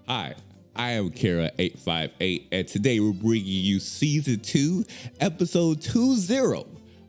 Hi, I am Kara858, and today we're bringing you Season 2, Episode 20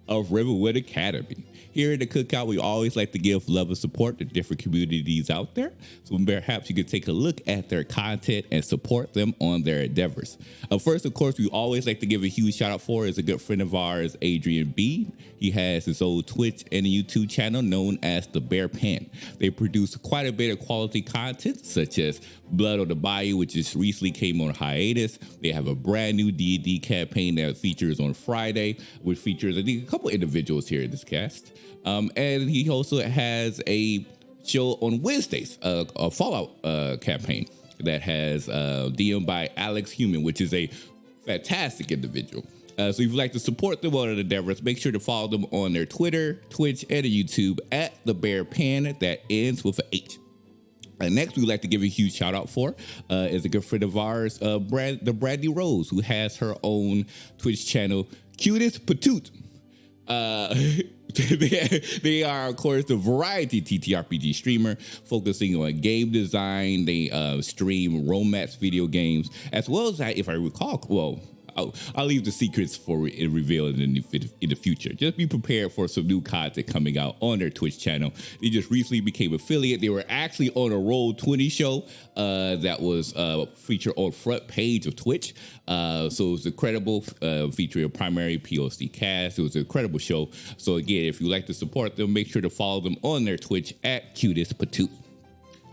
of Rivenwood Academy. Here in the Cookout, we always like to give love and support to different communities out there, so perhaps you could take a look at their content and support them on their endeavors. First, of course, we always like to give a huge shout out for is a good friend of ours, Adrian B. He has his own Twitch and a YouTube channel known as The Bear Pen. They produce quite a bit of quality content, such as Blood on the Bayou, which just recently came on hiatus. They have a brand new D&D campaign that features on Friday, which features I think a couple individuals here in this cast. And he also has a show on Wednesdays, a Fallout campaign that has DM'd by Alex Human, which is a fantastic individual. So if you'd like to support them on their endeavors, make sure to follow them on their Twitter, Twitch, and YouTube at The Bear Pen that ends with an H. Next, we'd like to give a huge shout out for is a good friend of ours, Bradley Rose, who has her own Twitch channel, Cutest Patoot. They are, of course, the variety TTRPG streamer focusing on game design. They stream romance video games, as well as, if I recall, well, I'll leave the secrets for revealed in the future. Just be prepared for some new content coming out on their Twitch channel. They just recently became affiliate. They were actually on a Roll20 show that was featured on front page of Twitch. So it was incredible, featuring a primary POC cast. It was an incredible show. So again, if you like to support them, make sure to follow them on their Twitch at Cutest Patoot.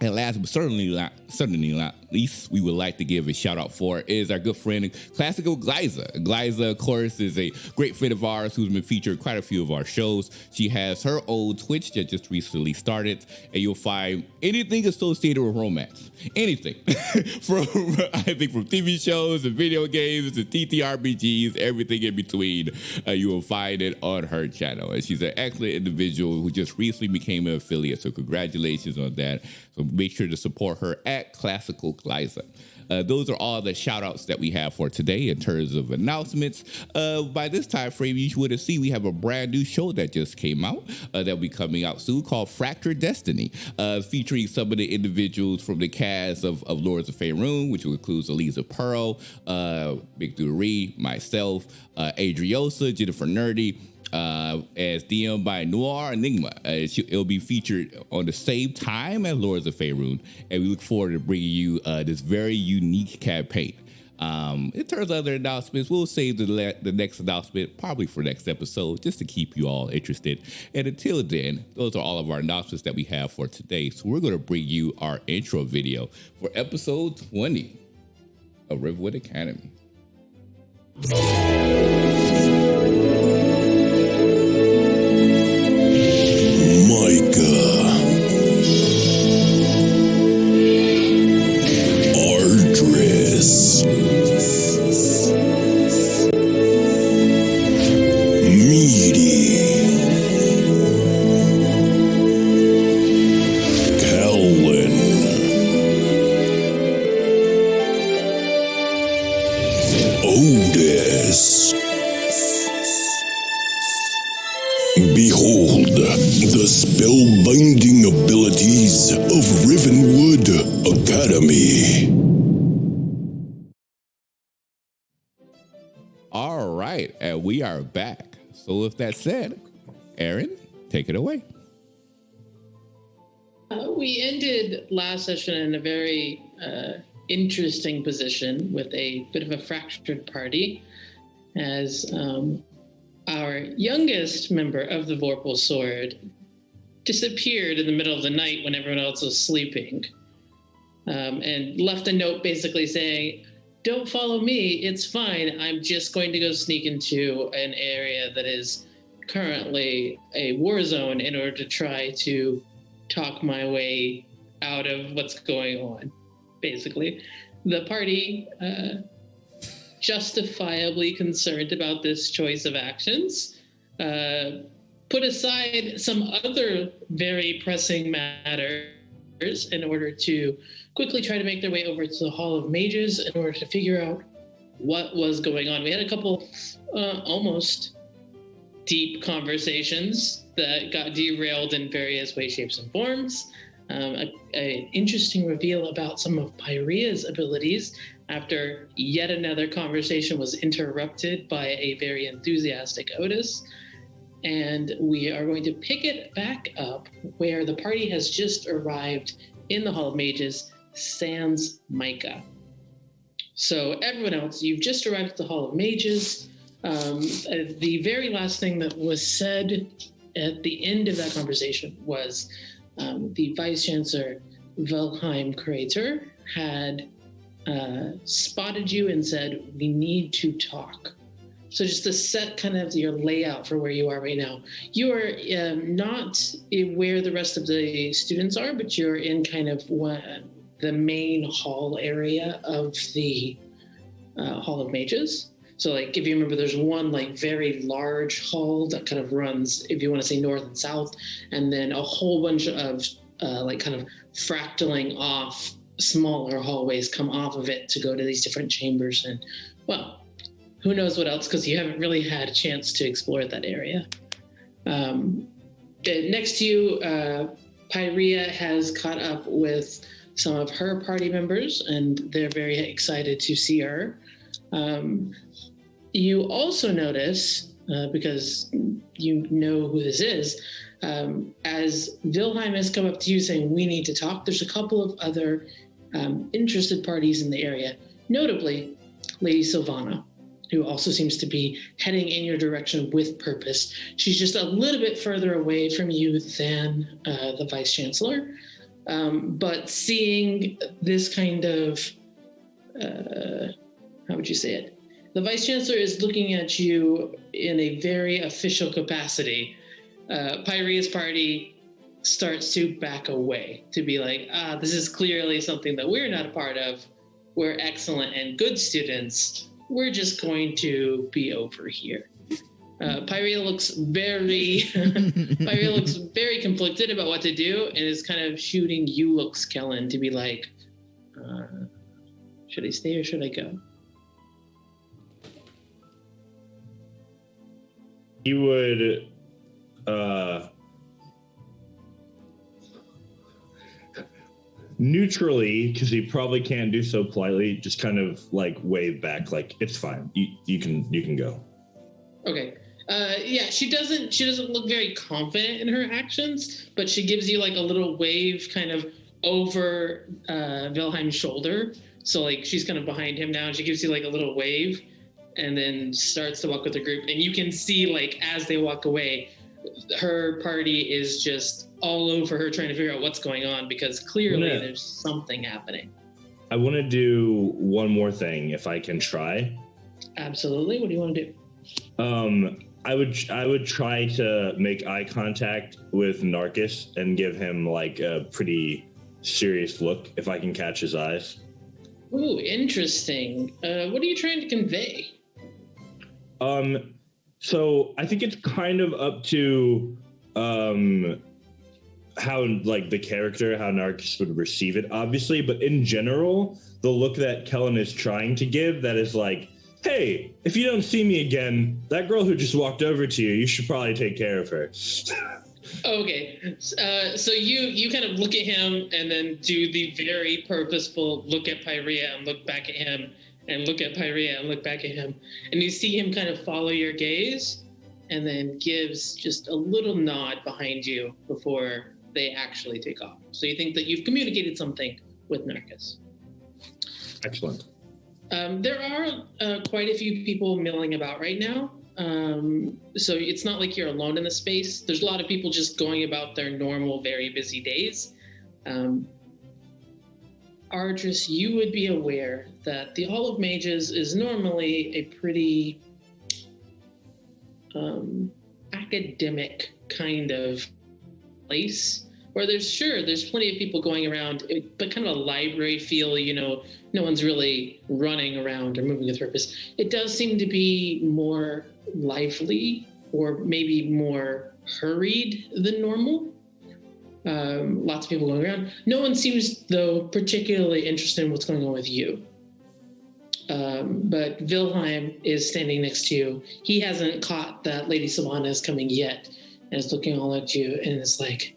And last but certainly not least, we would like to give a shout out for is our good friend Classical Glyza. Glyza, of course, is a great friend of ours who's been featured in quite a few of our shows. She has her own Twitch that just recently started, and you'll find anything associated with romance. Anything. from TV shows and video games and TTRPGs, everything in between, you will find it on her channel. And she's an excellent individual who just recently became an affiliate, so congratulations on that. So make sure to support her at Classical Glyza. Those are all the shout outs that we have for today in terms of announcements. By this time frame, you would have seen we have a brand new show that just came out that will be coming out soon called Fractured Destiny, featuring some of the individuals from the cast of Lords of Faerun, which includes Eliza Pearl, Big Duree, myself, Adriosa, Jennifer Nerdy, as DM'd by Noir Enigma. It'll be featured on the same time as Lords of Faerun, and we look forward to bringing you this very unique campaign. In terms of other announcements, we'll save the next announcement probably for next episode, just to keep you all interested. And until then, those are all of our announcements that we have for today. So we're going to bring you our intro video for episode 20 of Rivenwood Academy. Behold the spellbinding abilities of Rivenwood Academy. All right, and we are back. So with that said, Aaron, take it away. We ended last session in a very interesting position with a bit of a fractured party as our youngest member of the Vorpal Sword disappeared in the middle of the night when everyone else was sleeping, and left a note basically saying, "Don't follow me, it's fine. I'm just going to go sneak into an area that is currently a war zone in order to try to talk my way out of what's going on." Basically, the party, justifiably concerned about this choice of actions, put aside some other very pressing matters in order to quickly try to make their way over to the Hall of Mages in order to figure out what was going on. We had a couple almost deep conversations that got derailed in various ways, shapes, and forms. an interesting reveal about some of Pyria's abilities after yet another conversation was interrupted by a very enthusiastic Otis. And we are going to pick it back up where the party has just arrived in the Hall of Mages, sans Micah. So everyone else, you've just arrived at the Hall of Mages. The very last thing that was said at the end of that conversation was the Vice Chancellor Wilhelm Kreiter had spotted you and said, we need to talk. So just to set kind of your layout for where you are right now, you are not where the rest of the students are, but you're in kind of the main hall area of the Hall of Mages. So like, if you remember, there's one like very large hall that kind of runs, if you want to say north and south, and then a whole bunch of like kind of fractaling off smaller hallways come off of it to go to these different chambers. And well, who knows what else, because you haven't really had a chance to explore that area. Next to you, Pyria has caught up with some of her party members, and they're very excited to see her. You also notice, because you know who this is, as Wilhelm has come up to you saying, we need to talk, there's a couple of other interested parties in the area, notably Lady Sylvana, who also seems to be heading in your direction with purpose. She's just a little bit further away from you than the Vice Chancellor. But seeing this kind of, how would you say it? The Vice Chancellor is looking at you in a very official capacity. Pyria's party starts to back away to be like, this is clearly something that we're not a part of. We're excellent and good students. We're just going to be over here. Pyria looks very conflicted about what to do, and is kind of shooting you looks, Kellen, to be like, should I stay or should I go? He would neutrally, because he probably can't do so politely, just kind of like wave back, like, it's fine. You can go. Okay. Yeah, she doesn't look very confident in her actions, but she gives you like a little wave kind of over Wilhelm's shoulder. So like she's kind of behind him now, and she gives you like a little wave and then starts to walk with the group. And you can see like as they walk away, her party is just all over her trying to figure out what's going on, because clearly there's something happening. I want to do one more thing if I can try. Absolutely. What do you want to do? I would try to make eye contact with Narcus and give him like a pretty serious look if I can catch his eyes. Ooh, interesting. What are you trying to convey? So I think it's kind of up to how like the character, how Narcus would receive it, obviously, but in general, the look that Kellen is trying to give, that is like, hey, if you don't see me again, that girl who just walked over to you, you should probably take care of her. Okay, so you kind of look at him and then do the very purposeful look at Pyria and look back at him and look at Pyria and look back at him. And you see him kind of follow your gaze and then gives just a little nod behind you before they actually take off. So you think that you've communicated something with Narcus. Excellent. There are quite a few people milling about right now. So it's not like you're alone in the space. There's a lot of people just going about their normal, very busy days. Ardris, you would be aware that the Hall of Mages is normally a pretty academic kind of place where there's plenty of people going around, but kind of a library feel, no one's really running around or moving with purpose. It does seem to be more lively or maybe more hurried than normal. Lots of people going around. No one seems, though, particularly interested in what's going on with you. But Wilhelm is standing next to you. He hasn't caught that Lady Sylvana is coming yet, and is looking all at you and is like,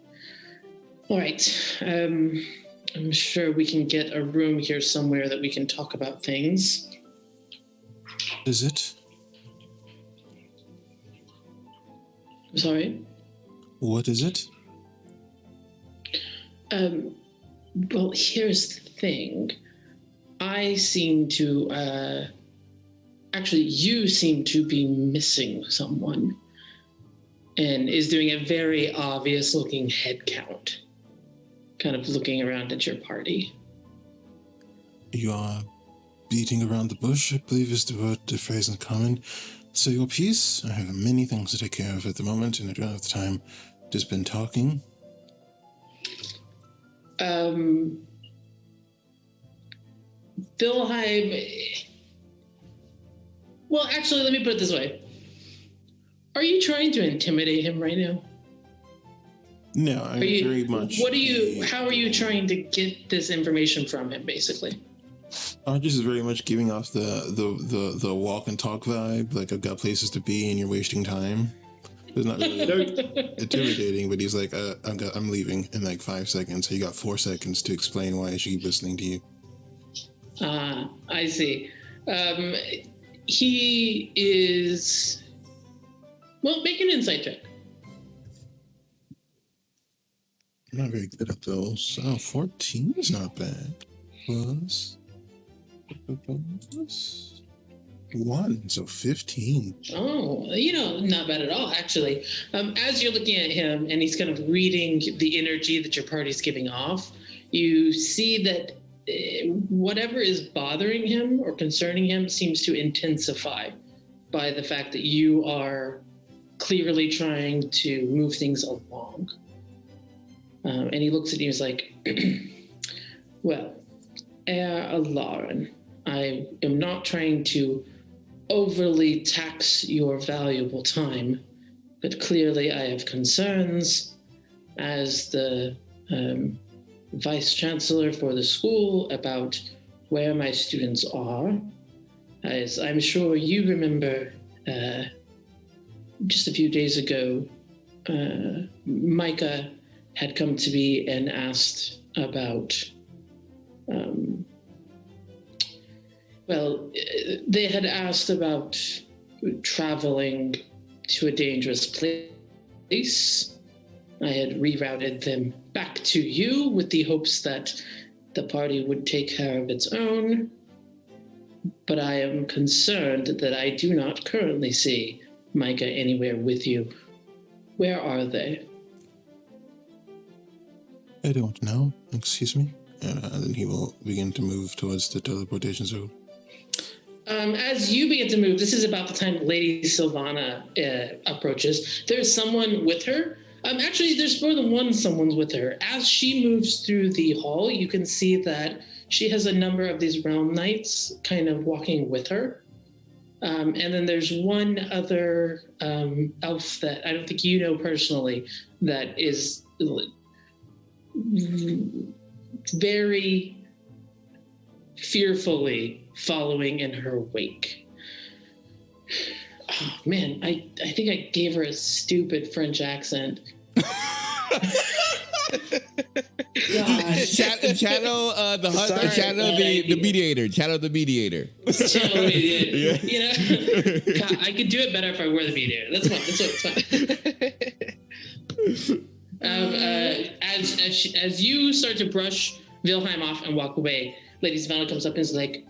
All right. I'm sure we can get a room here somewhere that we can talk about things. Is it? I'm sorry? What is it? Well, here's the thing. I seem to, actually, you seem to be missing someone, and is doing a very obvious looking head count, kind of looking around at your party. You are beating around the bush, I believe is the phrase in common. So your piece, I have many things to take care of at the moment, and I don't have the time to spend talking. Vilheim. Well, actually, let me put it this way. Are you trying to intimidate him right now? No, I'm very much. How are you trying to get this information from him, basically? Argus is very much giving off the walk and talk vibe, like I've got places to be and you're wasting time. It's not really intimidating, but he's like, I'm leaving in like 5 seconds. So you got 4 seconds to explain why I should keep listening to you. I see. He is... Well, make an insight check. I'm not very good at those. Oh, 14 is not bad. Plus 1, so 15. Oh, not bad at all, actually. As you're looking at him and he's kind of reading the energy that your party's giving off, you see that whatever is bothering him or concerning him seems to intensify by the fact that you are clearly trying to move things along. And he looks at you and is like, well, Lauren, I am not trying to overly tax your valuable time, but clearly I have concerns as the vice chancellor for the school about where my students are. As I'm sure you remember, just a few days ago, Micah had come to me and asked about, they had asked about traveling to a dangerous place. I had rerouted them back to you with the hopes that the party would take care of its own. But I am concerned that I do not currently see Micah anywhere with you. Where are they? I don't know. Excuse me. And then he will begin to move towards the teleportation zone. As you begin to move, this is about the time Lady Sylvana approaches. There's someone with her. Actually, there's more than one someone's with her. As she moves through the hall, you can see that she has a number of these realm knights kind of walking with her. And then there's one other elf that I don't think you know personally that is very fearfully following in her wake. Oh man, I think I gave her a stupid French accent. Channel the mediator. Channel the mediator. Channel mediator. Yeah. God, I could do it better if I were the mediator. That's fine. As you start to brush Wilhelm off and walk away, Lady Savannah comes up and is like,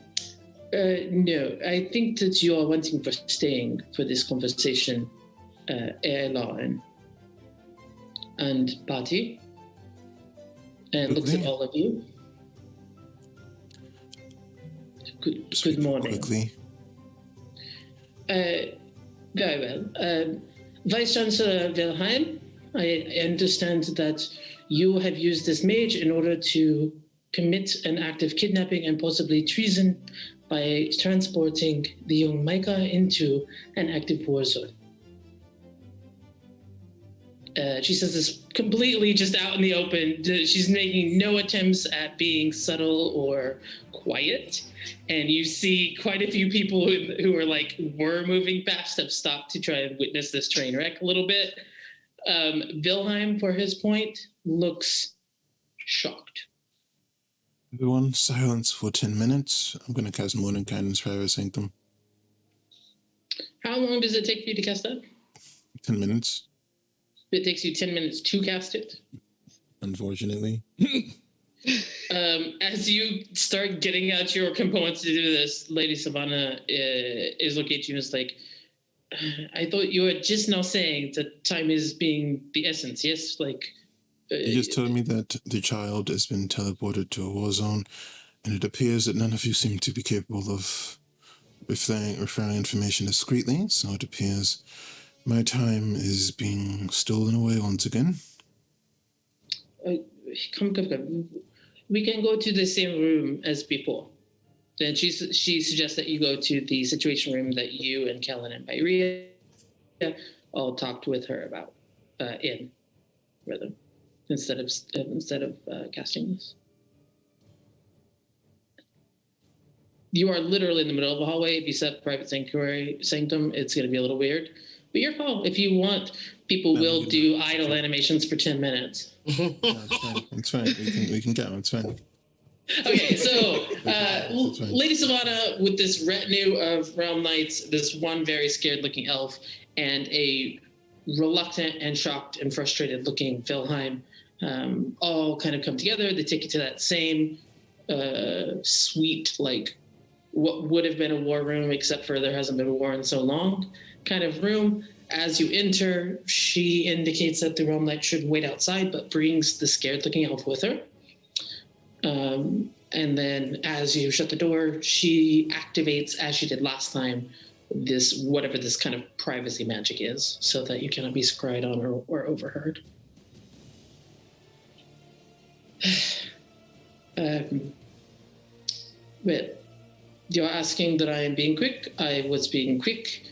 no, I think that you are wanting for staying for this conversation, Lauren and Patty, and looks at all of you. Good morning. Quickly. Very well. Vice Chancellor Wilhelm, I understand that you have used this mage in order to commit an act of kidnapping and possibly treason by transporting the young Micah into an active war zone. She says this completely just out in the open. She's making no attempts at being subtle or quiet. And you see quite a few people who were moving fast have stopped to try and witness this train wreck a little bit. Wilhelm, for his point, looks shocked. Everyone, silence for 10 minutes. I'm going to cast Mordenkainen's Private Sanctum. How long does it take for you to cast that? 10 minutes, It takes you 10 minutes to cast it. unfortunately. As you start getting out your components to do this, Lady Savannah is looking at you and is like, I thought you were just now saying that time is being the essence, yes? Like, He just told me that the child has been teleported to a war zone, and it appears that none of you seem to be capable of referring information discreetly, so it appears my time is being stolen away once again. Come. We can go to the same room as before. Then she suggests that you go to the situation room that you and Kellen and Myria all talked with her about instead of casting this. You are literally in the middle of a hallway. If you set private sanctum, it's going to be a little weird. But your call. If you want, people will do idle animations for 10 minutes. No, it's fine. We can go. It's fine. Okay, so Lady Savannah, with this retinue of realm knights, this one very scared-looking elf, and a reluctant and shocked and frustrated-looking Vilheim, all kind of come together. They take you to that same sweet, like what would have been a war room, except for there hasn't been a war in so long, kind of room. As you enter, she indicates that the realm knight should wait outside, but brings the scared-looking elf with her. And then as you shut the door, she activates, as she did last time, whatever this kind of privacy magic is, so that you cannot be scryed on or overheard. But you're asking that I am being quick. I was being quick.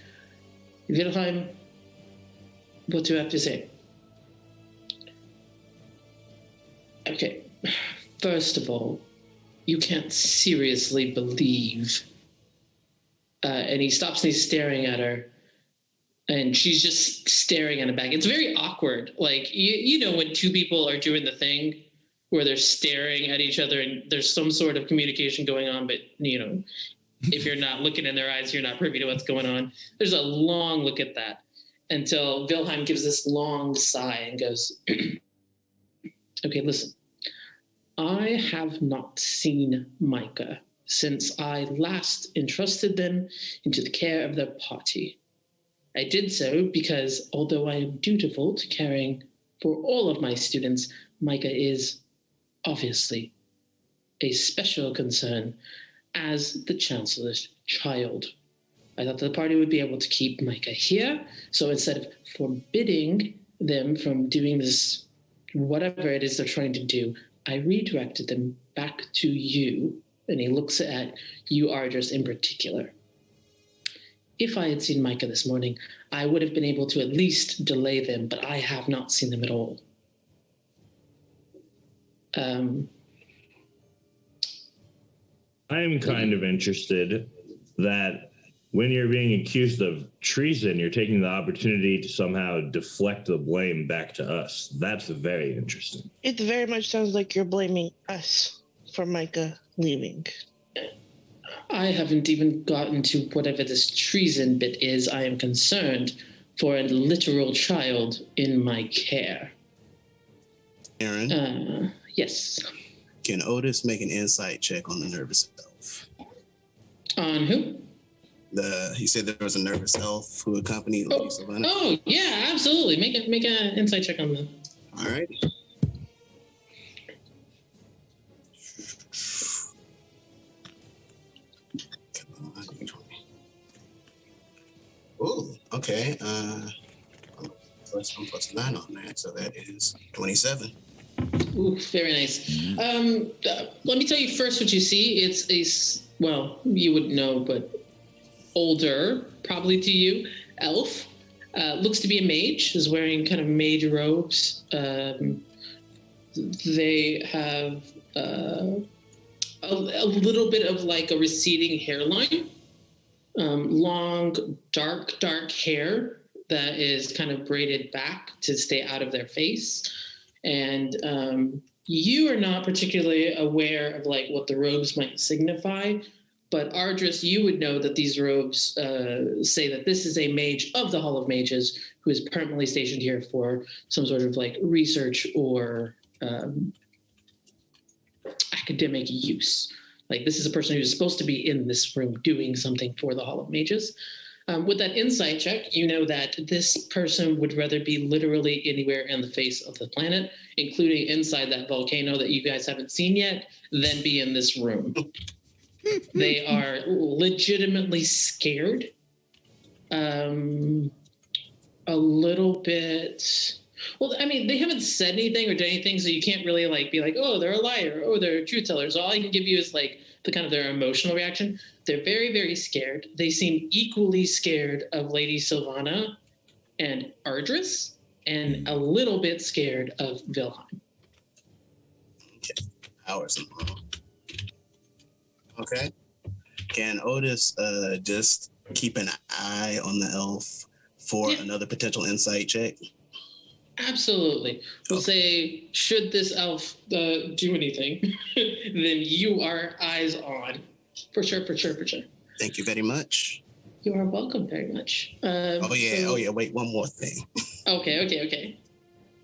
Wilhelm, what do you have to say? Okay. First of all, you can't seriously believe. And he stops and he's staring at her. And she's just staring at him back. It's very awkward. Like, you know when two people are doing the thing where they're staring at each other and there's some sort of communication going on, but, you know, if you're not looking in their eyes, you're not privy to what's going on. There's a long look at that until Wilhelm gives this long sigh and goes, okay, listen. I have not seen Micah since I last entrusted them into the care of their party. I did so because, although I am dutiful to caring for all of my students, Micah is obviously a special concern as the Chancellor's child. I thought the party would be able to keep Micah here, so instead of forbidding them from doing this, whatever it is they're trying to do, I redirected them back to you, and he looks at you, Ardris, in particular. If I had seen Micah this morning, I would have been able to at least delay them, but I have not seen them at all. I am kind of interested that when you're being accused of treason, you're taking the opportunity to somehow deflect the blame back to us. That's very interesting. It very much sounds like you're blaming us for Micah leaving. I haven't even gotten to whatever this treason bit is. I am concerned for a literal child in my care. Aaron? Yes. Can Otis make an insight check on the nervous elf? On who? He said there was a nervous elf who accompanied Lady Savannah. Oh, yeah, absolutely. Make an insight check on that. All right. Oh, okay. Plus 9 on that, so that is 27. Ooh, very nice. Let me tell you first what you see. It's you wouldn't know, but older, probably to you, elf. Looks to be a mage, is wearing kind of mage robes. They have a little bit of like a receding hairline. Long, dark hair that is kind of braided back to stay out of their face. And You are not particularly aware of like what the robes might signify, but Ardris, you would know that these robes say that this is a mage of the Hall of Mages who is permanently stationed here for some sort of like research or academic use. Like this is a person who's supposed to be in this room doing something for the Hall of Mages. With that insight check, you know that this person would rather be literally anywhere in the face of the planet, including inside that volcano that you guys haven't seen yet, than be in this room. They are legitimately scared. A little bit. Well, I mean, they haven't said anything or done anything, so you can't really like be like, oh, they're a liar, oh, they're a truth teller. So all I can give you is like the kind of their emotional reaction. They're very, very scared. They seem equally scared of Lady Sylvana and Ardris, and a little bit scared of Wilhelm. Okay. Hours. Okay. Can Otis just keep an eye on the elf for another potential insight check? Absolutely. We'll say, should this elf do anything, then you are eyes on. For sure. Thank you very much. You are welcome very much. Wait, one more thing. Okay.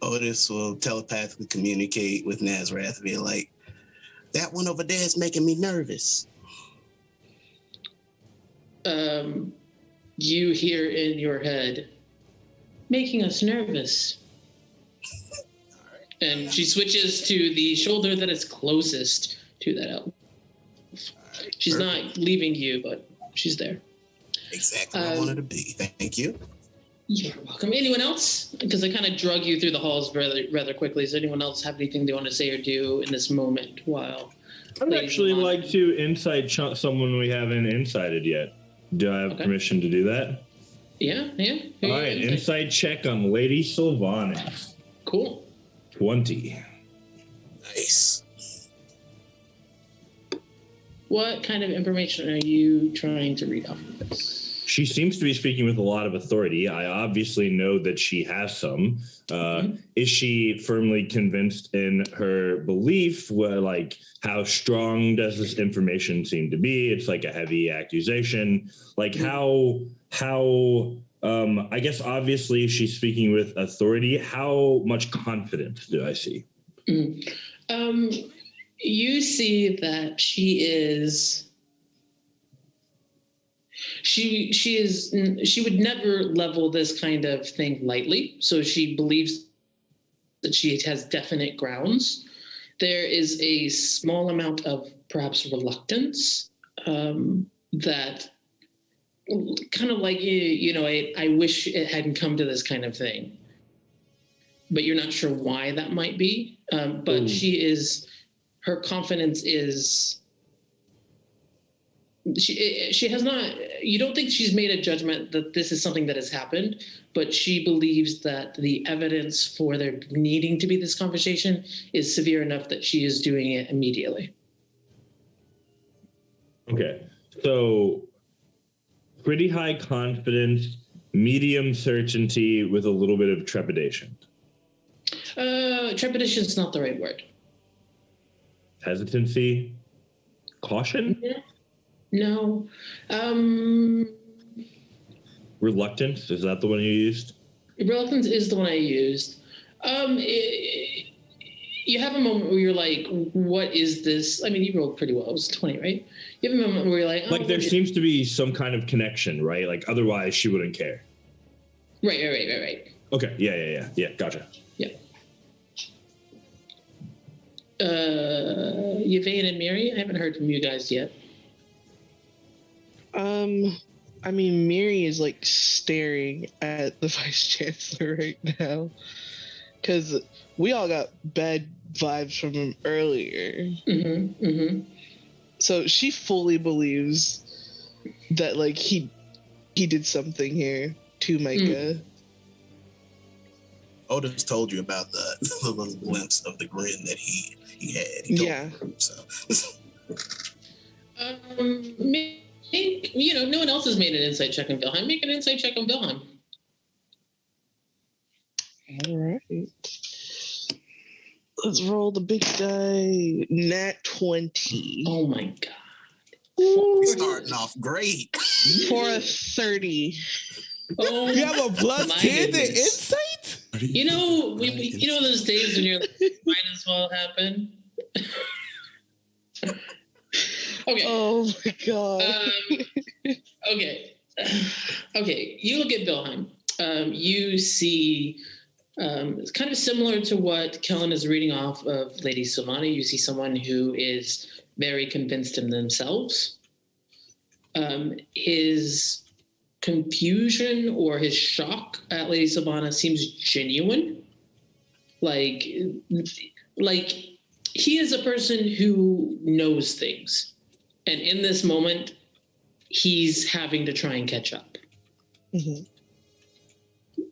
Otis will telepathically communicate with Nazarath, be like, that one over there is making me nervous. You hear in your head, making us nervous. And she switches to the shoulder that is closest to that elf. She's not leaving you, but she's there. Exactly where I wanted to be. Thank you. You're welcome. Anyone else? Because I kind of drug you through the halls rather quickly. Does anyone else have anything they want to say or do in this moment while... I'd actually like to insight someone we haven't incited yet. Do I have permission to do that? Yeah. All right, insight check on Lady Sylvana. Cool. 20. Nice. What kind of information are you trying to read off of this? She seems to be speaking with a lot of authority. I obviously know that she has some. Is she firmly convinced in her belief? Well, like, how strong does this information seem to be? It's like a heavy accusation. Like, how I guess obviously she's speaking with authority. How much confidence do I see? You see that she would never level this kind of thing lightly. So she believes that she has definite grounds. There is a small amount of perhaps reluctance that kind of like, I wish it hadn't come to this kind of thing. But you're not sure why that might be. But her confidence is... She has not, you don't think she's made a judgment that this is something that has happened, but she believes that the evidence for there needing to be this conversation is severe enough that she is doing it immediately. Okay. So pretty high confidence, medium certainty with a little bit of trepidation. Trepidation is not the right word. Hesitancy? Caution? Yeah. No. Reluctance, is that the one you used? Reluctance is the one I used. You have a moment where you're like, what is this? I mean, you rolled pretty well. It was 20, right? You have a moment where you're like... Like there seems to be some kind of connection, right? Like otherwise she wouldn't care. Right. Okay, yeah, gotcha. Yeah. Yvain and Miri, I haven't heard from you guys yet. I mean, Miri is like staring at the vice chancellor right now because we all got bad vibes from him earlier. So she fully believes that like he did something here to Micah. Otis told you about the little glimpse of the grin that he had. He told you, no one else has made an insight check on Wilhelm. Make an insight check on Wilhelm. All right. Let's roll the big die. Nat 20. Oh my god. We're starting off great. For a 30. Oh, You have a plus my 10 to goodness. insight? You know, you know those days when you're like, might as well happen. Okay. Oh my god. Okay. Okay. You look at Bilheim. You see, it's kind of similar to what Kellen is reading off of Lady Silvana. You see someone who is very convinced in themselves. His confusion or his shock at Lady Silvana seems genuine. Like he is a person who knows things. And in this moment, he's having to try and catch up. Mm-hmm.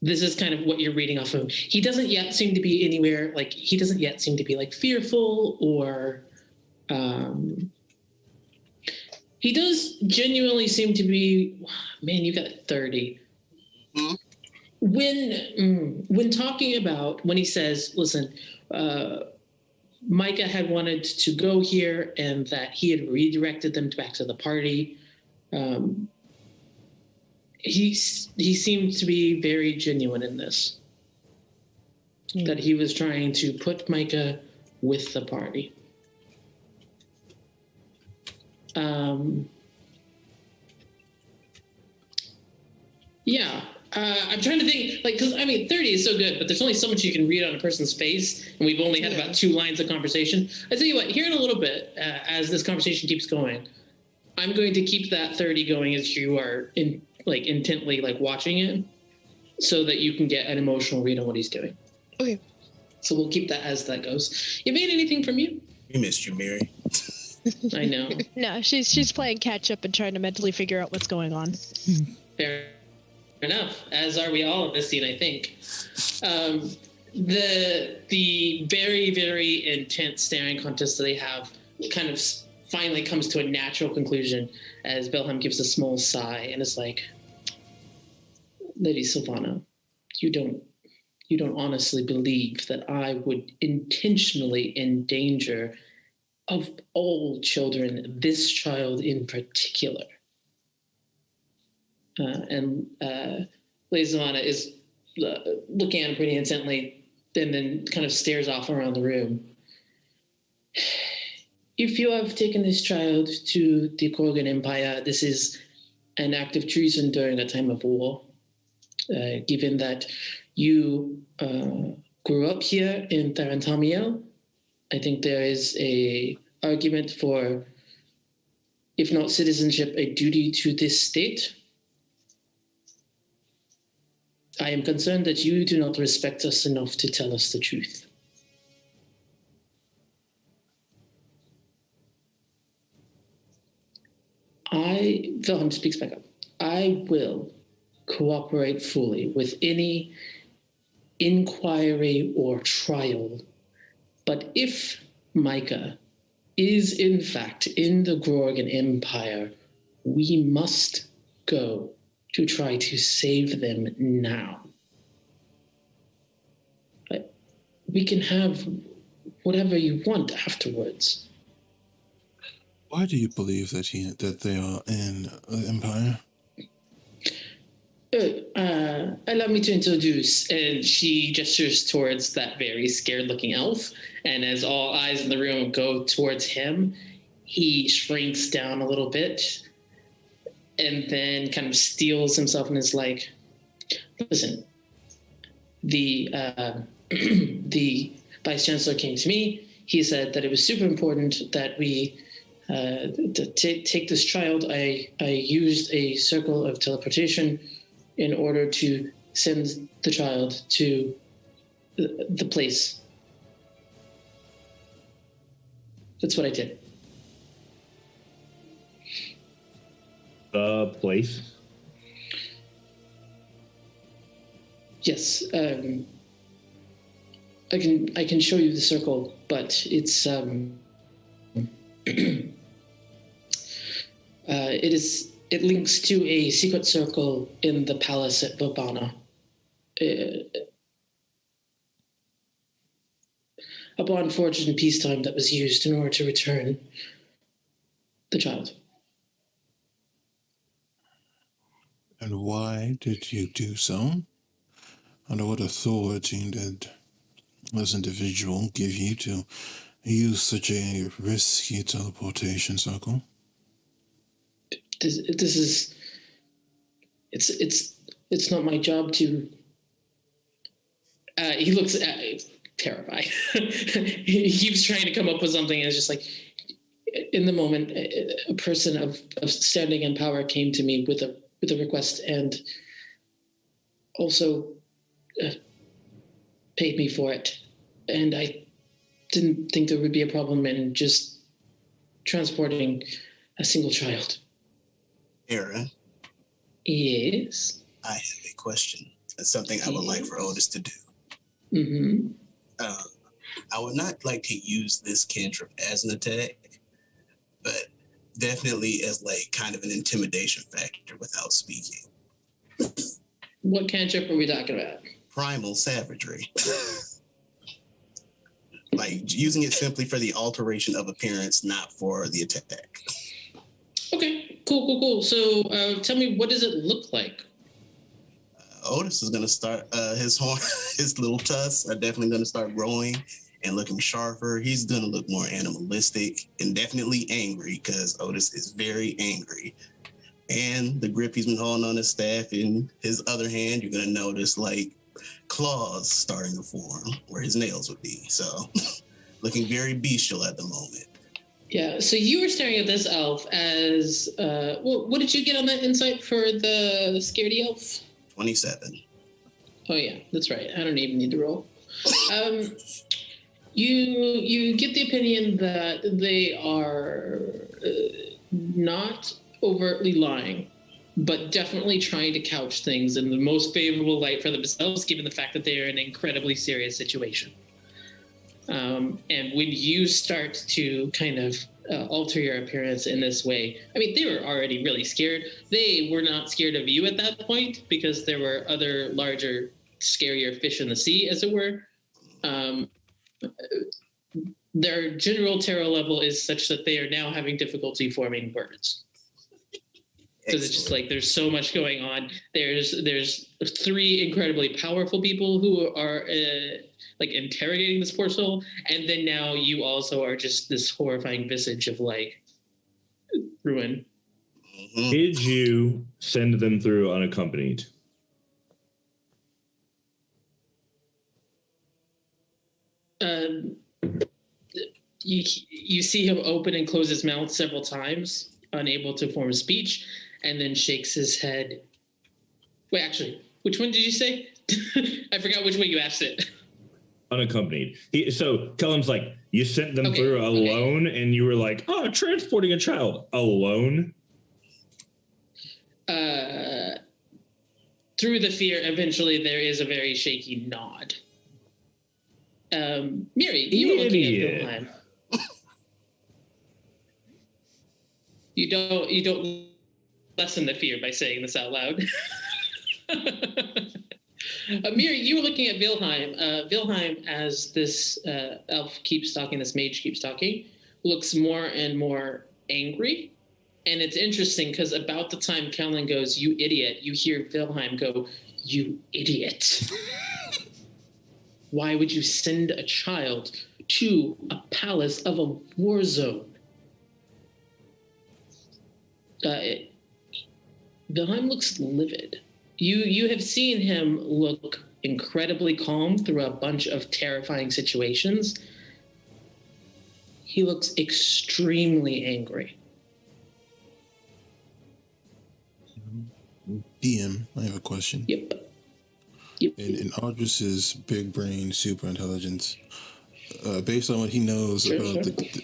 This is kind of what you're reading off of. He doesn't yet seem to be anywhere, like, he doesn't yet seem to be, like, fearful or, he does genuinely seem to be, man, you got 30. Hmm? When talking about, when he says, listen, Micah had wanted to go here and that he had redirected them back to the party. He seemed to be very genuine in this. That he was trying to put Micah with the party. Yeah. I'm trying to think, like, because, I mean, 30 is so good, but there's only so much you can read on a person's face, and we've only had about 2 lines of conversation. I tell you what, here in a little bit, as this conversation keeps going, I'm going to keep that 30 going as you are intently, like, watching it, so that you can get an emotional read on what he's doing. Okay. So we'll keep that as that goes. You made anything from you? We missed you, Mary. I know. No, she's playing catch up and trying to mentally figure out what's going on. Fair enough, as are we all in this scene, I think. The very, very intense staring contest that they have kind of finally comes to a natural conclusion as Belheim gives a small sigh and is like, Lady Silvana, you don't honestly believe that I would intentionally endanger, of all children, this child in particular. And Lady Silvana is looking at him pretty intently and then kind of stares off around the room. If you have taken this child to the Korgan Empire, this is an act of treason during a time of war. Given that you grew up here in Tarantamiel, I think there is a argument for, if not citizenship, a duty to this state. I am concerned that you do not respect us enough to tell us the truth. Wilhelm speaks back up. I will cooperate fully with any inquiry or trial, but if Micah is in fact in the Gorgon Empire, we must go to try to save them now. We can have whatever you want afterwards. Why do you believe that they are in the Empire? Allow me to introduce, and she gestures towards that very scared-looking elf, and as all eyes in the room go towards him, he shrinks down a little bit, and then kind of steels himself and is like, listen, the the Vice Chancellor came to me. He said that it was super important that we take this child. I used a circle of teleportation in order to send the child to the place. That's what I did. The place? Yes. I can show you the circle, but it's it links to a secret circle in the palace at Vobana. a bond forged in peacetime that was used in order to return the child. And why did you do so? Under what authority did this individual give you to use such a risky teleportation circle? This is it's not my job to. He looks terrified. He keeps trying to come up with something, and it's just like, in the moment, a person of standing and power came to me with a request, and also paid me for it. And I didn't think there would be a problem in just transporting a single child. Aaron. Yes. I have a question. It's something I would like for Otis to do. Mm-hmm. I would not like to use this cantrip as an attack, but definitely as like kind of an intimidation factor without speaking. What cantrip are we talking about? Primal savagery. Like using it simply for the alteration of appearance, not for the attack. Okay, cool. So tell me, what does it look like? Otis is going to start, his horn, his little tusks are definitely going to start growing and looking sharper. He's going to look more animalistic and definitely angry, because Otis is very angry. And the grip he's been holding on his staff in his other hand, you're going to notice like claws starting to form where his nails would be. So looking very bestial at the moment. Yeah, so you were staring at this elf as, what did you get on that insight for the scaredy elf? 27. Oh yeah, that's right. I don't even need to roll. You get the opinion that they are not overtly lying, but definitely trying to couch things in the most favorable light for themselves, given the fact that they are in an incredibly serious situation. And when you start to kind of alter your appearance in this way, I mean, they were already really scared. They were not scared of you at that point because there were other larger, scarier fish in the sea, as it were. Their general terror level is such that they are now having difficulty forming words. Because it's just like there's so much going on. There's 3 incredibly powerful people who are like interrogating this poor soul, and then now you also are just this horrifying visage of like ruin. Did you send them through unaccompanied? You see him open and close his mouth several times, unable to form speech, and then shakes his head. Wait, actually, which one did you say? I forgot which way you asked it. Unaccompanied. So Kellen's like, you sent them through alone, and you were like, oh, transporting a child alone? Through the fear, eventually there is a very shaky nod. Miri, you were looking at Wilhelm. You don't lessen the fear by saying this out loud. Miri, you were looking at Wilhelm. Wilhelm, as this elf keeps talking, this mage keeps talking, looks more and more angry. And it's interesting because about the time Kellen goes, "You idiot," you hear Wilhelm go, "You idiot." Why would you send a child to a palace of a war zone? Wilhelm looks livid. You have seen him look incredibly calm through a bunch of terrifying situations. He looks extremely angry. DM, I have a question. Yep. In Aldris's big brain super intelligence, based on what he knows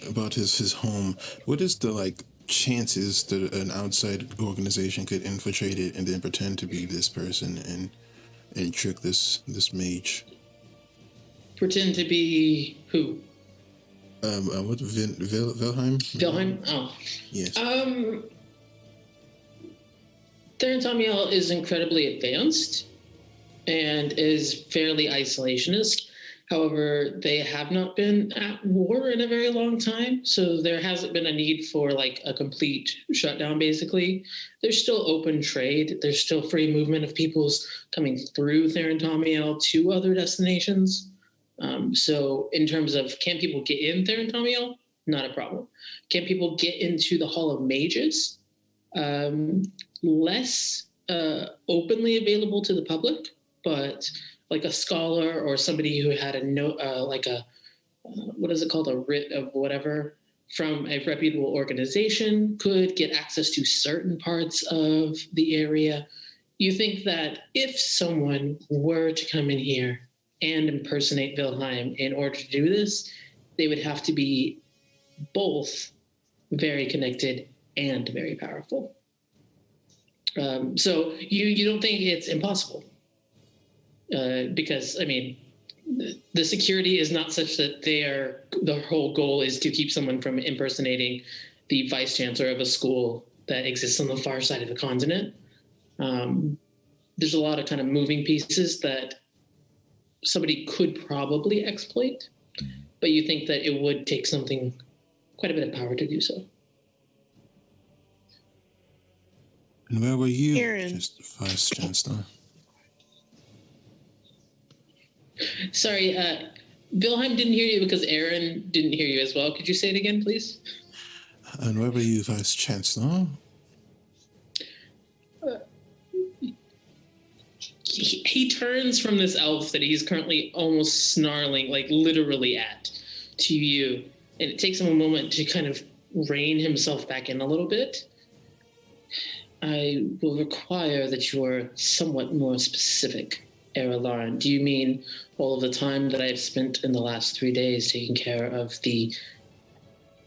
about his home, what is the chances that an outside organization could infiltrate it and then pretend to be this person and trick this mage? Pretend to be who? What Wilhelm? Wilhelm? Oh. Yes. Theron Tomiel is incredibly advanced and is fairly isolationist. However, they have not been at war in a very long time, so there hasn't been a need for like a complete shutdown, basically. There's still open trade. There's still free movement of people's coming through Therion to other destinations. So in terms of can people get in Therion, not a problem. Can people get into the Hall of Mages? Less openly available to the public, but like a scholar or somebody who had what is it called, a writ of whatever from a reputable organization could get access to certain parts of the area. You think that if someone were to come in here and impersonate Wilhelm in order to do this, they would have to be both very connected and very powerful. So you don't think it's impossible? Because, I mean, the security is not such that the whole goal is to keep someone from impersonating the vice chancellor of a school that exists on the far side of the continent. There's a lot of kind of moving pieces that somebody could probably exploit, but you think that it would take something, quite a bit of power to do so. And where were you, Aaron. Vice Chancellor? Sorry, Wilhelm didn't hear you because Aaron didn't hear you as well. Could you say it again, please? And where were you, Vice Chancellor? He turns from this elf that he's currently almost snarling, like literally at, to you. And it takes him a moment to kind of rein himself back in a little bit. I will require that you are somewhat more specific, Eralarn. Do you mean all of the time that I've spent in the last 3 days taking care of the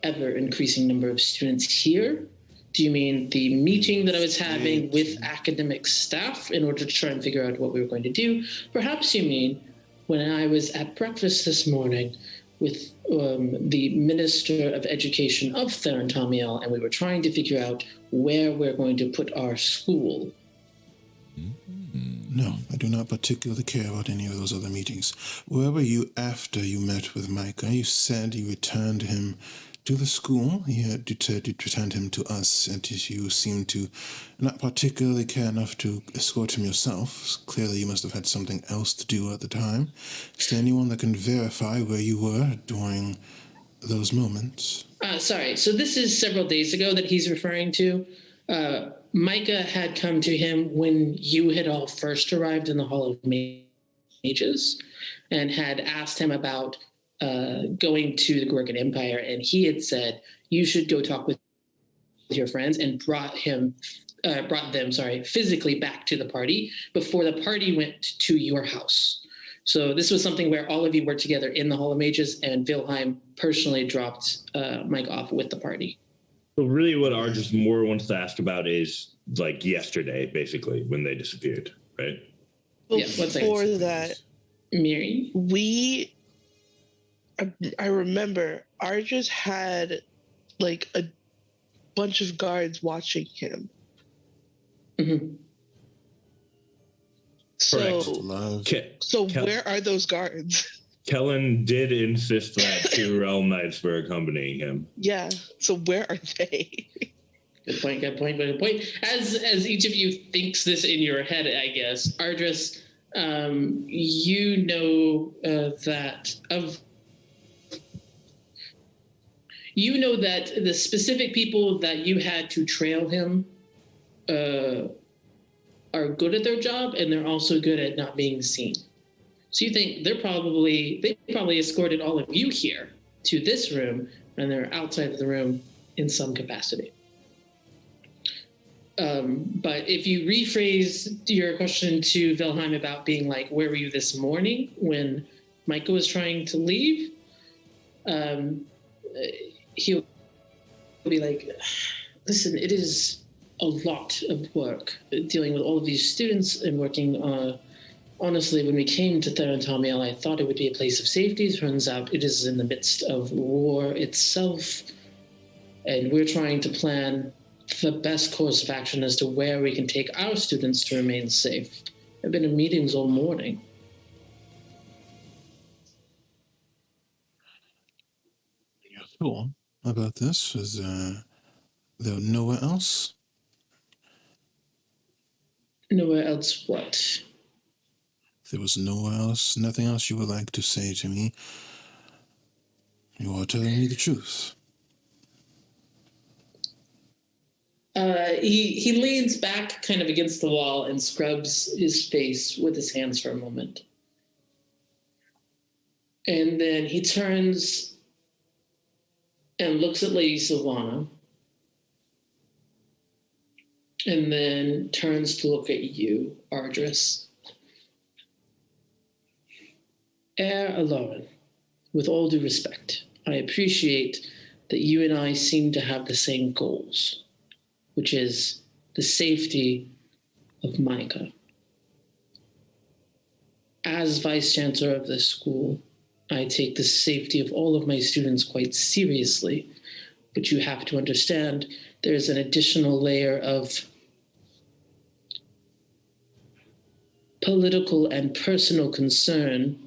ever-increasing number of students here? Do you mean the meeting that I was having with academic staff in order to try and figure out what we were going to do? Perhaps you mean when I was at breakfast this morning with the Minister of Education of Therion, and we were trying to figure out where we're going to put our school. No, I do not particularly care about any of those other meetings. Where were you after you met with Micah? You said you returned him to the school. You returned him to us, and you seemed to not particularly care enough to escort him yourself. Clearly, you must have had something else to do at the time. Is there anyone that can verify where you were during those moments? Sorry, so this is several days ago that he's referring to. Micah had come to him when you had all first arrived in the Hall of Mages and had asked him about going to the Gorgon Empire, and he had said you should go talk with your friends, and brought them physically back to the party before the party went to your house. So this was something where all of you were together in the Hall of Mages, and Wilhelm personally dropped Mike off with the party. So really what Argus more wants to ask about is like yesterday, basically, when they disappeared, right? Before that, Miri? I remember Argus had like a bunch of guards watching him. Mm-hmm. So where are those guards? Kellen did insist that 2 Realm Knights were accompanying him. Yeah. So where are they? Good point. As each of you thinks this in your head, I guess, Ardris, you know that the specific people that you had to trail him are good at their job, and they're also good at not being seen. So you think they probably escorted all of you here to this room, and they're outside of the room in some capacity. But if you rephrase your question to Wilhelm about being like, where were you this morning when Micah was trying to leave? He'll be like, listen, it is a lot of work dealing with all of these students and working honestly, when we came to Therion, I thought it would be a place of safety. Turns out it is in the midst of war itself. And we're trying to plan the best course of action as to where we can take our students to remain safe. I've been in meetings all morning. Cool. About this, was there nowhere else? Nowhere else what? There was nowhere else, nothing else you would like to say to me. You are telling me the truth. He leans back kind of against the wall and scrubs his face with his hands for a moment. And then he turns and looks at Lady Sylvana. And then turns to look at you, Ardris. Ere Aloran, with all due respect, I appreciate that you and I seem to have the same goals, which is the safety of Micah. As Vice Chancellor of this school, I take the safety of all of my students quite seriously, but you have to understand there's an additional layer of political and personal concern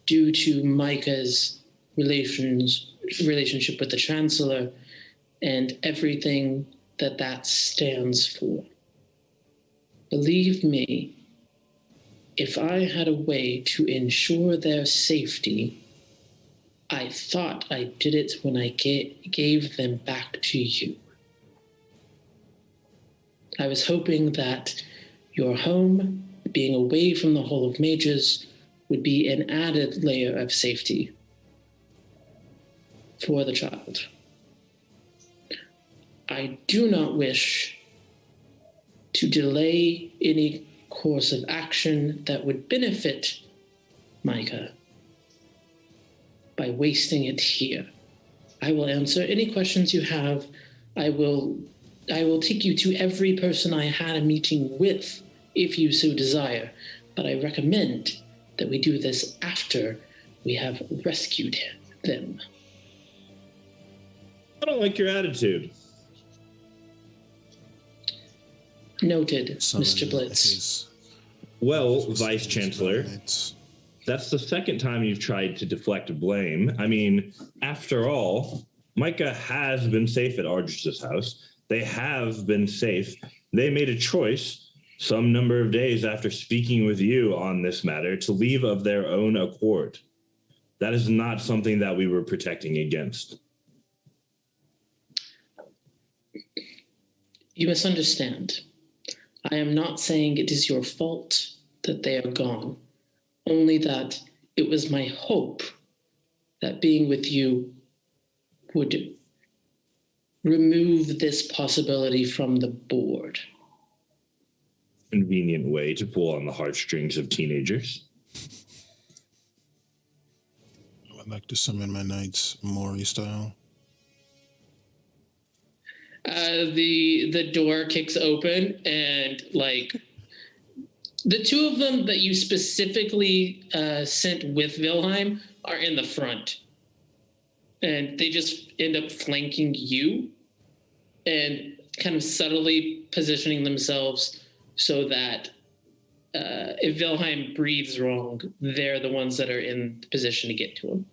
due to Micah's relationship with the Chancellor and everything that stands for. Believe me, if I had a way to ensure their safety, I thought I did it when I gave them back to you. I was hoping that your home, being away from the Hall of Mages, would be an added layer of safety for the child. I do not wish to delay any course of action that would benefit Micah by wasting it here. I will answer any questions you have. I will take you to every person I had a meeting with, if you so desire, but I recommend that we do this after we have rescued them. I don't like your attitude. Noted, Mr. Blitz. Well, Vice Chancellor, that's the second time you've tried to deflect blame. I mean, after all, Micah has been safe at Ardris's house. They have been safe. They made a choice some number of days after speaking with you on this matter to leave of their own accord. That is not something that we were protecting against. You misunderstand. I am not saying it is your fault that they are gone, only that it was my hope that being with you would remove this possibility from the board. Convenient way to pull on the heartstrings of teenagers. I'd like to summon my knights Mori style. The door kicks open and the two of them that you specifically sent with Wilhelm are in the front. And they just end up flanking you and kind of subtly positioning themselves so that if Wilhelm breathes wrong, they're the ones that are in position to get to him.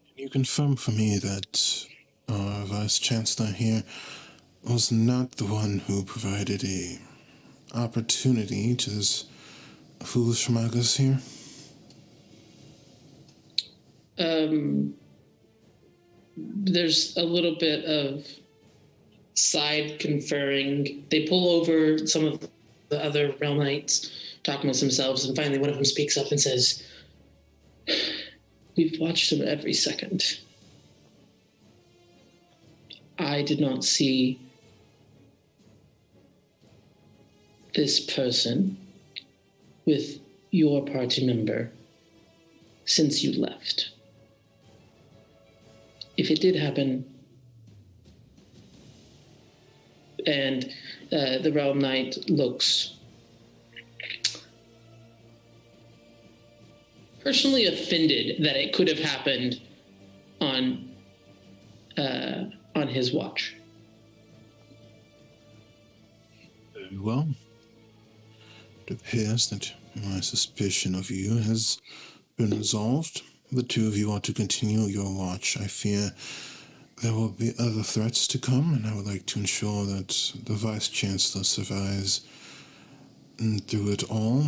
Can you confirm for me that our Vice Chancellor here was not the one who provided a opportunity to this foolish magus here? There's a little bit of side conferring. They pull over some of the other Realm Knights, talking amongst themselves, and finally one of them speaks up and says, "We've watched him every second. I did not see this person with your party member since you left. If it did happen, and the Realm Knight looks personally offended that it could have happened on his watch." Very well. It appears that my suspicion of you has been resolved. The two of you are to continue your watch. I fear there will be other threats to come, and I would like to ensure that the Vice Chancellor survives through it all.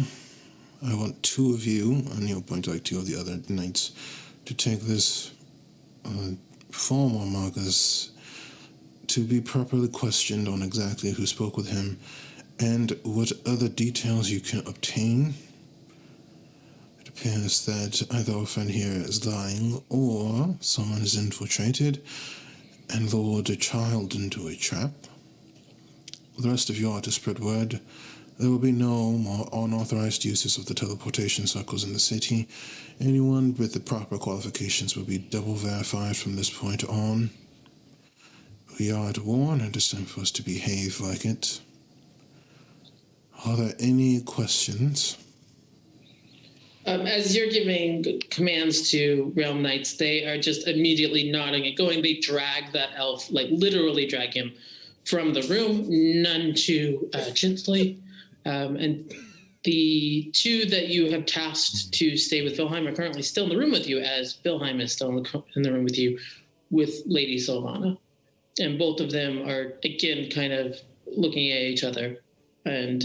I want two of you, and you'll point to like two of the other knights, to take this former Marcus to be properly questioned on exactly who spoke with him and what other details you can obtain. It appears that either our friend here is lying or someone is infiltrated and lured a child into a trap. The rest of you are to spread word. There will be no more unauthorized uses of the teleportation circles in the city. Anyone with the proper qualifications will be double verified from this point on. We are at war, and it is time for us to behave like it. Are there any questions? As you're giving commands to Realm Knights, they are just immediately nodding and going. They drag that elf, like literally drag him from the room, none too gently. And the two that you have tasked to stay with Vilheim are currently still in the room with you, as Vilheim is still in the room with you with Lady Sylvana. And both of them are, again, kind of looking at each other. And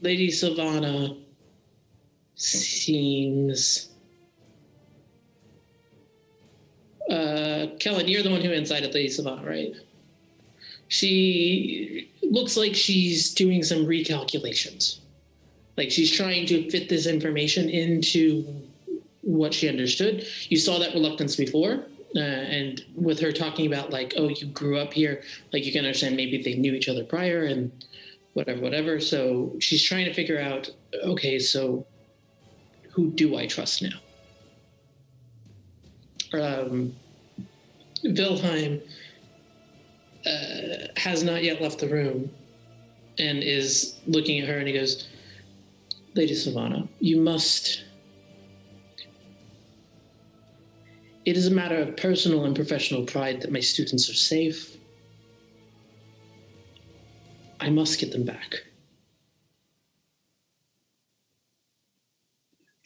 Lady Sylvana seems... Kellen, you're the one who incited Lady Sylvana, right? She looks like she's doing some recalculations. Like she's trying to fit this information into what she understood. You saw that reluctance before. And with her talking about like, oh, you grew up here, like you can understand maybe they knew each other prior and whatever. So she's trying to figure out, okay, so who do I trust now? Wilhelm has not yet left the room and is looking at her and he goes, Lady Sylvana, you must... It is a matter of personal and professional pride that my students are safe. I must get them back.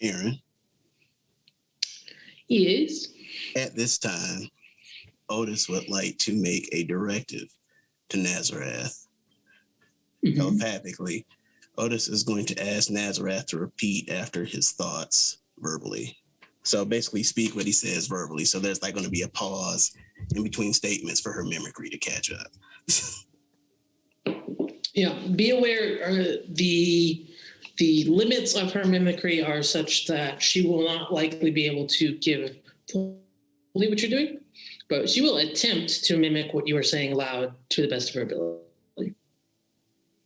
Aaron? Yes? At this time, Otis would like to make a directive to Nazareth. Telepathically, Otis is going to ask Nazareth to repeat after his thoughts verbally. So basically speak what he says verbally. So there's like going to be a pause in between statements for her mimicry to catch up. Yeah, be aware the limits of her mimicry are such that she will not likely be able to give fully what you're doing, but she will attempt to mimic what you are saying loud to the best of her ability.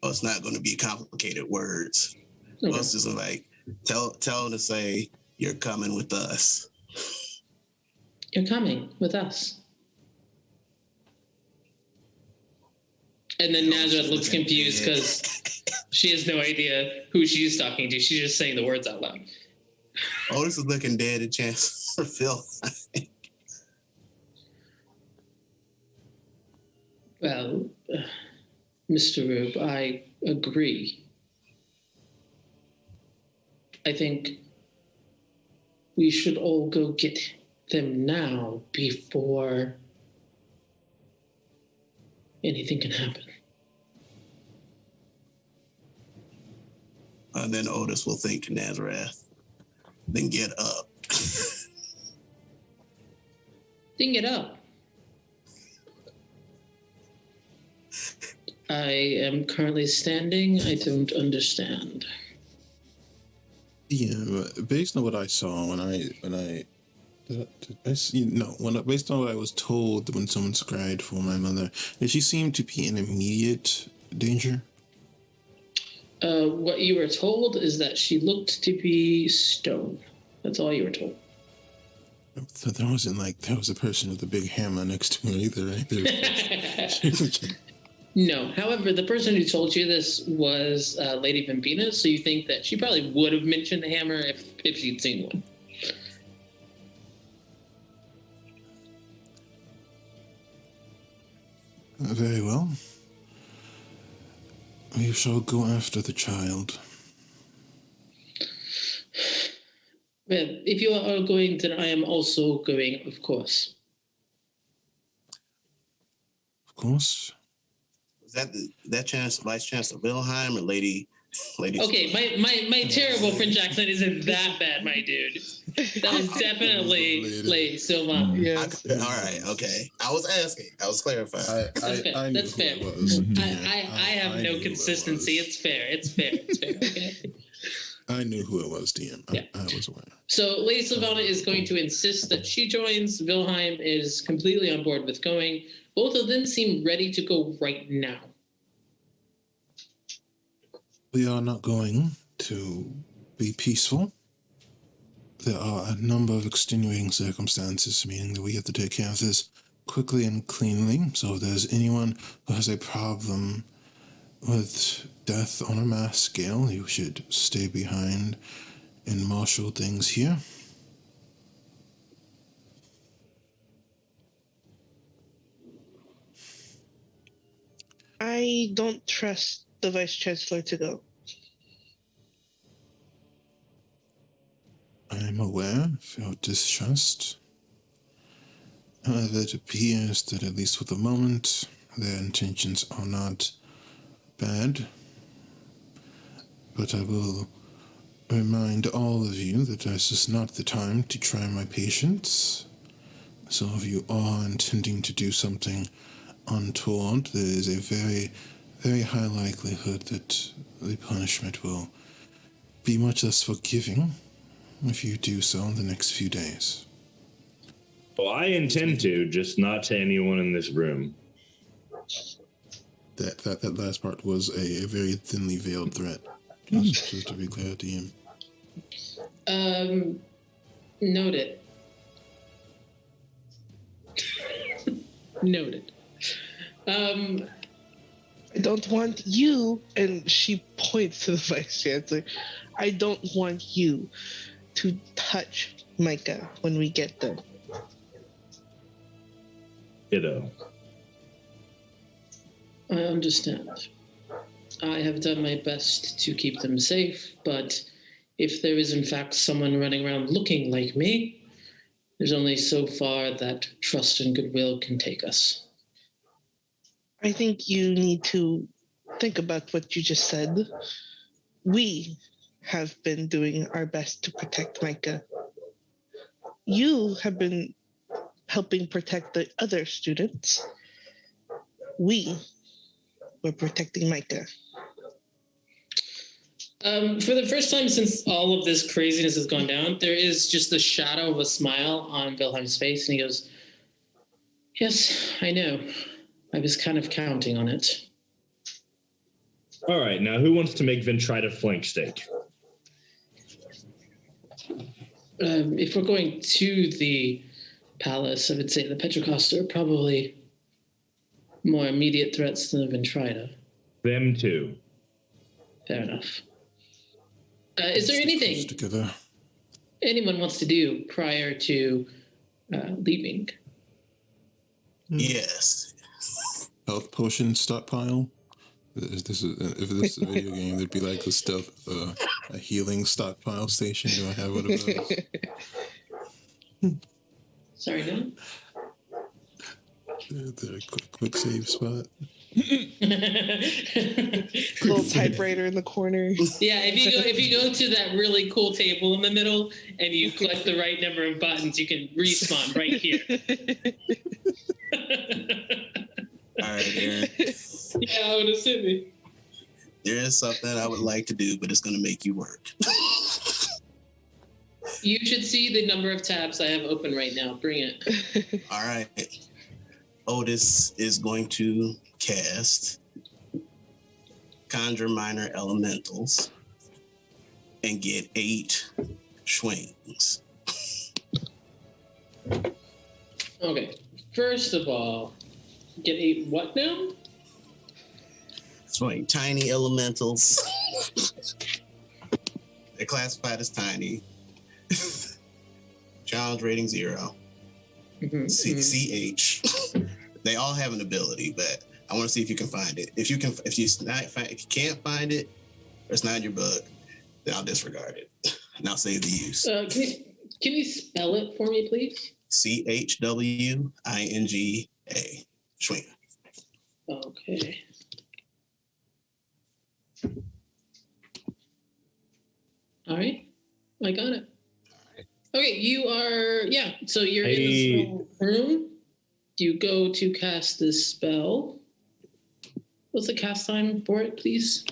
Well, it's not going to be complicated words. Okay. It's just like, tell her to say, you're coming with us. You're coming with us. And then Nazareth looks confused because she has no idea who she's talking to. She's just saying the words out loud. Otis is looking dead at Chancellor Phil. Well, Mr. Rube, I agree. I think we should all go get them now before anything can happen. And then Otis will think to Nazareth, then get up. Then get up. I am currently standing. I don't understand. Yeah, based on what I saw based on what I was told when someone scried for my mother, did she seem to be in immediate danger? What you were told is that she looked to be stone. That's all you were told. So there wasn't like there was a person with a big hammer next to her either, right? No. However, the person who told you this was Lady Vampina, so you think that she probably would have mentioned a hammer if she'd seen one. Very well. We shall go after the child. Well, if you are all going, then I am also going, of course. Of course. Was that that Vice Chancellor Wilhelm or Lady? Okay, my terrible French accent isn't that bad, my dude. That was definitely Lady Sylvain. Yes. All right, okay. I was asking. I was clarifying. I knew That's who fair. it was. I have I no knew who it consistency. was. It's fair. It's fair. It's fair. Okay. I knew who it was, DM. Yeah. I was aware. So Lady Sylvana is going to insist that she joins. Wilhelm is completely on board with going. Both of them seem ready to go right now. We are not going to be peaceful. There are a number of extenuating circumstances, meaning that we have to take care of this quickly and cleanly. So if there's anyone who has a problem with death on a mass scale, you should stay behind and marshal things here. I don't trust the Vice Chancellor to go. I am aware of your distrust. However, it appears that, at least for the moment, their intentions are not bad. But I will remind all of you that this is not the time to try my patience. So if you are intending to do something untoward, there is a very, very high likelihood that the punishment will be much less forgiving if you do so in the next few days. Well, I intend to, just not to anyone in this room. That last part was a very thinly veiled threat. Just to be clear, DM. Noted. Noted. I don't want you, and she points to the Vice Chancellor, I don't want you to touch Micah when we get them. Ditto. I understand. I have done my best to keep them safe, but if there is in fact someone running around looking like me, there's only so far that trust and goodwill can take us. I think you need to think about what you just said. We have been doing our best to protect Micah. You have been helping protect the other students. We were protecting Micah. For the first time since all of this craziness has gone down, there is just the shadow of a smile on Wilhelm's face, and he goes, "Yes, I know. I was kind of counting on it." All right, now who wants to make Ventrida flank steak? If we're going to the palace, I would say the Petrocosta are probably more immediate threats than the Ventrida. Them too. Fair enough. Is there anything Together. anyone wants to do prior to leaving? Yes. Health potion stockpile. If this is a video game, there'd be like a a healing stockpile station. Do I have one of those? Sorry, no? The quick save spot. Little typewriter in the corner. Yeah, if you go to that really cool table in the middle and you click the right number of buttons, you can respawn right here. All right, Aaron. Yeah, I would have sent me. There is something I would like to do, but it's going to make you work. You should see the number of tabs I have open right now. Bring it. All right. Otis is going to cast Conjure Minor Elementals and get 8 swings. Okay. First of all, get 8 what now? Swing. Tiny elementals. They're classified as tiny. Challenge rating 0. Mm-hmm. CH. They all have an ability, but I want to see if you can find it. If you can't find it, or it's not in your book, then I'll disregard it. And I'll save the use. Can you spell it for me, please? CHWINGA. Schwing. Okay. All right. I got it. Okay, you are, so you're in the spell room. You go to cast this spell. What's the cast time for it, please?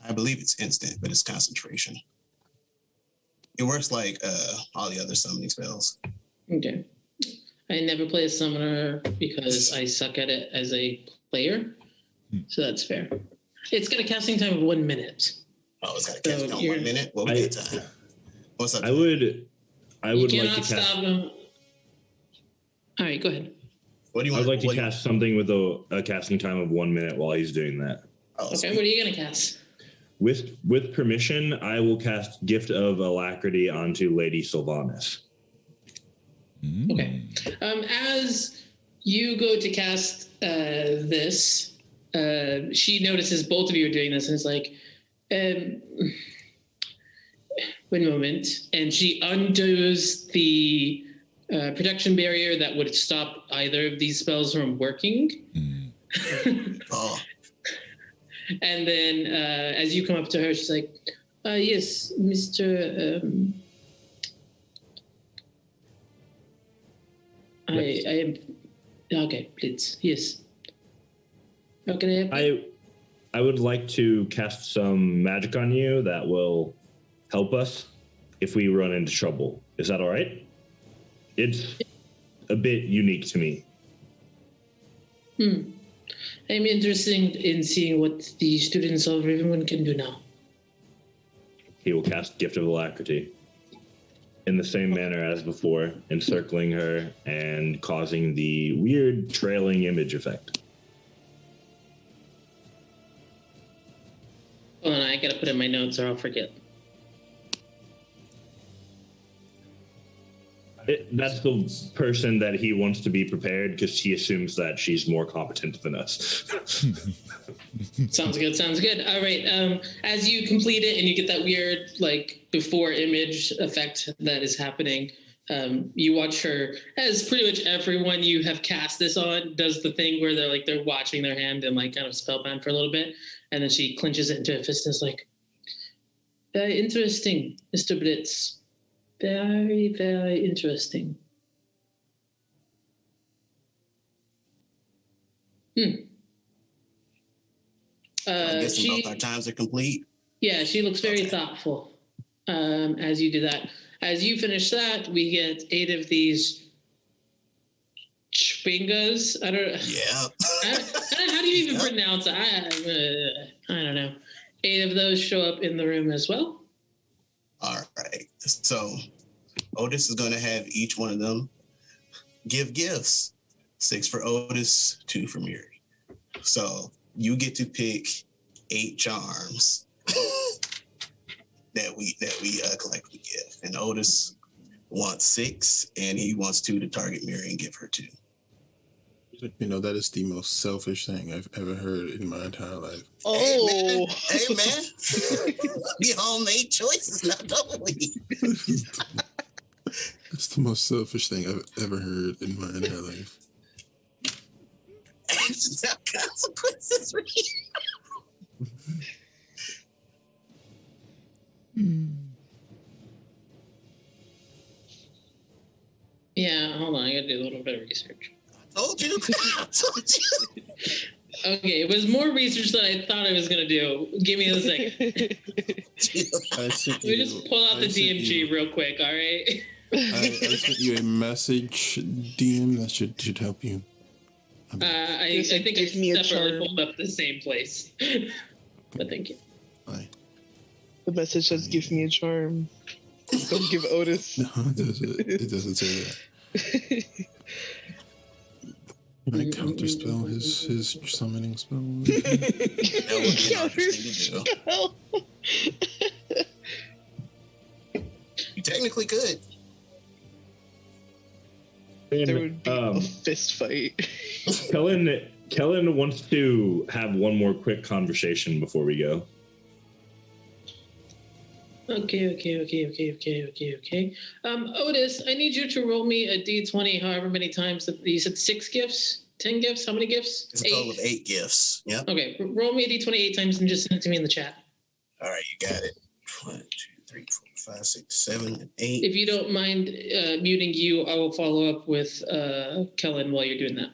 I believe it's instant, but it's concentration. It works like all the other summoning spells. Okay. I never play a summoner because I suck at it as a player. So that's fair. It's got a casting time of 1 minute. Oh, it's got a casting time of 1 minute? What was that time? What's up? I would like to cast. Stop him. All right, go ahead. What do you want? I'd like to cast something with a casting time of 1 minute while he's doing that. Oh, okay, what are you gonna cast? With permission, I will cast Gift of Alacrity onto Lady Sylvanas. Okay. As you go to cast this, she notices both of you are doing this and is like, one moment. And she undoes the protection barrier that would stop either of these spells from working. Oh. And then as you come up to her, she's like, yes, Mr. I am... Okay, please. Yes. How can I help you? I would like to cast some magic on you that will help us if we run into trouble. Is that all right? It's a bit unique to me. I'm interested in seeing what the students of Rivenwood can do now. He will cast Gift of Alacrity in the same manner as before, encircling her and causing the weird trailing image effect. Hold on, I gotta put in my notes or I'll forget. That's the person that he wants to be prepared because he assumes that she's more competent than us. Sounds good. All right. As you complete it and you get that weird, like, before image effect that is happening, you watch her, as pretty much everyone you have cast this on does the thing where they're watching their hand and like kind of spellbound for a little bit. And then she clenches it into a fist and is like, very interesting, Mr. Blitz. Very, very interesting. I guess both our times are complete. Yeah, she looks very thoughtful as you do that. As you finish that, we get 8 of these chpingas. I don't know. Yeah. How do you even pronounce it? I don't know. 8 of those show up in the room as well. All right. So Otis is going to have each one of them give gifts. 6 for Otis, 2 for Miri. So you get to pick 8 charms that we collectively give. And Otis wants 6, and he wants 2 to target Miri and give her 2. You know, that is the most selfish thing I've ever heard in my entire life. Oh, hey man. We all made choices, now don't we? It's the most selfish thing I've ever heard in my entire life. Actions have consequences for you. Yeah, hold on. I gotta do a little bit of research. Told you. Okay, it was more research than I thought I was gonna do. Give me a second. Let me just pull out the DMG real quick, all right? I sent you a message, DM, that should help you. I think I separately pulled up the same place. But thank you. Bye. The message says, "Give me a charm." Don't give Otis. No, it doesn't say that. Can I counterspell his summoning spell? That would be hard to do. You technically could. There would be a fist fight. Kellen wants to have one more quick conversation before we go. Okay. Otis, I need you to roll me a d20 however many times. You said 6 gifts? 10 gifts? How many gifts? It's a total of 8 gifts. Yep. Okay, roll me a d20 8 times and just send it to me in the chat. All right, you got it. 1, 2, 3, 4, 5, 6, 7, and 8. If you don't mind muting you, I will follow up with Kellen while you're doing that.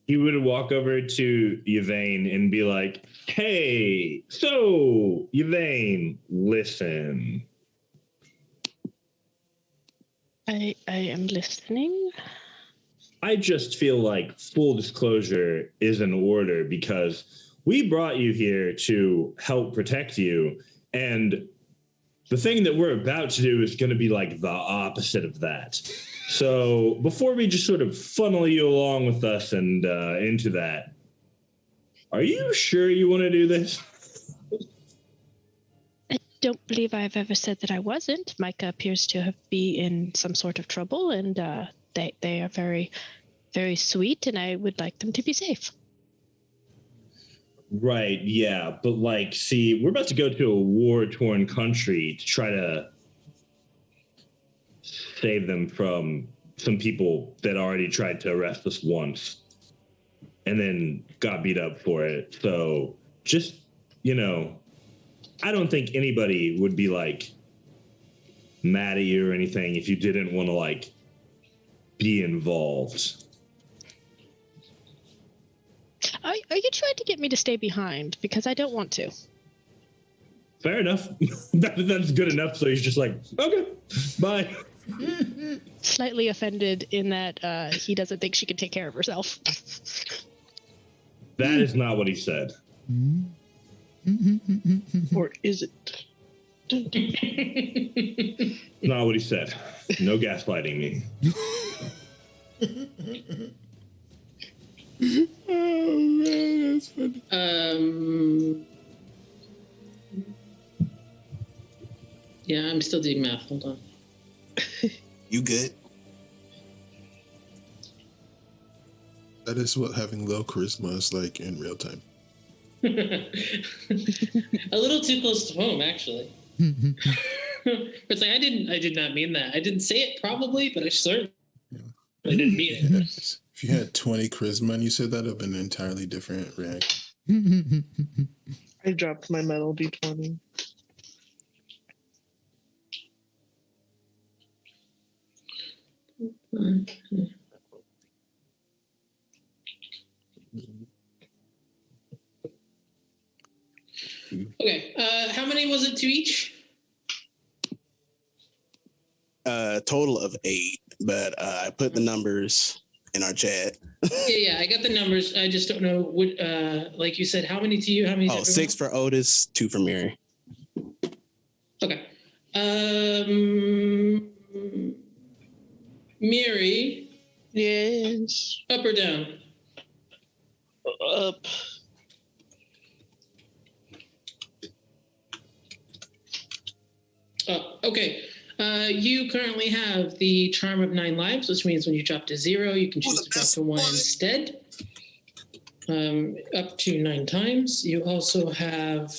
He would walk over to Yvain and be like, hey, so, Yvain, listen. I am listening. I just feel like full disclosure is in order because we brought you here to help protect you. And the thing that we're about to do is going to be like the opposite of that. So before we just sort of funnel you along with us and into that, are you sure you want to do this? I don't believe I've ever said that I wasn't. Micah appears to be in some sort of trouble, and they are very, very sweet, and I would like them to be safe. Right, yeah. But like, see, we're about to go to a war-torn country to try to save them from some people that already tried to arrest us once and then got beat up for it. So just, you know, I don't think anybody would be like mad at you or anything if you didn't want to like be involved. Are you trying to get me to stay behind? Because I don't want to. Fair enough. That's good enough. So he's just like, okay, bye. Slightly offended in that he doesn't think she can take care of herself. That is not what he said. Or is it? Not what he said. No gaslighting me. Oh man, that's funny. Yeah, I'm still doing math. Hold on. You good? That is what having low charisma is like in real time. A little too close to home, actually. It's like I did not mean that. I didn't say it probably, but I certainly didn't mean it. Yes. If you had 20 charisma and you said that, it would have been an entirely different reaction. I dropped my metal d20. Okay, how many was it to each? Total of 8, but I put the numbers in our chat. Yeah, I got the numbers. I just don't know what, like you said, how many to you? How many? Oh, 6 for Otis, 2 for Mary. Okay. Mary. Yes. Up or down? Up. Oh, okay. You currently have the charm of 9 lives, which means when you drop to 0, you can choose to drop to 1 instead. Up to 9 times. You also have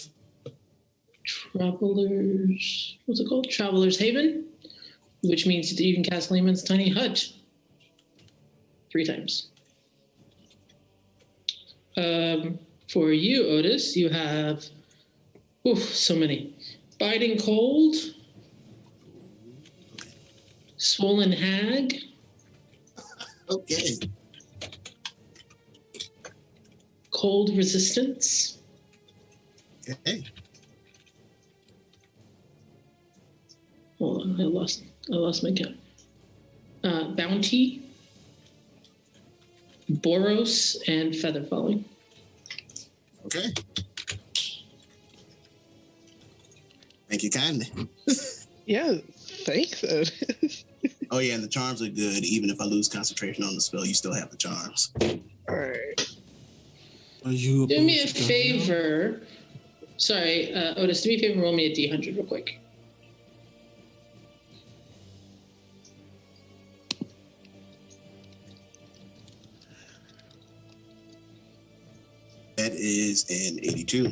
Traveler's, what's it called? Traveler's Haven, which means that you can cast Lehman's Tiny Hut 3 times. For you, Otis, you have so many. Biting Cold, Swollen Hag. Okay. Cold Resistance. Okay. Hold on, I lost my count. Bounty, Boros, and Feather Falling. Okay. Thank you kindly. Yeah, thanks, Otis. Oh yeah, and the charms are good. Even if I lose concentration on the spell, you still have the charms. All right. Are you Do me a favor. Sorry, Otis, do me a favor, roll me a D100 real quick. That is an 82.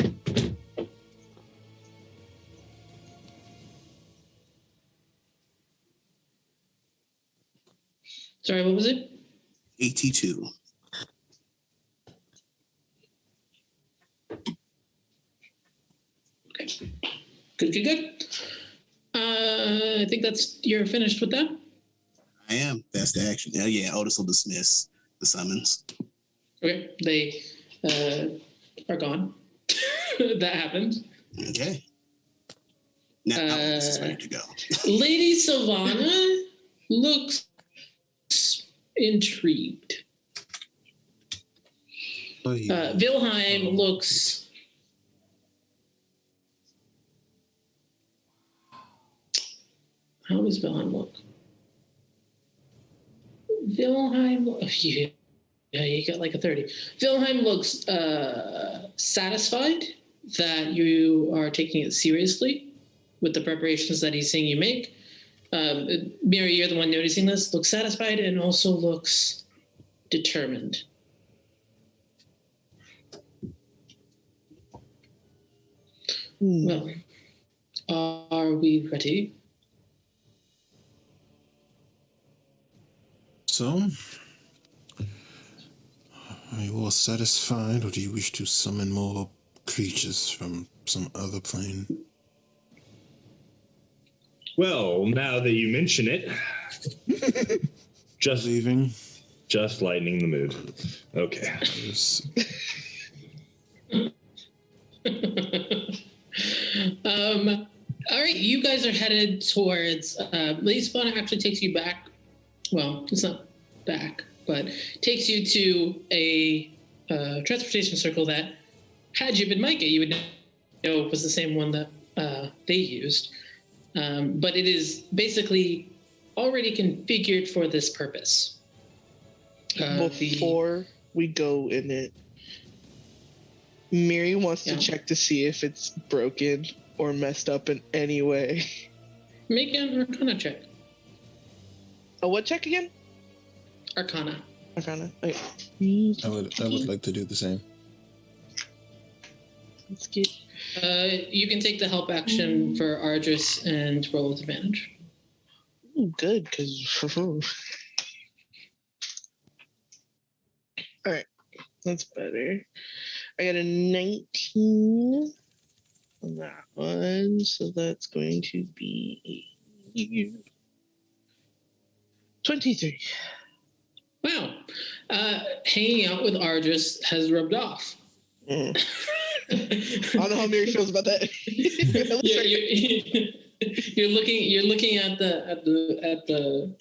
Sorry, what was it? 82. Okay. Good. I think you're finished with that. I am. That's the action. Yeah, Otis will dismiss the summons. Okay, they are gone. That happened. Okay. Now Otis is ready to go. Lady Savannah looks intrigued. Wilhelm looks how does Wilhelm look? You got like a 30. Wilhelm looks satisfied that you are taking it seriously with the preparations that he's seeing you make. Mary, you're the one noticing this. Looks satisfied and also looks determined. Well, are we ready? So, are you all satisfied, or do you wish to summon more creatures from some other plane? Well, now that you mention it, just Leaving? Just lightening the mood. Okay. Yes. All right, you guys are headed towards. Lady Savannah actually takes you back. Well, it's not back, but takes you to a transportation circle that, had you been Micah, you would know was the same one that they used. But it is basically already configured for this purpose. Before we go in it, Miri wants to check to see if it's broken or messed up in any way. Make an Arcana check. A what check again? Arcana. Arcana. Okay. I would like to do the same. Let's get. You can take the help action for Ardris and roll with advantage. Ooh, good, because. All right, that's better. I got a 19 on that one, so that's going to be 23. Wow. Hanging out with Ardris has rubbed off. I don't know how Mary feels about that. You're looking at the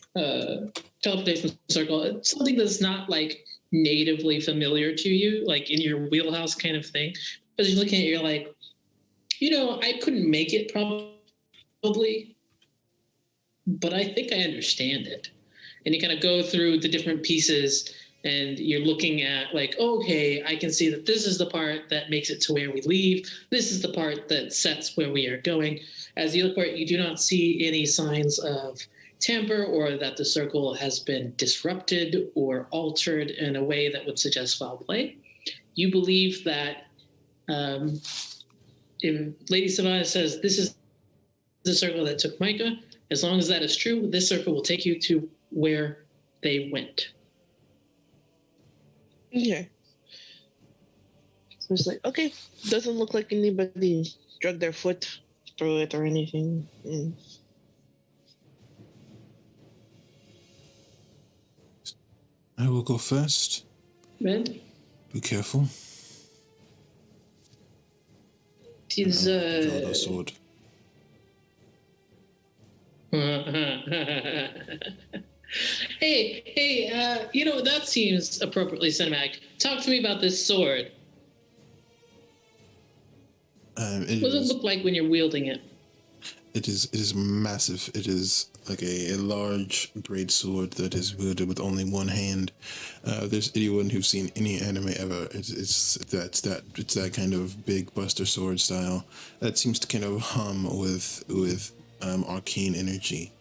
teleportation circle. It's something that's not like natively familiar to you, like in your wheelhouse kind of thing. As you're looking at it, you're like, I couldn't make it probably, but I think I understand it. And you kind of go through the different pieces and you're looking at like, okay, I can see that this is the part that makes it to where we leave. This is the part that sets where we are going. As you look for it, you do not see any signs of tamper or that the circle has been disrupted or altered in a way that would suggest foul play. You believe that if Lady Savannah says this is the circle that took Micah, as long as that is true, this circle will take you to where they went. Okay. So it's like, okay, doesn't look like anybody dragged their foot through it or anything. I will go first. Red? Be careful. Is Draw the sword. Hey, that seems appropriately cinematic. Talk to me about this sword. What does it look like when you're wielding it? It is massive. It is like a large great sword that is wielded with only one hand. There's anyone who's seen any anime ever. It's that kind of big Buster Sword style. That seems to kind of hum with arcane energy,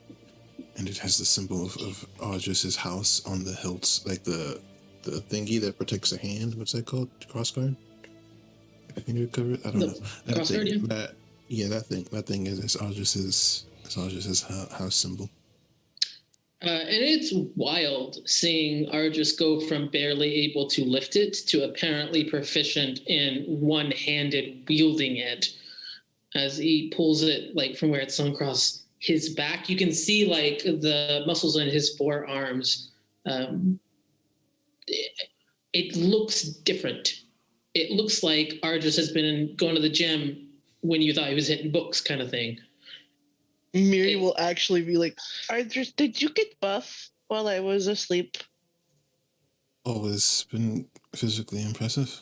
and it has the symbol of Ardris's house on the hilts, like the thingy that protects the hand. What's that called? Crossguard. Finger cover? I don't know. That crossguard, thing, that thing is Arjus's house symbol. And it's wild seeing Arjus go from barely able to lift it to apparently proficient in one-handed wielding it. As he pulls it like from where it's slung across his back, you can see like the muscles in his forearms. It looks different. It looks like Arjus has been going to the gym when you thought he was hitting books, kind of thing. Miri will actually be like, Arjus, did you get buff while I was asleep? Always been physically impressive.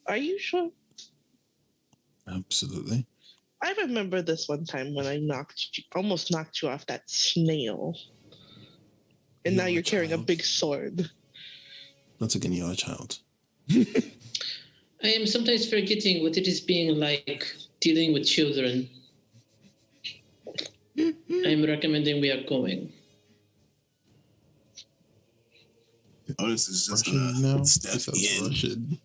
Are you sure? Absolutely. I remember this one time when I almost knocked you off that snail. And now you're carrying a big sword. Once again, you're a child. I am sometimes forgetting what it is being like dealing with children. I'm recommending we are going. This is just Russian now? a step in. Russian.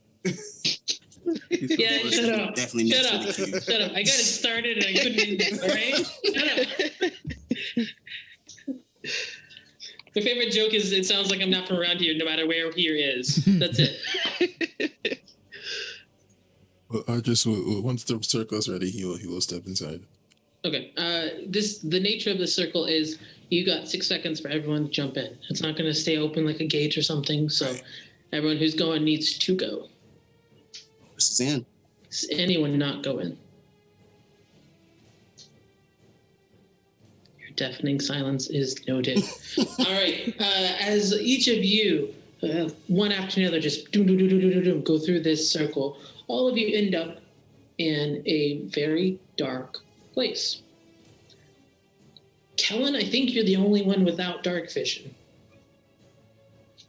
Yeah, shut up. Definitely Shut next up. to the queue. Shut up. I got it started and I couldn't end it, all right? Shut up. My favorite joke is it sounds like I'm not from around here no matter where here is. That's it. Well, once the circle is ready, he will step inside. Okay. The nature of the circle is you got 6 seconds for everyone to jump in. It's not going to stay open like a gate or something. So everyone who's going needs to go. This is in. Is anyone not going? Your deafening silence is noted. All right. As each of you, one after another, just go through this circle, all of you end up in a very dark place. Kellen, I think you're the only one without dark vision.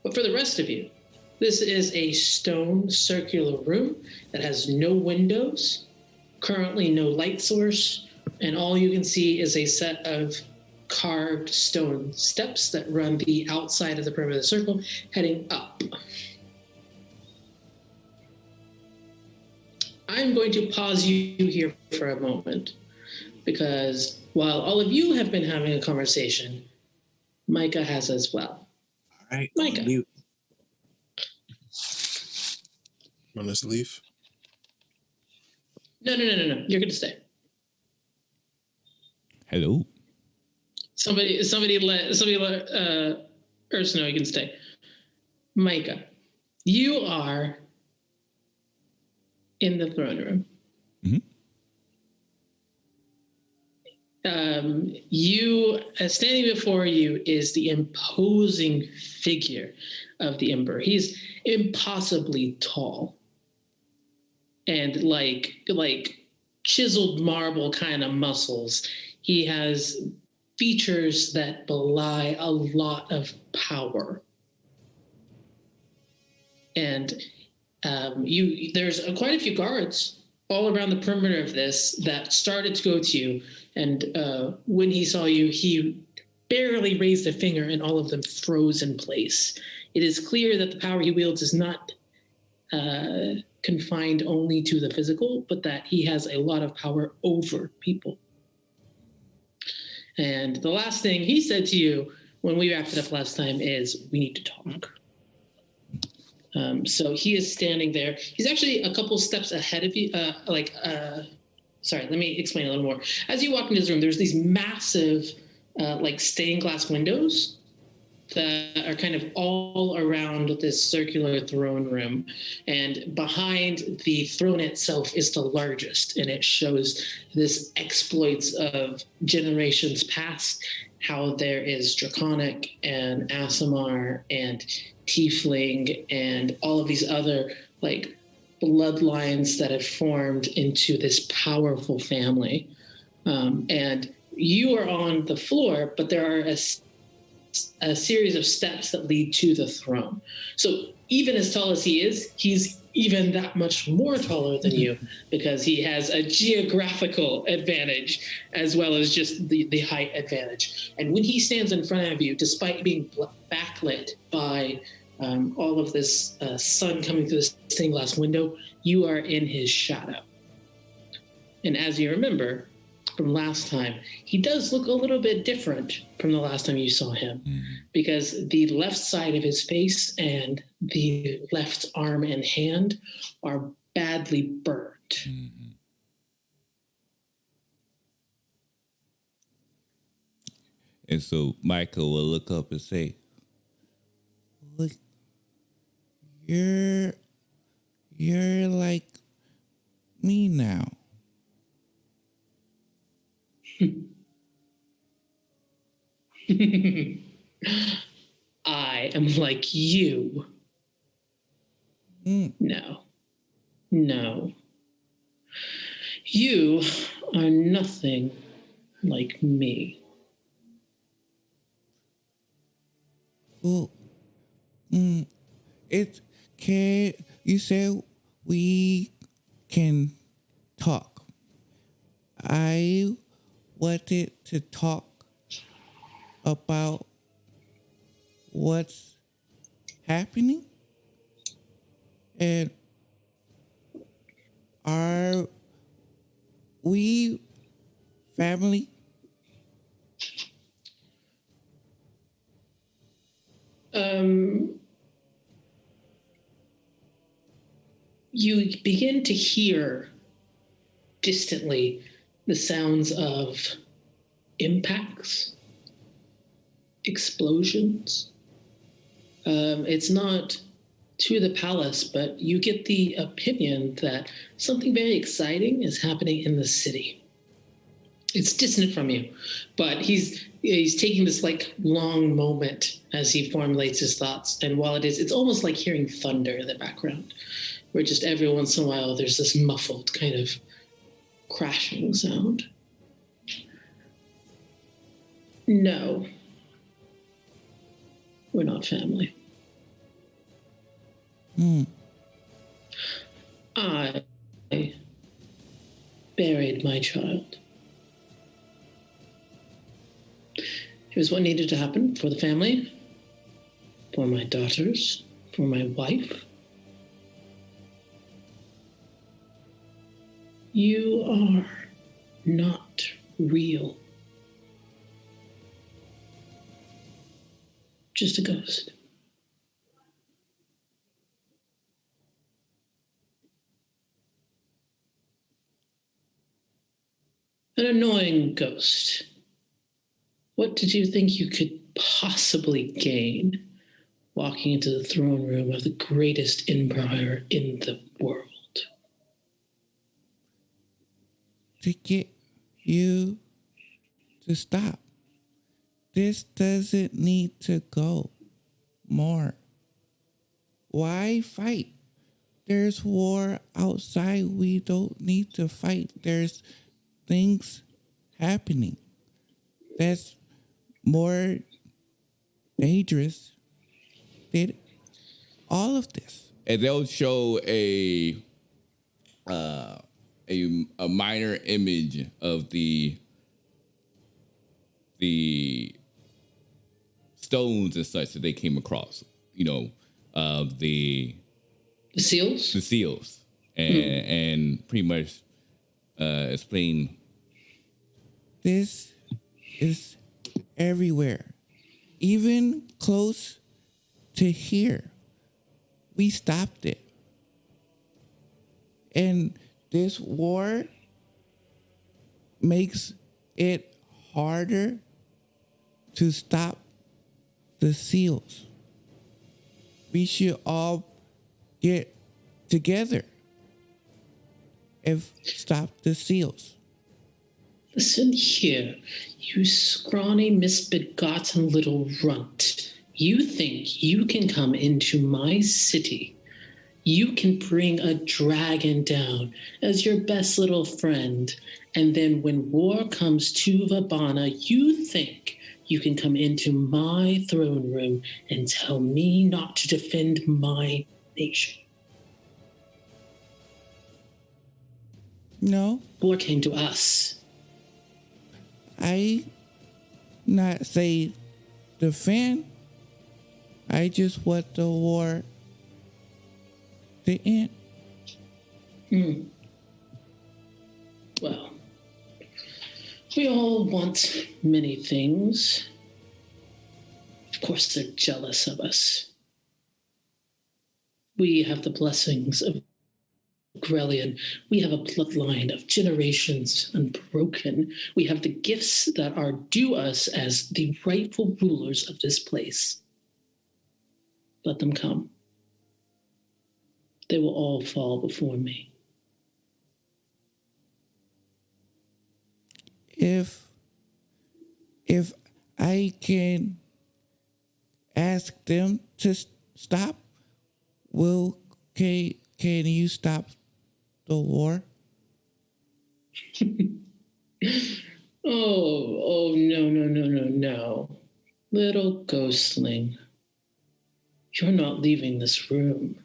But for the rest of you, this is a stone circular room that has no windows, currently no light source, and all you can see is a set of carved stone steps that run the outside of the perimeter of the circle, heading up. I'm going to pause you here for a moment, because while all of you have been having a conversation, Micah has as well. All right, Micah. mute. Want us to leave? No. You're going to stay. Hello. Somebody let Urs know you can stay. Micah, you are in the throne room. You, standing before you, is the imposing figure of the Emperor. He's impossibly tall and like chiseled marble kind of muscles. He has features that belie a lot of power. And there's quite a few guards all around the perimeter of this that started to go to you. And when he saw you, he barely raised a finger and all of them froze in place. It is clear that the power he wields is not confined only to the physical, but that he has a lot of power over people. And the last thing he said to you when we wrapped it up last time is, we need to talk. So he is standing there. He's actually a couple steps ahead of you. Sorry, let me explain a little more. As you walk into this room, there's these massive, stained glass windows that are kind of all around this circular throne room. And behind the throne itself is the largest, and it shows this exploits of generations past, how there is Draconic and Aasimar and Tiefling and all of these other bloodlines that have formed into this powerful family. And you are on the floor, but there are a series of steps that lead to the throne. So even as tall as he is, he's even that much more taller than you, because he has a geographical advantage as well as just the height advantage. And when he stands in front of you, despite being backlit by all of this sun coming through the stained glass window, you are in his shadow. And as you remember from last time, he does look a little bit different from the last time you saw him, because the left side of his face and the left arm and hand are badly burnt. And so Michael will look up and say, "Look, you're like me now." I am like you. No. You are nothing like me. Well, you said we can talk. I wanted to talk about what's happening, and are we family? You begin to hear distantly the sounds of impacts, explosions. It's not to the palace, but you get the opinion that something very exciting is happening in the city. It's distant from you, but he's taking this like long moment as he formulates his thoughts. And while it's almost like hearing thunder in the background, where just every once in a while there's this muffled kind of crashing sound. No, we're not family. I buried my child. It was what needed to happen for the family, for my daughters, for my wife. You are not real. Just a ghost. An annoying ghost. What did you think you could possibly gain walking into the throne room of the greatest empire in the world? To get you to stop. This doesn't need to go more. Why fight? There's war outside. We don't need to fight. There's things happening that's more dangerous than all of this. And they'll show a minor image of the stones and such that they came across. The seals. The seals, and pretty much explain. This is everywhere, even close to here. We stopped it. And this war makes it harder to stop the seals. We should all get together and stop the seals. Listen here, you scrawny, misbegotten little runt. You think you can come into my city. You can bring a dragon down as your best little friend. And then when war comes to Vabana, you think you can come into my throne room and tell me not to defend my nation. No. War came to us. I not say defend. I just want the war to end. Well, we all want many things. Of course, they're jealous of us. We have the blessings of Grelian. We have a bloodline of generations unbroken. We have the gifts that are due us as the rightful rulers of this place. Let them come. They will all fall before me. If I can ask them to stop, can you stop the war? Oh, no. Little ghostling. You're not leaving this room.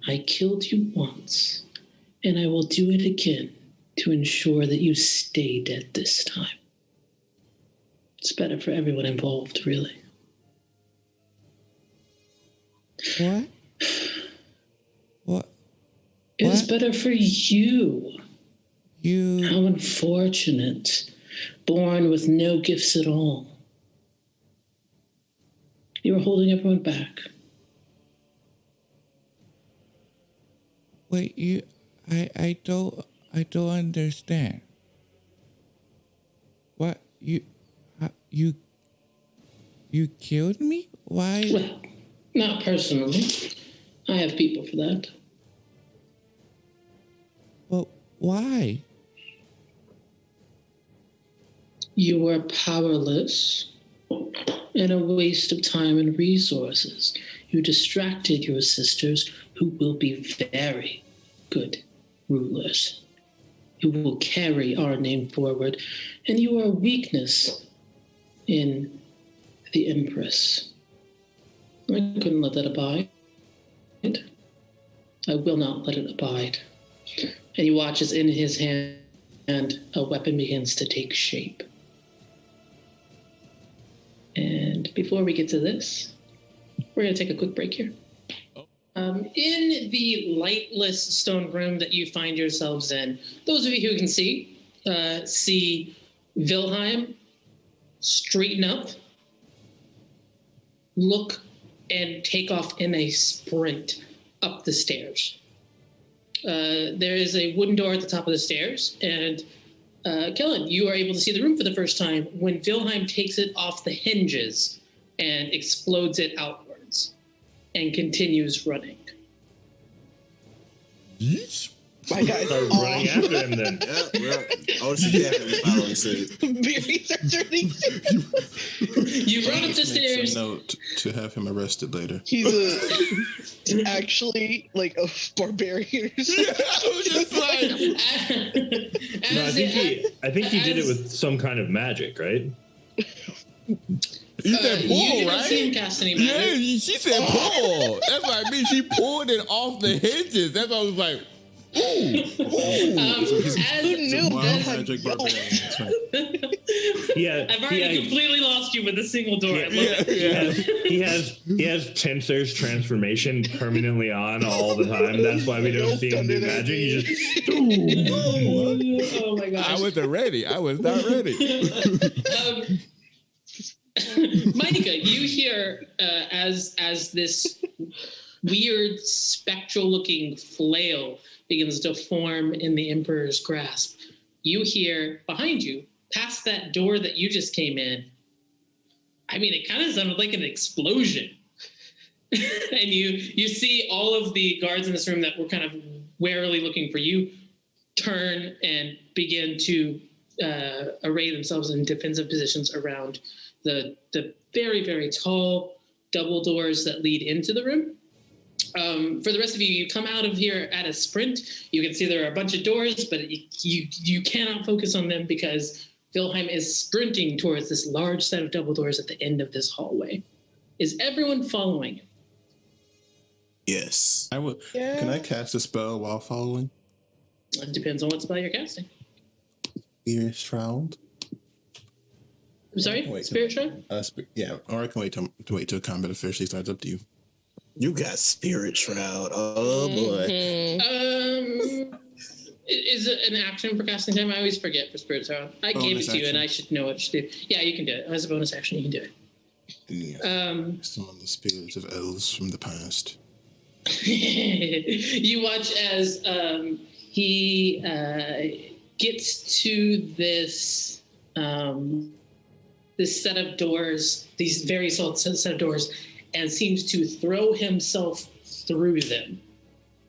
I killed you once, and I will do it again to ensure that you stay dead this time. It's better for everyone involved, really. What? What? It's What? better for you. You How unfortunate. Born with no gifts at all. You were holding everyone back. wait, I don't understand. What you killed me? Why? Well, not personally. I have people for that. But why? You were powerless and a waste of time and resources. You distracted your sisters, who will be very good rulers, who will carry our name forward, and you are a weakness in the Empress. I couldn't let that abide. I will not let it abide. And he watches in his hand, and a weapon begins to take shape. And before we get to this, we're going to take a quick break here. In the lightless stone room that you find yourselves in, those of you who can see Wilhelm straighten up, look, and take off in a sprint up the stairs. There is a wooden door at the top of the stairs, and Kellen, you are able to see the room for the first time when Wilhelm takes it off the hinges and explodes it outwards and continues running. Yeesh. My God. Start running after him then. Otis is definitely following suit. Berries are turning. You run up the Make stairs. some note to have him arrested later. He's actually like a barbarian or something. I was just like, No, I think he did it with some kind of magic, right? you said you pull, didn't right? see him cast any Yeah, magic. she said pull. That's what I mean. She pulled it off the hinges. That's why I was like, ooh. Who knew Wild that? magic barbarian. That's right. Yeah, I've already completely lost you with a single door. He has Tensor's transformation permanently on all the time. That's why we don't see him do magic. He just Oh my gosh. I wasn't ready. I was not ready. Micah, you hear as this weird spectral-looking flail begins to form in the Emperor's grasp. You hear behind you, past that door that you just came in. I mean, it kind of sounded like an explosion. And you see all of the guards in this room that were kind of warily looking for you turn and begin to array themselves in defensive positions around the very, very tall double doors that lead into the room. For the rest of you, you come out of here at a sprint. You can see there are a bunch of doors, but you cannot focus on them because Wilhelm is sprinting towards this large set of double doors at the end of this hallway. Is everyone following him? Yes. I would. Yeah. Can I cast a spell while following? It depends on what spell you're casting. Ear Shroud. I'm sorry, Wait, Spirit Shroud? Yeah, or I can wait till combat officially starts. Up to you. You got Spirit Shroud. Oh boy. Is it an action for casting time? I always forget for Spirit Shroud. I gave it to you, and I should know what to do. Yeah, you can do it as a bonus action. You can do it. Yeah. Summon the spirits of elves from the past. You watch as he gets to this this set of doors, these very solid set of doors, and seems to throw himself through them.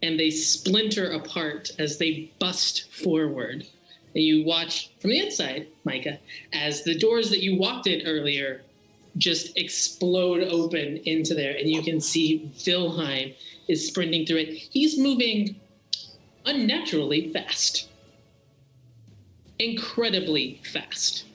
And they splinter apart as they bust forward. And you watch from the inside, Micah, as the doors that you walked in earlier just explode open into there. And you can see Vilheim is sprinting through it. He's moving unnaturally fast. Incredibly fast.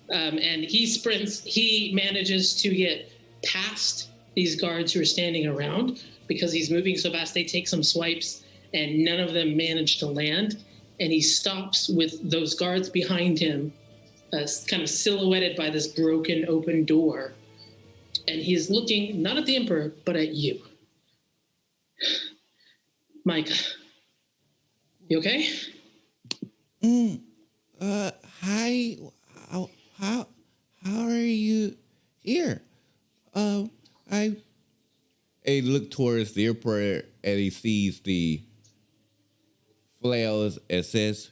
And he sprints. He manages to get past these guards who are standing around because he's moving so fast. They take some swipes and none of them manage to land. And he stops with those guards behind him, kind of silhouetted by this broken open door. And he's looking not at the Emperor, but at you. Micah, you okay? Hi. How are you here? I look towards the Emperor and he sees the flails and says,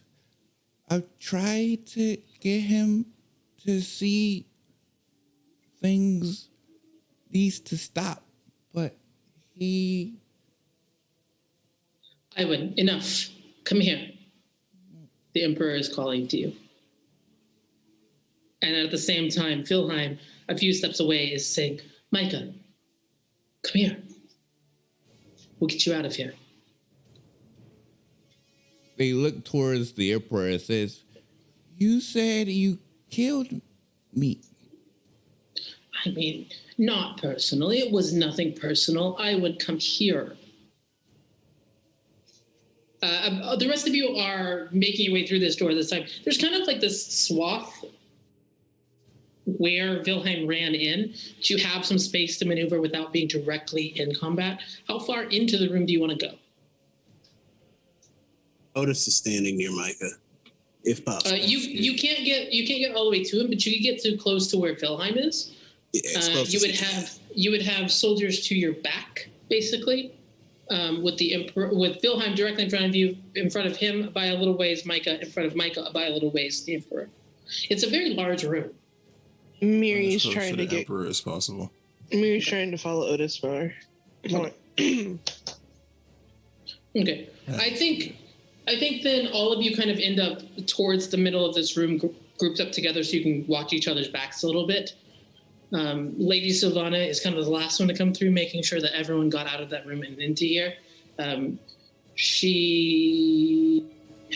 I've tried to get him to see things needs to stop, but he... Iwan, enough. Come here. The Emperor is calling to you. And at the same time, Vilheim, a few steps away, is saying, Micah, come here. We'll get you out of here. They look towards the Emperor and says, you said you killed me. I mean, not personally. It was nothing personal. I would come here. The rest of you are making your way through this door this time. There's kind of like this swath where Vilheim ran in to have some space to maneuver without being directly in combat. How far into the room do you want to go? Otis is standing near Micah, if possible. You can't get all the way to him, but you can get too close to where Vilheim is. Yeah, you would have soldiers to your back, basically. With the Emperor, with Vilheim directly in front of you, in front of him by a little ways, Micah in front of Micah by a little ways, the Emperor. It's a very large room. Miri's trying to get Emperor as possible. Miri's trying to follow Otis more. Okay. I think then all of you kind of end up towards the middle of this room, grouped up together so you can watch each other's backs a little bit. Lady Sylvana is kind of the last one to come through, making sure that everyone got out of that room and into here. She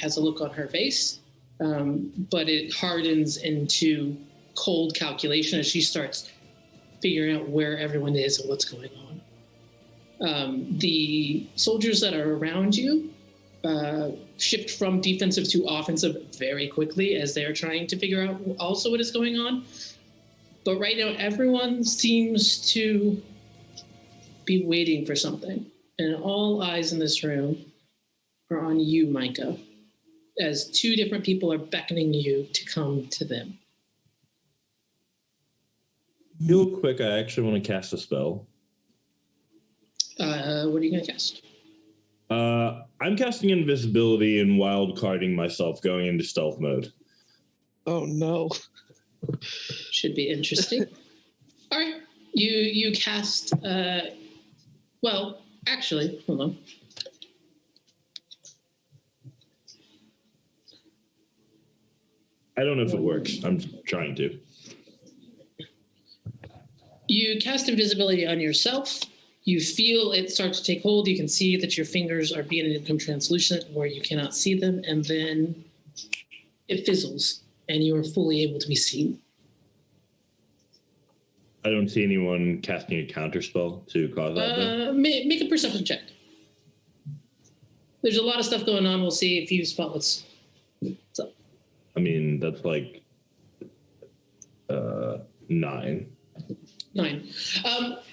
has a look on her face, but it hardens into cold calculation as she starts figuring out where everyone is and what's going on. The soldiers that are around you shift from defensive to offensive very quickly as they're trying to figure out also what is going on. But right now, everyone seems to be waiting for something. And all eyes in this room are on you, Micah, as two different people are beckoning you to come to them. Real quick, I actually want to cast a spell. What are you going to cast? I'm casting invisibility and wild carding myself going into stealth mode. Oh, no. Should be interesting. All right. You cast, well, actually, hold on. I don't know if it works. I'm trying to. You cast invisibility on yourself. You feel it start to take hold. You can see that your fingers are beginning to become translucent where you cannot see them. And then it fizzles and you are fully able to be seen. I don't see anyone casting a counterspell to cause that. Make a perception check. There's a lot of stuff going on. We'll see if you spot what's up. I mean, that's like 9. 9.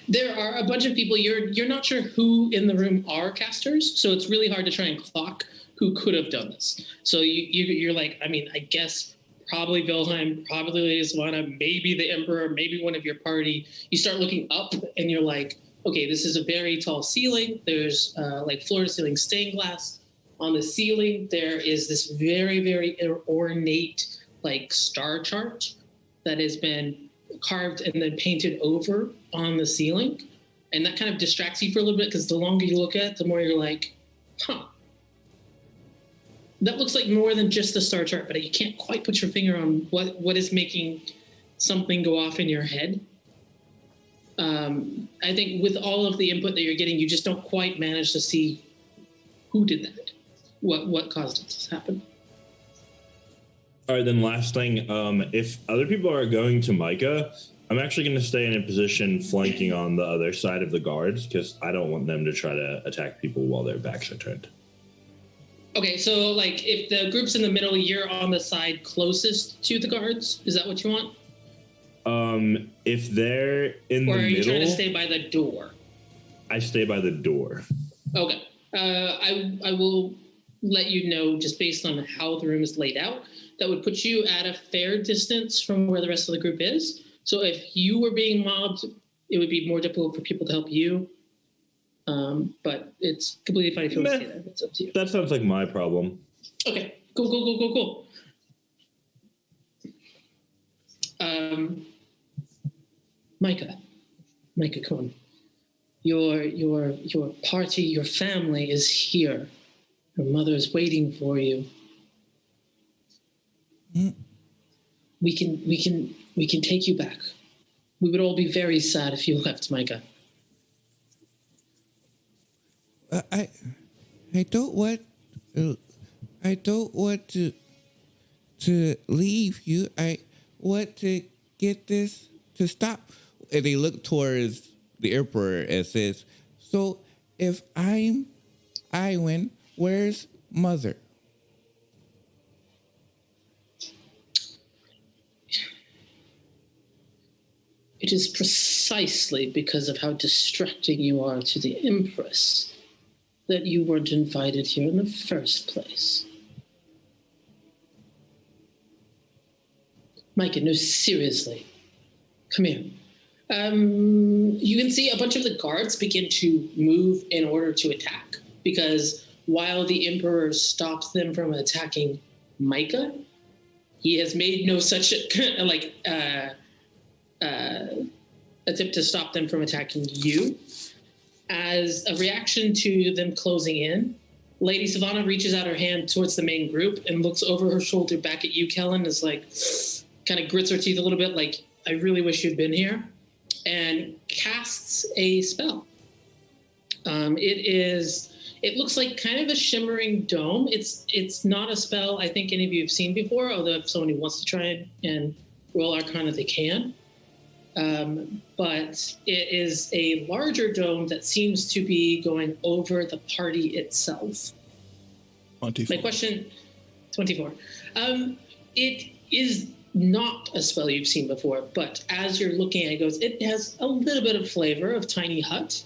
There are a bunch of people. You're not sure who in the room are casters, so it's really hard to try and clock who could have done this. So you're like, I mean, I guess probably Wilhelm, probably Isvana, maybe the Emperor, maybe one of your party. You start looking up, and you're like, okay, this is a very tall ceiling. There's like floor-to-ceiling stained glass on the ceiling. There is this very, very ornate like star chart that has been carved and then painted over on the ceiling. And that kind of distracts you for a little bit, because the longer you look at it, the more you're like, huh. That looks like more than just the star chart, but you can't quite put your finger on what is making something go off in your head. I think with all of the input that you're getting, you just don't quite manage to see who did that, what caused it to happen. All right, then last thing, if other people are going to Micah, I'm actually going to stay in a position flanking on the other side of the guards, because I don't want them to try to attack people while their backs are turned. Okay, so like if the group's in the middle, you're on the side closest to the guards. Is that what you want? If they're in the middle, or are you trying to stay by the door? I stay by the door. Okay. I will let you know, just based on how the room is laid out, that would put you at a fair distance from where the rest of the group is. So if you were being mobbed, it would be more difficult for people to help you. But it's completely fine if you want to stay there. It's up to you. That sounds like my problem. Okay. Cool. Micah, come on. Your party, your family is here. Your mother is waiting for you. We can take you back. We would all be very sad if you left, Micah. I don't want to leave you. I want to get this to stop. And they look towards the Emperor and says, so if I win, where's Mother? It is precisely because of how distracting you are to the Empress that you weren't invited here in the first place. Micah, no, seriously. Come here. You can see a bunch of the guards begin to move in order to attack, because while the Emperor stopped them from attacking Micah, he has made no such attempt to stop them from attacking you. As a reaction to them closing in, Lady Savannah reaches out her hand towards the main group and looks over her shoulder back at you, Kellen, is like, kind of grits her teeth a little bit, like, I really wish you'd been here, and casts a spell. It looks like kind of a shimmering dome. It's not a spell I think any of you have seen before, although if someone who wants to try it and roll Arcana, they can. But it is a larger dome that seems to be going over the party itself. 24. My question, 24. It is not a spell you've seen before, but as you're looking at it, it has a little bit of flavor of Tiny Hut.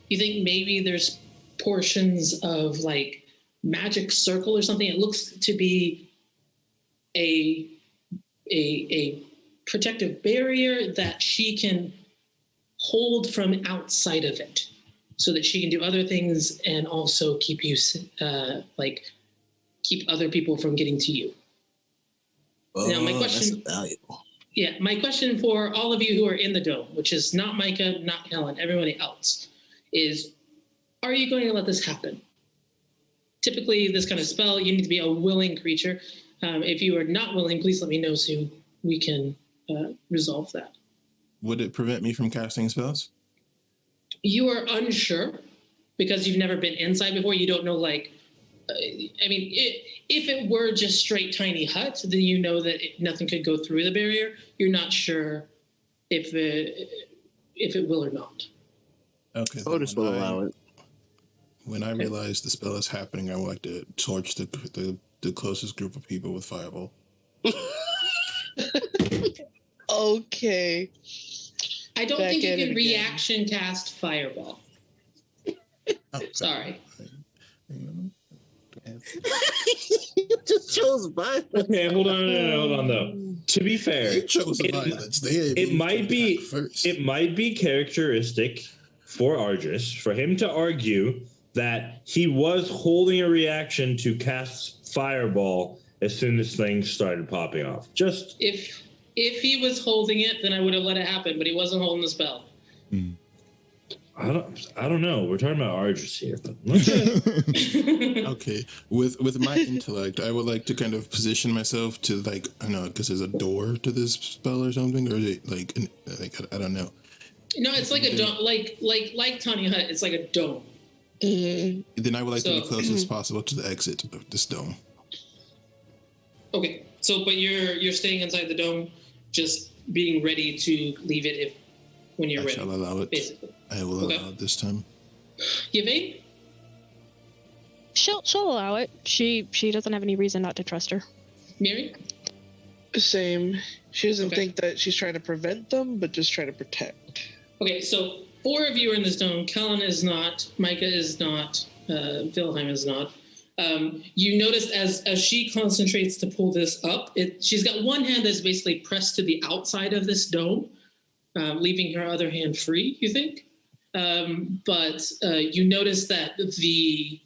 You think maybe there's portions of like magic circle or something. It looks to be a protective barrier that she can hold from outside of it, so that she can do other things and also keep you keep other people from getting to you. Now, my question, that's valuable. Yeah, my question for all of you who are in the dome, which is not Micah, not Helen, everybody else, is: are you going to let this happen? Typically, this kind of spell, you need to be a willing creature. If you are not willing, please let me know so we can resolve that. Would it prevent me from casting spells? You are unsure because you've never been inside before. You don't know, if it were just straight Tiny Hut, then you know that nothing could go through the barrier. You're not sure if it will or not. Okay. Otis will allow it. When I realize the spell is happening, I would like to torch the closest group of people with fireball. Okay. I don't Back think you at it can again. reaction cast Fireball. Oh, Sorry. You just chose violence. Okay, hold on, no, hold on though. To be fair, They chose it- violence. it might be first. it might be characteristic for Ardris for him to argue that he was holding a reaction to cast Fireball as soon as things started popping off. Just If he was holding it, then I would have let it happen, but he wasn't holding the spell. I don't know. We're talking about Ardris here, but Okay, with my intellect, I would like to kind of position myself to like I don't know because there's a door to this spell or something, or is it like I don't know. No, it's like a dome, like Tiny Hut. It's like a dome. Then I would like to be So- close as possible to the exit of this dome. Okay, so but you're staying inside the dome, just being ready to leave it when you're I ready. shall allow it. Basically, I will Okay. allow it this time. Yvain? She'll allow it. She doesn't have any reason not to trust her. Miri? Same. She doesn't Okay. think that she's trying to prevent them, but just trying to protect. Okay, so 4 of you are in this dome. Kellen is not. Micah is not. Wilhelm is not. You notice as she concentrates to pull this up, she's got one hand that's basically pressed to the outside of this dome, leaving her other hand free, you think? But you notice that the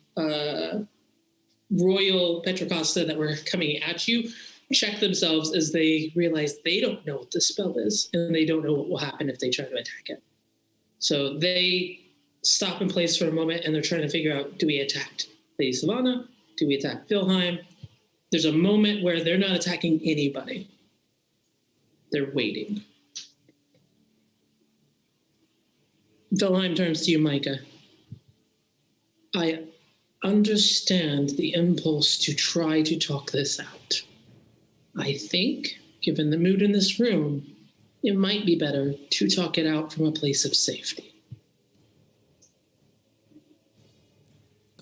Royal Petrocosta that were coming at you check themselves as they realize they don't know what the spell is, and they don't know what will happen if they try to attack it. So they stop in place for a moment, and they're trying to figure out, do we attack Lady Savannah? Do we attack Wilhelm? There's a moment where they're not attacking anybody. They're waiting. Wilhelm turns to you, Micah. I understand the impulse to try to talk this out. I think, given the mood in this room, it might be better to talk it out from a place of safety.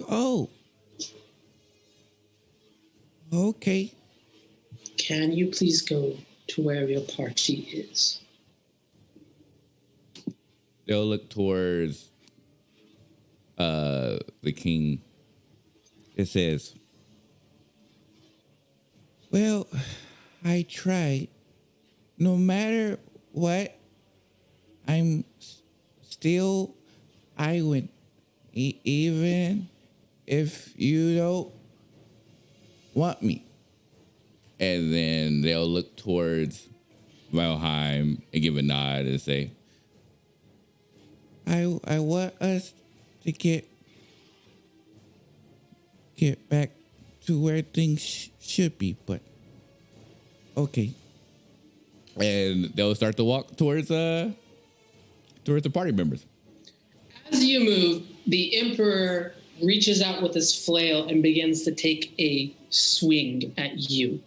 Oh. Okay. Can you please go to where your party is? They'll look towards the king. It says, well, I tried. No matter what, I'm still I win. Even if you don't want me. And then they'll look towards Valheim and give a nod and say, I want us to get back to where things should be, but okay. And they'll start to walk towards the party members. As you move, the Emperor reaches out with his flail and begins to take a swing at you.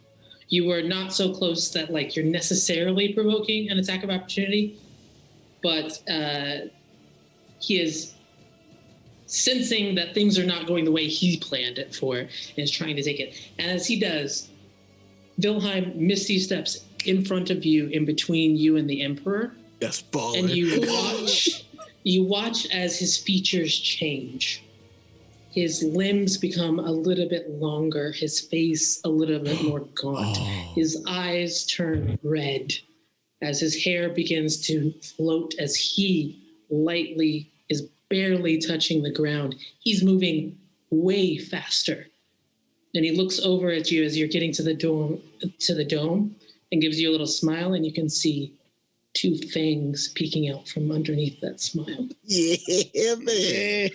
You are not so close that like you're necessarily provoking an attack of opportunity, but he is sensing that things are not going the way he planned it for and is trying to take it. And as he does, Wilhelm misty steps in front of you, in between you and the Emperor. That's baller. And you watch as his features change. His limbs become a little bit longer, his face a little bit more gaunt. His eyes turn red as his hair begins to float as he lightly is barely touching the ground. He's moving way faster. And he looks over at you as you're getting to the dome and gives you a little smile, and you can see 2 fangs peeking out from underneath that smile. Yeah, man.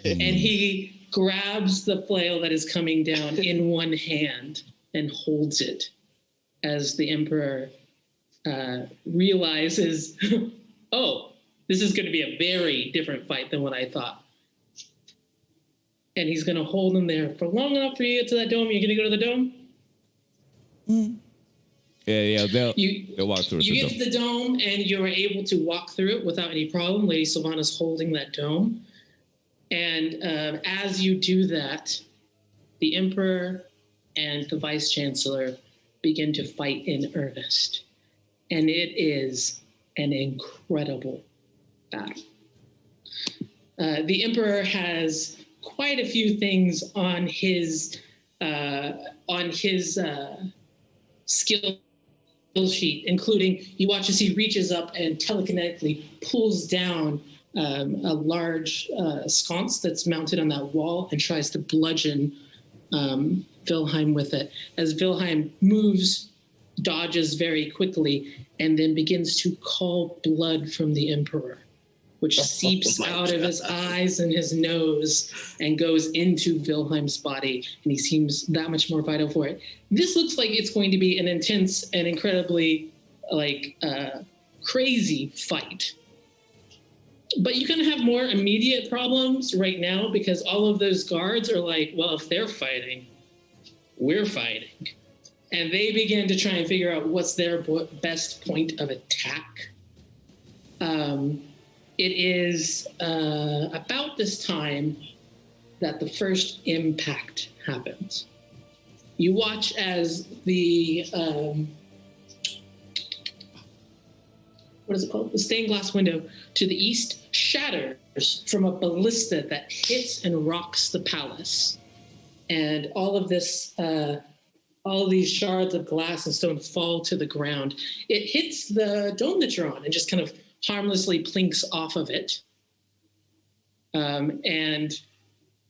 And he grabs the flail that is coming down in one hand and holds it as the Emperor realizes, oh, this is going to be a very different fight than what I thought. And he's going to hold him there for long enough for you to get to that dome. You're going to go to the dome? Yeah, they'll walk towards You the get dome. to the dome, and you're able to walk through it without any problem. Lady Sylvana's holding that dome. And as you do that, the Emperor and the Vice Chancellor begin to fight in earnest. and it is an incredible battle. The Emperor has quite a few things on his skill sheet, including you watch as he reaches up and telekinetically pulls down a large sconce that's mounted on that wall and tries to bludgeon Wilhelm with it. As Wilhelm moves, dodges very quickly, and then begins to call blood from the Emperor, which seeps out of his eyes and his nose and goes into Wilhelm's body, and he seems that much more vital for it. This looks like it's going to be an intense and incredibly crazy fight. But you kind of have more immediate problems right now because all of those guards are like, well, if they're fighting, we're fighting. And they begin to try and figure out what's their best point of attack. It is about this time that the first impact happens. You watch as the, what is it called? The stained glass window to the east shatters from a ballista that hits and rocks the palace. And all of this, all of these shards of glass and stone fall to the ground. It hits the dome that you're on and just kind of harmlessly plinks off of it. And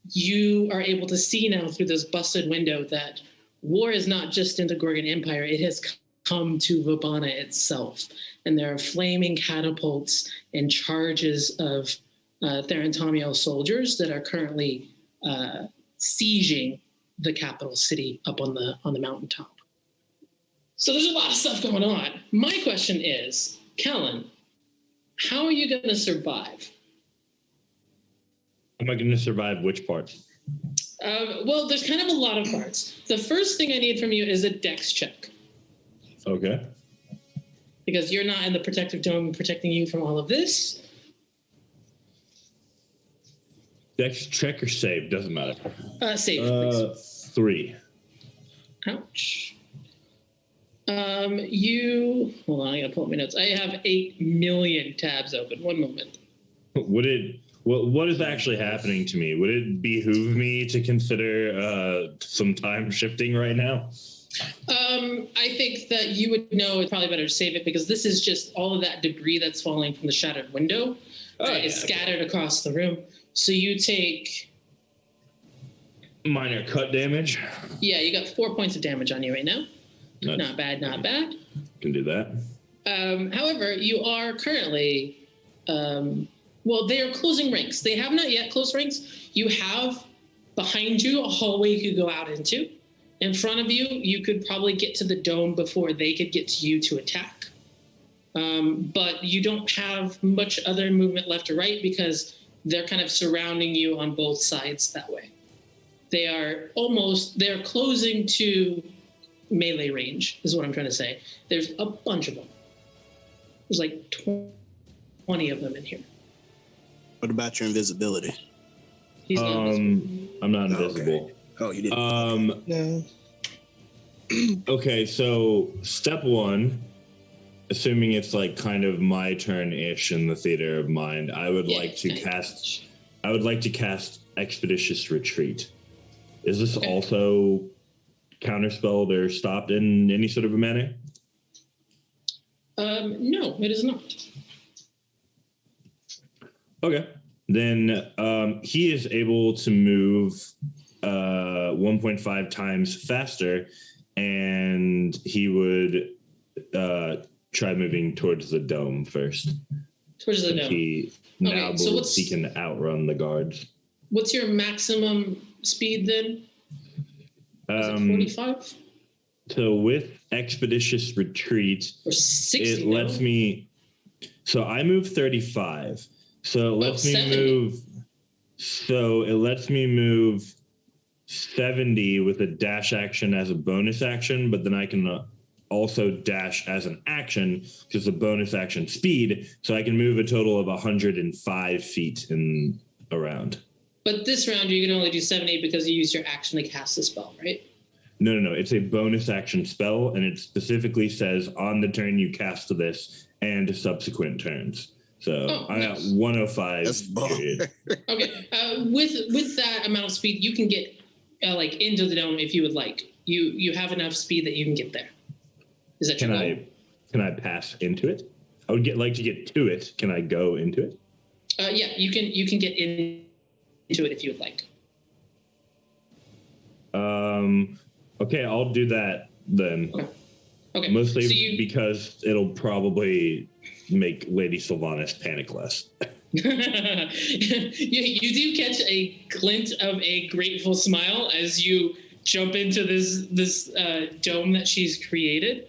you are able to see now through this busted window that war is not just in the Gorgon Empire, it has come to Vabana itself. And there are flaming catapults and charges of Therentamiel soldiers that are currently sieging the capital city up on the mountaintop. So there's a lot of stuff going on. My question is, Kellen, how are you going to survive? Am I going to survive which part? Well, there's kind of a lot of parts. The first thing I need from you is a dex check. Okay. Because you're not in the protective dome protecting you from all of this. Dex check or save, doesn't matter. Save, please. 3. Ouch. Hold on, I gotta pull up my notes. I have 8 million tabs open. One moment. What is actually happening to me? Would it behoove me to consider some time shifting right now? I think that you would know it's probably better to save it because this is just all of that debris that's falling from the shattered window. It's scattered across the room. So you take... minor cut damage? Yeah, you got 4 points of damage on you right now. Not bad, not bad. Can do that. However, you are currently... well, they are closing ranks. They have not yet closed ranks. You have behind you a hallway you could go out into. In front of you, you could probably get to the dome before they could get to you to attack. But you don't have much other movement left or right because they're kind of surrounding you on both sides that way. They're closing to melee range, is what I'm trying to say. There's a bunch of them. There's like 20 of them in here. What about your invisibility? He's not invisible. I'm not invisible. Okay. Oh, you didn't. No. Okay, so step 1, assuming it's like kind of my turn-ish in the theater of mind, I would like to cast Expeditious Retreat. Is this also counterspelled or stopped in any sort of a manner? No, it is not. Okay. Then he is able to move 1.5 times faster, and he would try moving towards the dome first. Towards the dome. He can outrun the guards. What's your maximum speed then? Is it 45? So with Expeditious Retreat, Or 60? it lets me. So I move 35. So it lets me 70. move. So it lets me move 70 with a dash action as a bonus action, but then I can also dash as an action because the bonus action speed. So I can move a total of 105 feet in a round. But this round you can only do 70 because you use your action to cast the spell, right? No. It's a bonus action spell, and it specifically says on the turn you cast this and subsequent turns. So I got 105. That's period. Okay. With that amount of speed, you can get like into the dome if you would like. You have enough speed that you can get there. Is that your goal? Can I pass into it? I would like to get to it. Can I go into it? Yeah, you can get into it if you would like. Okay, I'll do that then. Okay. Mostly So you, because it'll probably make Lady Sylvanas panic less. you do catch a glint of a grateful smile as you jump into this dome that she's created.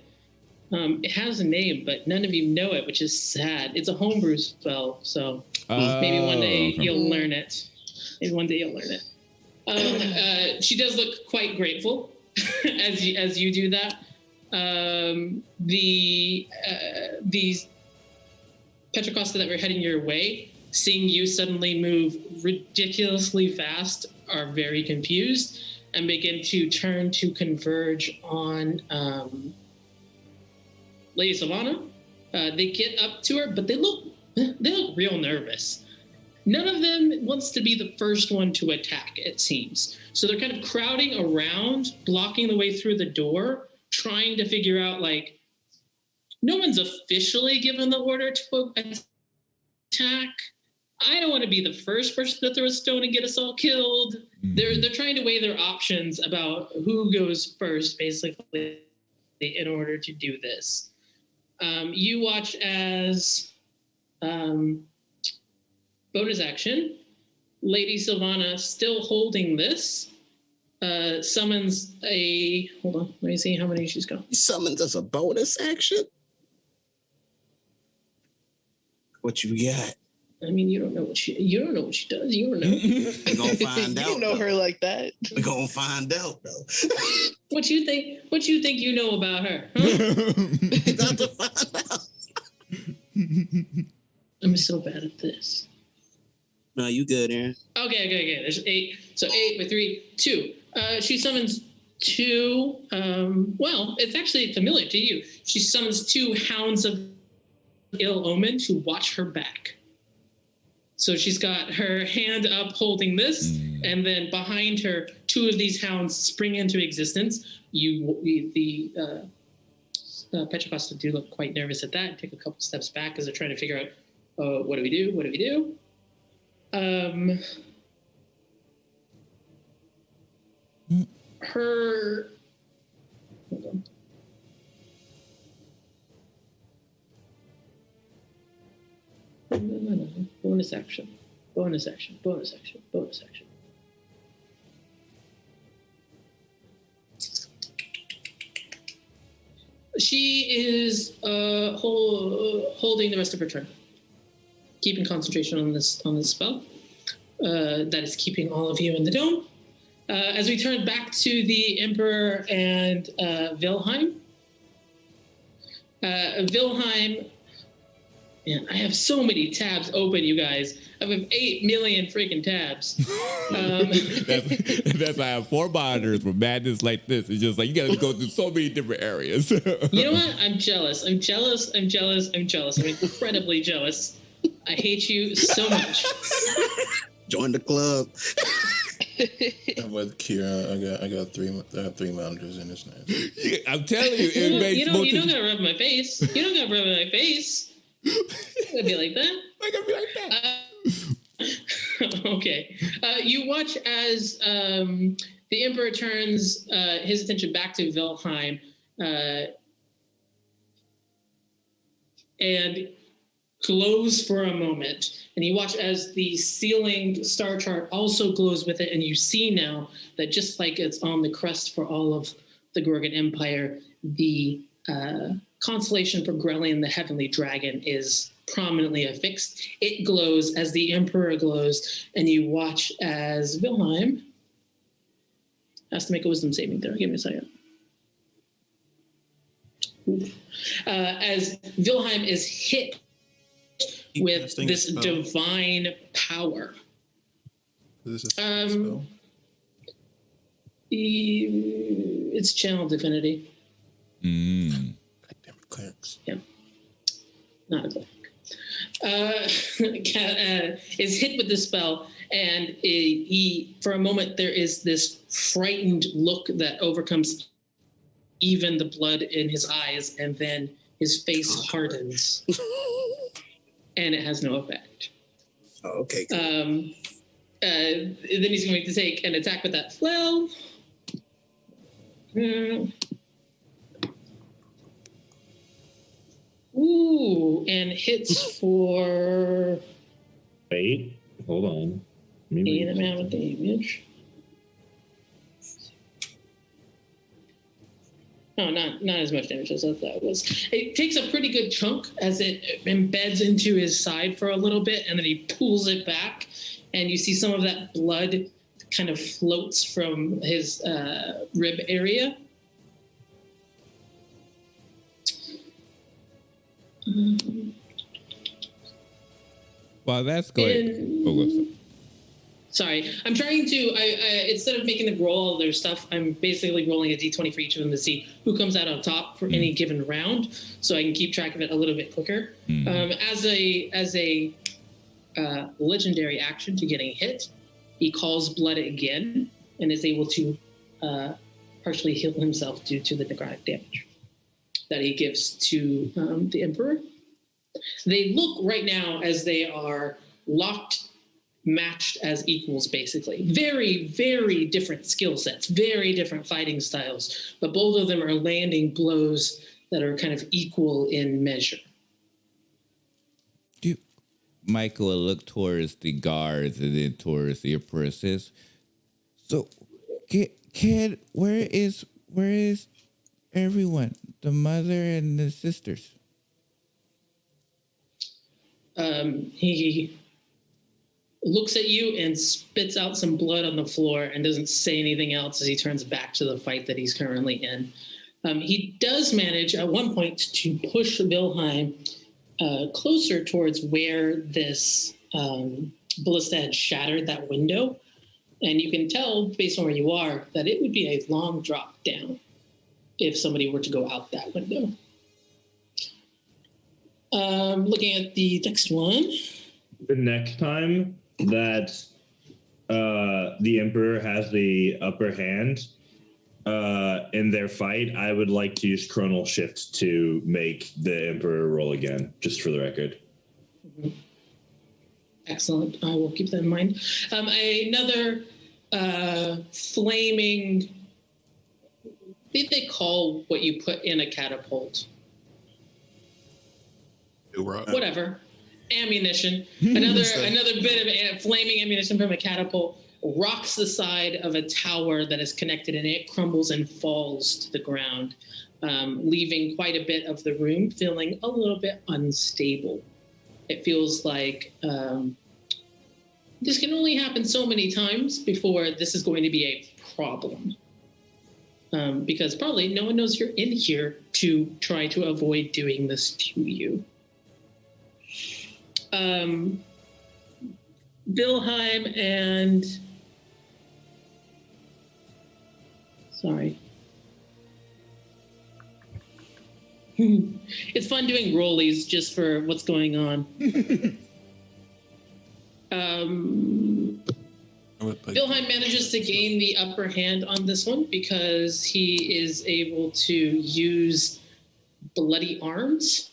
It has a name, but none of you know it, which is sad. It's a homebrew spell, so maybe one day you'll learn it. Maybe one day you'll learn it. She does look quite grateful as you do that. These Petrocosta that were heading your way, seeing you suddenly move ridiculously fast, are very confused and begin to turn to converge on Lady Sylvana. They get up to her, but they look real nervous. None of them wants to be the first one to attack, it seems. So they're kind of crowding around, blocking the way through the door, trying to figure out, like, no one's officially given the order to attack. I don't want to be the first person to throw a stone and get us all killed. They're trying to weigh their options about who goes first, basically, in order to do this. You watch as bonus action, Lady Sylvana, still holding this, summons a, hold on, let me see how many she's got. He summons as a bonus action? What you got? I mean, you don't know what she does. You don't know. We're gonna find out. You don't know her like that. We're gonna find out, though. What you think you know about her? Huh? We're about to find out. I'm so bad at this. No, you good, Aaron. Okay. There's 8. So 8 by 3, 2. She summons 2. Well, it's actually familiar to you. She summons 2 hounds of ill omen to watch her back. So she's got her hand up holding this, and then behind her, 2 of these hounds spring into existence. The Petrocosta do look quite nervous at that and take a couple steps back as they're trying to figure out, what do we do? Hold on. No. Bonus action. She is holding the rest of her turn, keeping concentration on this spell. That is keeping all of you in the dome. As we turn back to the Emperor and Wilhelm. Wilhelm, man, I have so many tabs open, you guys. I have 8 million freaking tabs. That's why I have 4 monitors for madness like this. It's just like you got to go through so many different areas. You know what? I'm jealous. I'm incredibly jealous. I hate you so much. Join the club. I'm with Kira. I got 3 monitors and it's nice. Yeah, I'm telling you, it makes you don't gotta rub my face. You don't gotta rub my face. It's gonna be like that. Like gonna be like that. Okay. You watch as the Emperor turns his attention back to Wilhelm and glows for a moment. And you watch as the ceiling star chart also glows with it, and you see now that just like it's on the crest for all of the Gorgon Empire, the constellation for Grellian, the Heavenly Dragon, is prominently affixed. It glows as the Emperor glows, and you watch as Wilhelm has to make a wisdom saving throw. Give me a second. As Wilhelm is hit with this divine power. Is this a spell? It's channel divinity. Mm. Goddamn it, clerics. Yeah. Not a cleric. Is hit with the spell, and he, for a moment, there is this frightened look that overcomes even the blood in his eyes, and then his face hardens, and it has no effect. Oh, okay. Then he's going to take an attack with that flail. Ooh, and hits for Wait, hold on. Let me 8 amount of damage. No, not as much damage as I thought it was. It takes a pretty good chunk as it embeds into his side for a little bit, and then he pulls it back, and you see some of that blood kind of floats from his rib area. Well, that's good. Sorry, I'm trying to. I instead of making them roll all their stuff, I'm basically rolling a d20 for each of them to see who comes out on top for any given round, so I can keep track of it a little bit quicker. As a legendary action to getting hit, he calls blood again and is able to partially heal himself due to the necrotic damage that he gives to the Emperor. They look right now as they are locked, matched as equals, basically. Very, very different skill sets, very different fighting styles, but both of them are landing blows that are kind of equal in measure. Michael will look towards the guards and then towards the Empresses. So, kid, where is everyone? The mother and the sisters? He looks at you and spits out some blood on the floor and doesn't say anything else as he turns back to the fight that he's currently in. He does manage at one point to push Wilhelm closer towards where this ballista had shattered that window. And you can tell, based on where you are, that it would be a long drop down if somebody were to go out that window. Looking at the next one. The next time that the Emperor has the upper hand in their fight, I would like to use Chronal Shift to make the Emperor roll again, just for the record. Mm-hmm. Excellent. I will keep that in mind. Another flaming... What did they call what you put in a catapult? Whatever. Ammunition. Another bit of flaming ammunition from a catapult rocks the side of a tower that is connected, and it crumbles and falls to the ground, leaving quite a bit of the room feeling a little bit unstable. It feels like this can only happen so many times before this is going to be a problem. Because probably no one knows you're in here to try to avoid doing this to you. Wilhelm and... Sorry. It's fun doing rollies just for what's going on. Wilhelm manages to gain the upper hand on this one because he is able to use bloody arms.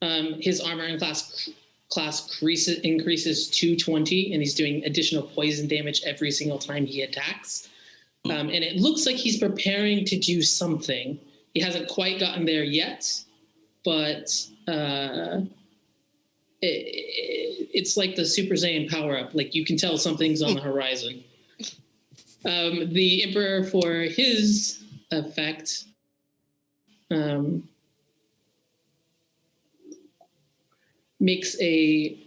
His armor and class increases to 20, and he's doing additional poison damage every single time he attacks. And it looks like he's preparing to do something. He hasn't quite gotten there yet, but it's like the Super Saiyan power-up. Like, you can tell something's on the horizon. The Emperor, for his effect, makes a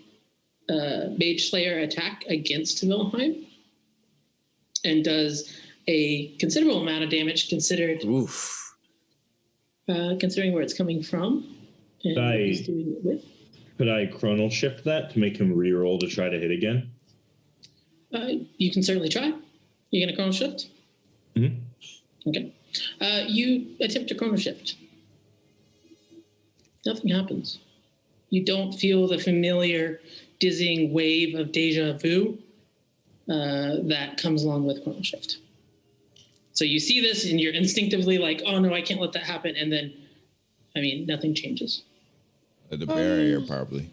Mage Slayer attack against Wilhelm and does a considerable amount of damage considering where it's coming from and what he's doing it with. Could I Chronal Shift that to make him reroll to try to hit again? You can certainly try. You gonna Chronal Shift? Okay. You attempt to chrono shift. Nothing happens. You don't feel the familiar dizzying wave of deja vu that comes along with chrono shift. So you see this and you're instinctively like, oh no, I can't let that happen. And then, nothing changes. The barrier, probably.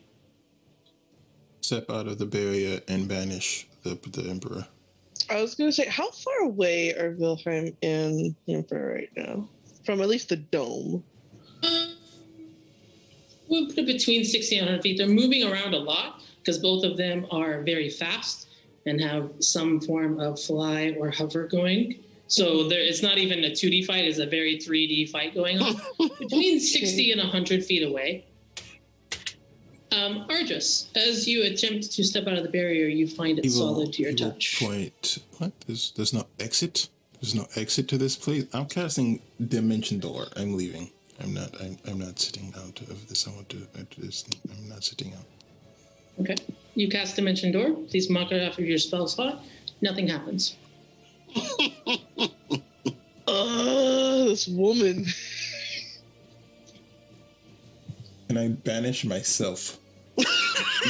Step out of the barrier and banish the Emperor. I was going to say, how far away are Wilhelm and Emperor right now? From at least the dome. We'll put it between 60 and 100 feet. They're moving around a lot because both of them are very fast and have some form of fly or hover going. So it's not even a 2D fight, it's a very 3D fight going on. Between 60 and 100 feet away. Argus, as you attempt to step out of the barrier, you find it solid to your touch. Point. What? There's no exit? There's no exit to this place? I'm casting Dimension Door. I'm leaving. I'm not sitting out of this. I'm not sitting out. Okay. You cast Dimension Door. Please mark it off of your spell slot. Nothing happens. This woman. Can I banish myself?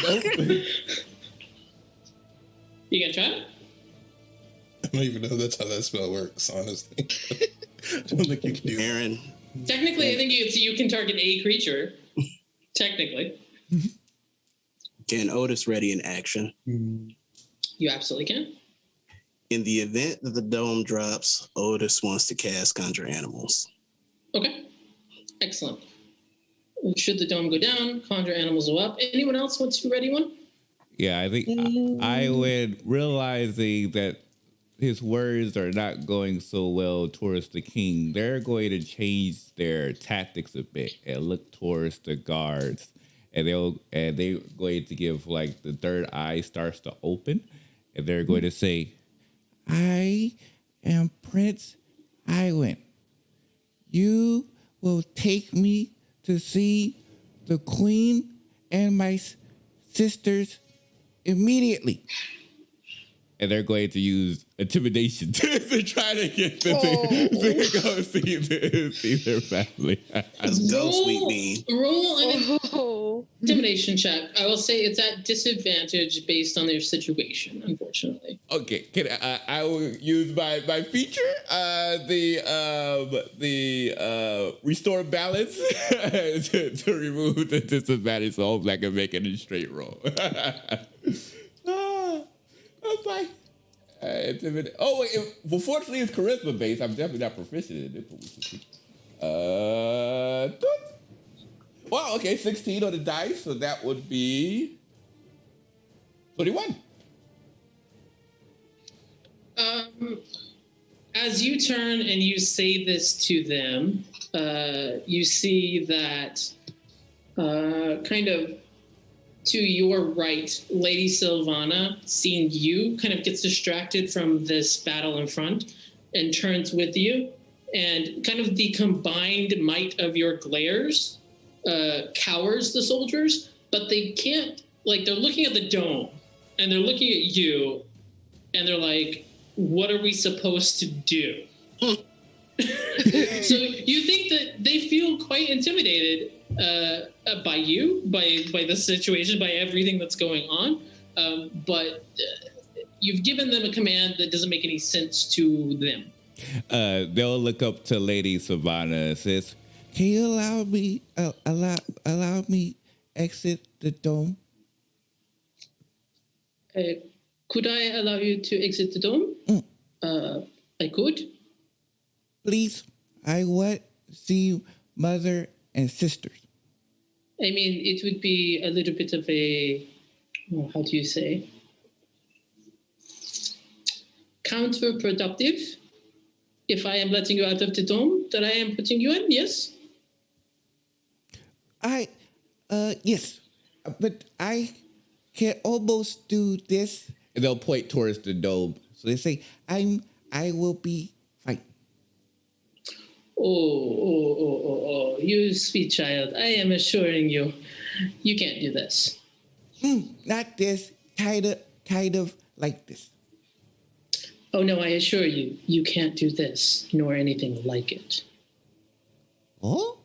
Nope. You gonna try it? I don't even know if that's how that spell works, honestly. I don't think you can do Aaron. Technically, I think you can target a creature. Technically. Can Otis ready in action? You absolutely can. In the event that the dome drops, Otis wants to cast Conjure Animals. Okay. Excellent. Should the dome go down, conjure animals go up. Anyone else want to ready one? Yeah, I think I would, realizing that his words are not going so well towards the king, they're going to change their tactics a bit and look towards the guards. And they're going to give, like, the third eye starts to open. And they're going to say, I am Prince Iwan. You will take me to see the queen and my sisters immediately. And they're going to use intimidation to try to get them to go see their family. Let's go, sweet bean. Roll an intimidation check. I will say it's at disadvantage based on their situation, unfortunately. Okay, can I will use my feature, the restore balance to remove the disadvantage, so hopefully I can make it a straight roll. I'm like, oh wait, well, fortunately it's charisma based. I'm definitely not proficient in it. Wow, okay, 16 on the dice, so that would be 21. As you turn and you say this to them, you see that kind of to your right, Lady Sylvana, seeing you, kind of gets distracted from this battle in front and turns with you. And kind of the combined might of your glares cowers the soldiers, but they can't, like, they're looking at the dome and they're looking at you and they're like, what are we supposed to do? So you think that they feel quite intimidated by you, by the situation, by everything that's going on. But you've given them a command that doesn't make any sense to them. They'll look up to Lady Savannah and says, "Can you allow me exit the dome?" Could I allow you to exit the dome? I could. Please, I want to see mother and sisters. I mean, it would be a little bit of a, how do you say, counterproductive if I am letting you out of the dome that I am putting you in, yes? Yes, but I can almost do this. And they'll point towards the dome. So they say, I will be fine. Oh, you sweet child. I am assuring you, you can't do this. Not this, kind of like this. Oh no, I assure you, you can't do this, nor anything like it. Oh?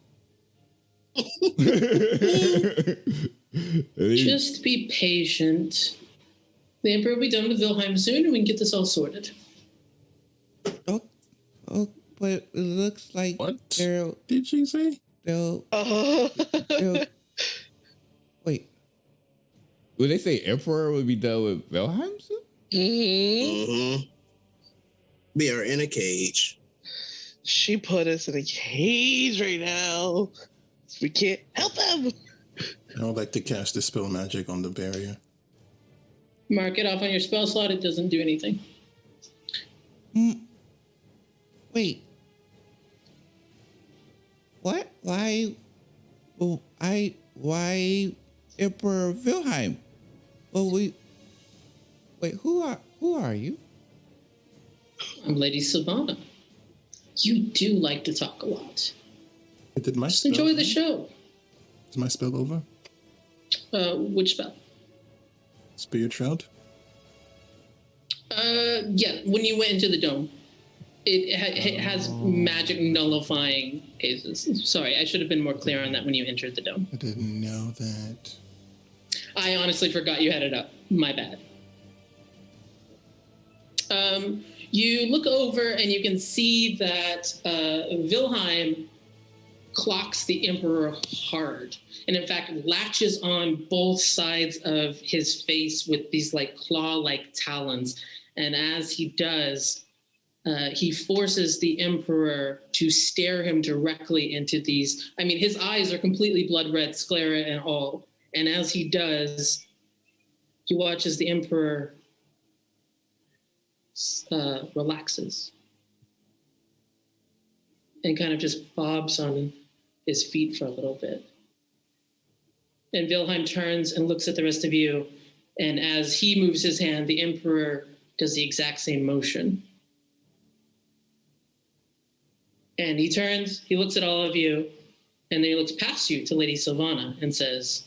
Just be patient. The Emperor will be done with Wilhelm soon, and we can get this all sorted. Oh, but it looks like What they'll did she say? they'll Oh. wait. Would they say Emperor would be done with Wilhelm soon? Mhm. We are in a cage. She put us in a cage right now. We can't help them. I would like to cast Dispel Magic on the barrier. Mark it off on your spell slot. It doesn't do anything. Wait. What? Why? Well, why Emperor Wilhelm? Well, wait. Who are you? I'm Lady Sylvana. You do like to talk a lot. Did my Just spell enjoy the show. Is my spell over? Which spell? Spirit Shroud? Yeah, when you went into the dome, it has magic nullifying cases. Sorry, I should have been more clear on that when you entered the dome. I didn't know that. I honestly forgot you had it up. My bad. You look over and you can see that Wilhelm clocks the Emperor hard, and in fact latches on both sides of his face with these like claw-like talons. And as he does, he forces the Emperor to stare him directly into these. I mean, his eyes are completely blood red, sclera and all. And as he does, you watch as the Emperor relaxes and kind of just bobs on his feet for a little bit. And Wilhelm turns and looks at the rest of you, and as he moves his hand, the Emperor does the exact same motion. And he turns, he looks at all of you, and then he looks past you to Lady Sylvana and says,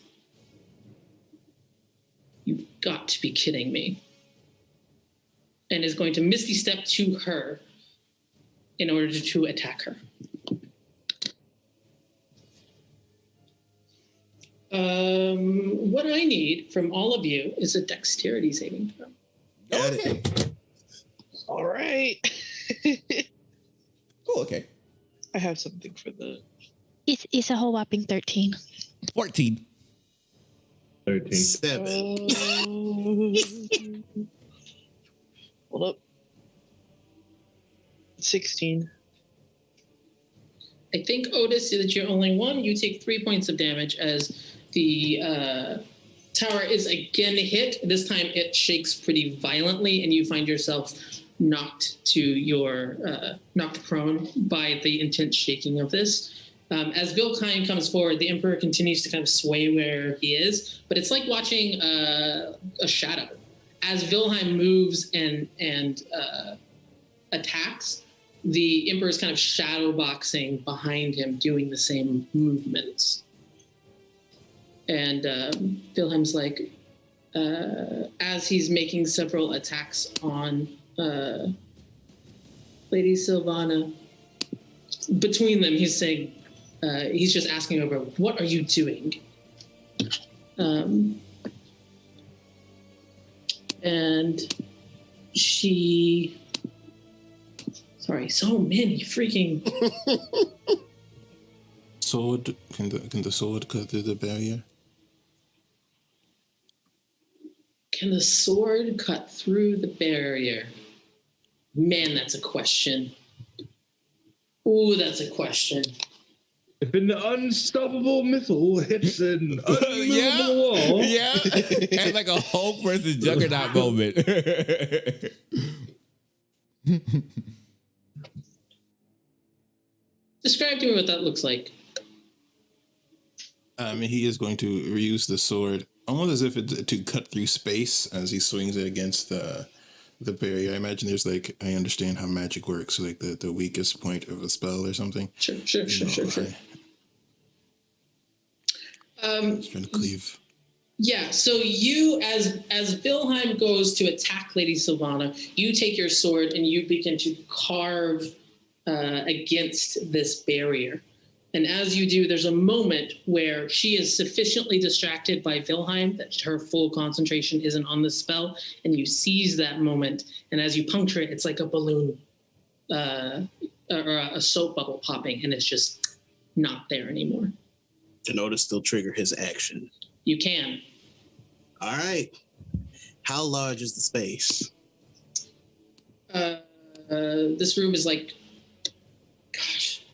"You've got to be kidding me." And is going to misty step to her in order to attack her. What I need from all of you is a dexterity saving throw. Okay. All right. Oh, okay. I have something for the. It's a whole whopping 13. 14. 13. 7. Hold up. 16. I think, Otis, that you're only one. You take 3 points of damage as the tower is again hit. This time it shakes pretty violently, and you find yourself knocked prone by the intense shaking of this. As Vilkheim comes forward, the Emperor continues to kind of sway where he is, but it's like watching a shadow. As Wilhelm moves and attacks, the Emperor is kind of shadow boxing behind him, doing the same movements. And Wilhelm's like, as he's making several attacks on Lady Sylvana, between them, he's saying, he's just asking over, "What are you doing?" And she, sorry, so many freaking. Sword? Can the sword cut through the barrier? Can the sword cut through the barrier? Man, that's a question. Ooh, that's a question. If an unstoppable missile hits an unmovable wall. Yeah. It's like a Hulk versus Juggernaut moment. Describe to me what that looks like. He is going to reuse the sword almost as if it's to cut through space as he swings it against the barrier. I imagine there's like, I understand how magic works, so like the weakest point of a spell or something. Sure. He's trying to cleave. Yeah, so you, as Wilhelm goes to attack Lady Sylvana, you take your sword and you begin to carve against this barrier. And as you do, there's a moment where she is sufficiently distracted by Wilhelm that her full concentration isn't on the spell, and you seize that moment. And as you puncture it, it's like a balloon or a soap bubble popping, and it's just not there anymore. Can Otis still trigger his action? You can. All right. How large is the space? This room is like, gosh,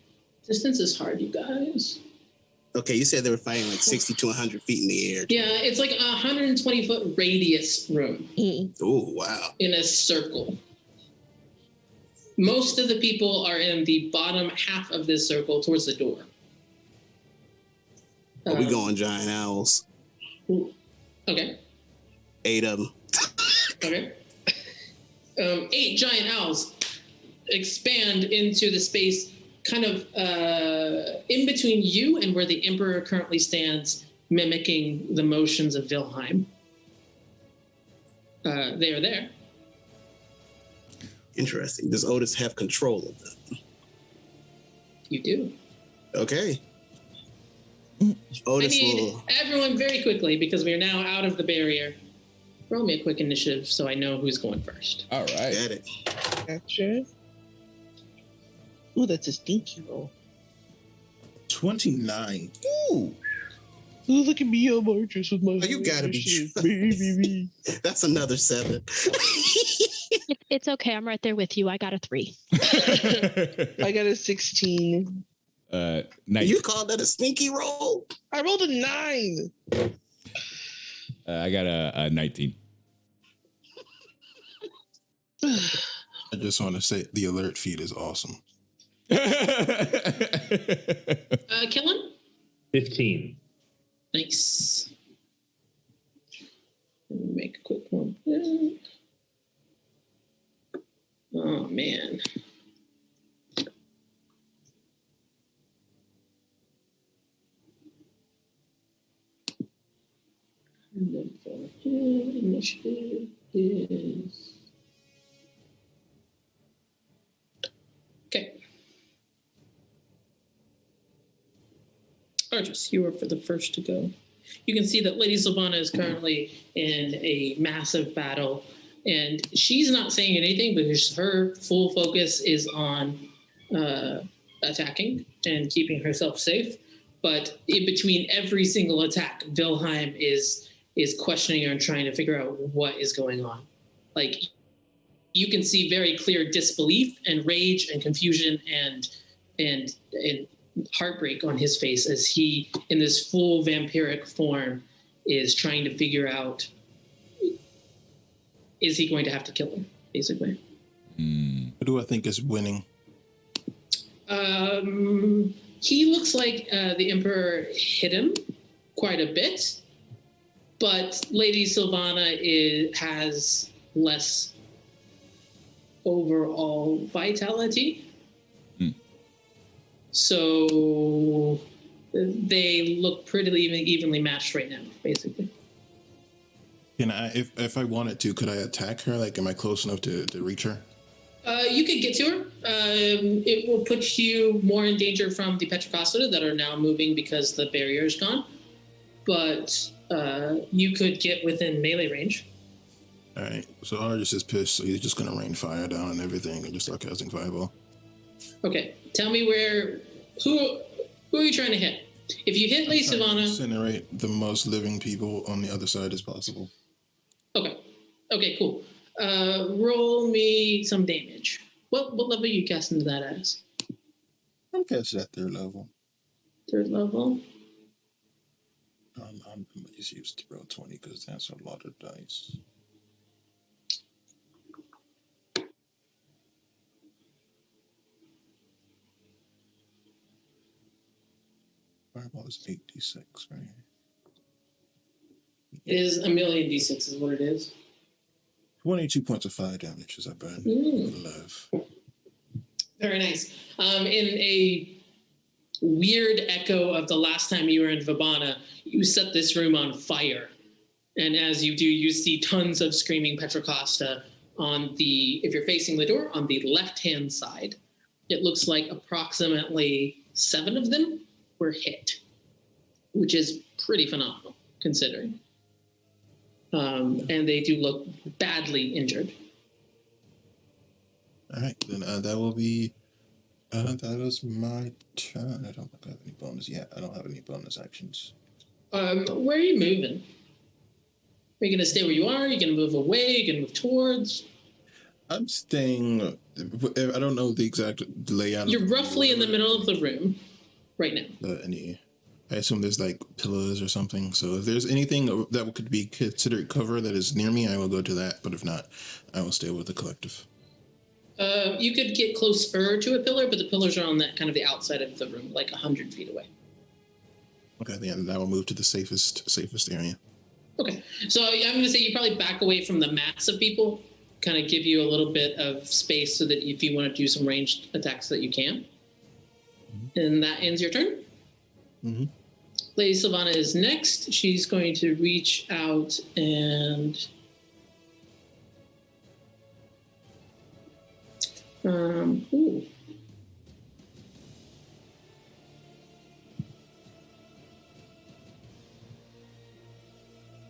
distance is hard, you guys. Okay, you said they were fighting like 60 to 100 feet in the air. Yeah, it's like a 120-foot radius room. Oh, wow. In a circle. Most of the people are in the bottom half of this circle towards the door. Are we going giant owls? Okay. 8 of them. Okay. 8 giant owls expand into the space kind of in between you and where the Emperor currently stands, mimicking the motions of Wilhelm. They are there. Interesting. Does Otis have control of them? You do. Okay. Otis I need will... everyone very quickly, because we are now out of the barrier. Roll me a quick initiative so I know who's going first. All right. Get it. Gotcha. Ooh, that's a stinky roll. 29. Ooh. Ooh, look at me, I'm archers with my. Oh, you gotta be me. That's another 7. It's okay. I'm right there with you. I got a 3. I got a 16. 19. You call that a sneaky roll? I rolled a 9. I got a 19. I just want to say the alert feed is awesome. Killen? 15. Nice. Let me make a quick one. Oh, man. And then for initiative is... Okay. Argus, you are for the first to go. You can see that Lady Sylvana is currently in a massive battle, and she's not saying anything because her full focus is on attacking and keeping herself safe. But in between every single attack, Wilhelm is questioning her and trying to figure out what is going on. Like, you can see very clear disbelief and rage and confusion and heartbreak on his face as he, in this full vampiric form, is trying to figure out, is he going to have to kill her, basically. Who do I think is winning? He looks like the Emperor hit him quite a bit, but Lady Sylvana has less overall vitality. So they look pretty evenly matched right now, basically. Can I, if I wanted to, could I attack her? Like, am I close enough to reach her? You could get to her. It will put you more in danger from the Petrocasta that are now moving because the barrier is gone. But you could get within melee range. All right. So Argus is pissed, so he's just going to rain fire down and everything and just start casting fireball. Okay. Tell me who are you trying to hit? If you hit Lady Sylvana... Incinerate the most living people on the other side as possible. Okay. Okay, cool. Roll me some damage. What level are you casting that as? I'm casting at 3rd level. 3rd level? I'm just used to roll 20 because that's a lot of dice. Fireball is 8d6, right? It is a million d6 is what it is. 22 points of fire damage as I burn alive. Very nice. In a weird echo of the last time you were in Vabana, you set this room on fire. And as you do, you see tons of screaming Petrocosta if you're facing the door, on the left-hand side. It looks like approximately 7 of them were hit, which is pretty phenomenal considering. And they do look badly injured. All right, then that will be. That is my turn. I don't think I have any bonus yet. I don't have any bonus actions. Where are you moving? Are you going to stay where you are? Are you going to move away? Are you going to move towards? I'm staying. I don't know the exact layout. You're roughly in the middle of the room right now. I assume there's like pillows or something. So if there's anything that could be considered cover that is near me, I will go to that. But if not, I will stay with the collective. You could get closer to a pillar, but the pillars are on that kind of the outside of the room, like 100 feet away. Okay, then I will move to the safest area. Okay, so I'm going to say you probably back away from the mass of people, kind of give you a little bit of space so that if you want to do some ranged attacks that you can. Mm-hmm. And that ends your turn. Mm-hmm. Lady Sylvana is next. She's going to reach out and... ooh.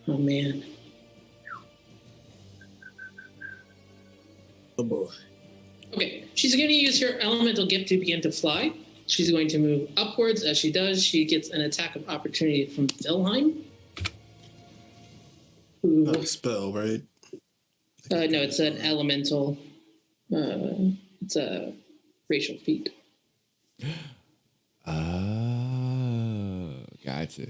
Oh, man. Oh, boy. Okay, she's going to use her elemental gift to begin to fly. She's going to move upwards. As she does, she gets an attack of opportunity from Vilheim. Not a spell, right? No, it's an elemental. It's a racial feat. Gotcha.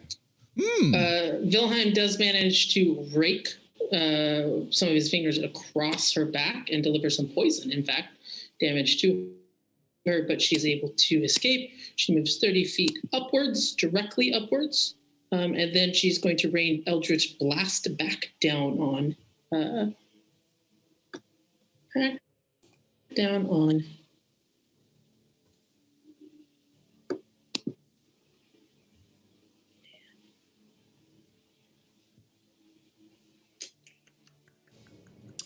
Vilheim does manage to rake some of his fingers across her back and deliver some poison, in fact, damage to her, but she's able to escape. She moves 30 feet upwards, directly upwards, and then she's going to rain Eldritch Blast back down on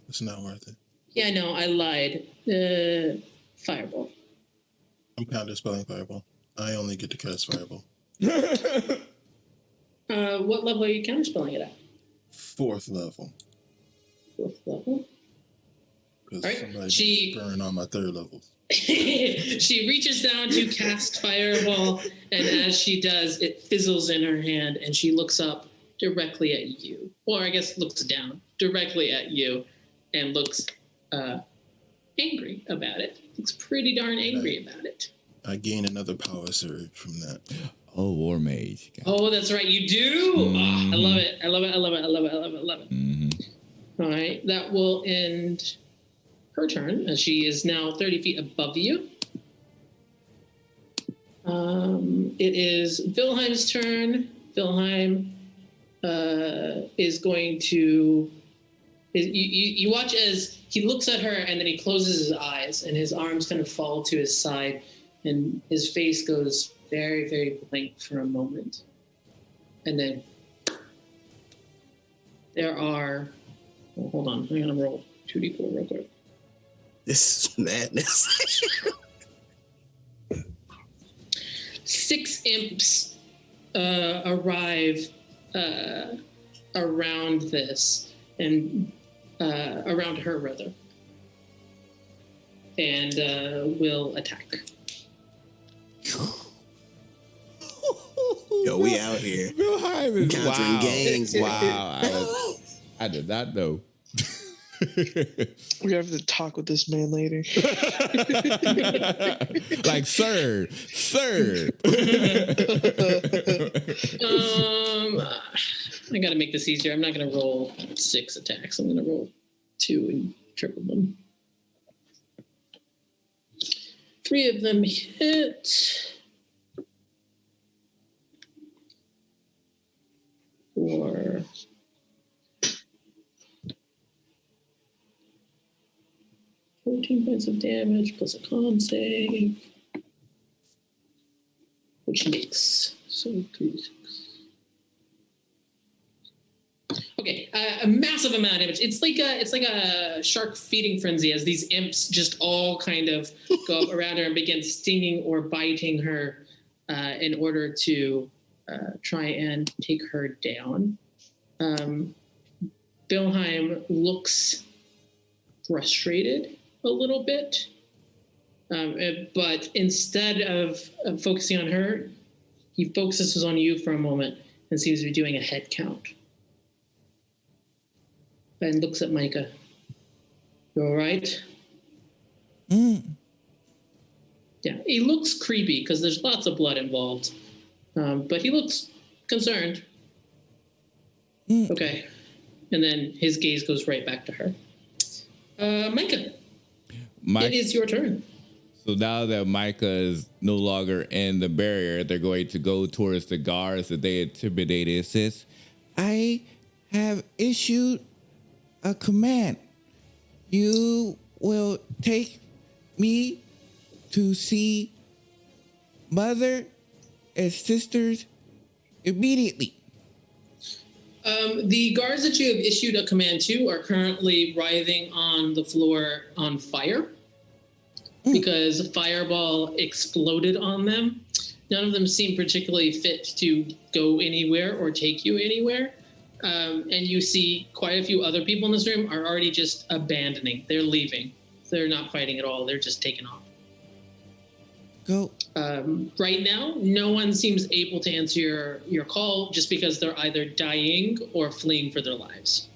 It's not worth it. Yeah, no, I lied. Fireball. I'm counter spelling fireball. I only get to cast fireball. What level are you counterspelling it at? 4th level. 4th level? Because right. somebody burn on my 3rd level. She reaches down to cast fireball, and as she does, it fizzles in her hand, and she looks up directly at you. Or I guess looks down directly at you and looks angry about it. Looks pretty darn angry about it. I gain another power surge from that. Oh, War Mage. Oh, that's right. You do? Mm-hmm. I love it. I love it. I love it. I love it. I love it. I love it. Mm-hmm. All right. That will end her turn, as she is now 30 feet above you. It is Vilheim's turn. Vilheim is going to... You watch as he looks at her, and then he closes his eyes, and his arms kind of fall to his side, and his face goes very, very blank for a moment. And then there are... Well, hold on. I'm going to roll 2d4 real quick. This is madness. 6 imps arrive around this, and around her, rather, and will attack. Yo, we out here. Vilheim is countering gangs. Wow. I did not know. We have to talk with this man later. Like, sir. I gotta make this easier. I'm not gonna roll 6 attacks. I'm gonna roll 2 and triple them. 3 of them hit. 4. 14 points of damage plus a con save, which makes 3, 6. Okay, a massive amount of damage. It's like a shark feeding frenzy as these imps just all kind of go up around her and begin stinging or biting her in order to try and take her down. Bilheim looks frustrated a little bit, but instead of focusing on her, he focuses on you for a moment and seems to be doing a head count. And looks at Micah. You all right? Yeah, he looks creepy because there's lots of blood involved, but he looks concerned. Okay, and then his gaze goes right back to her. Micah, it is your turn. So now that Micah is no longer in the barrier, they're going to go towards the guards that they intimidated. It says, I have issued a command. You will take me to see mother and sisters immediately. The guards that you have issued a command to are currently writhing on the floor on fire because a fireball exploded on them. None of them seem particularly fit to go anywhere or take you anywhere. And you see quite a few other people in this room are already just abandoning. They're leaving. They're not fighting at all. They're just taking off. Go. Right now, no one seems able to answer your call just because they're either dying or fleeing for their lives.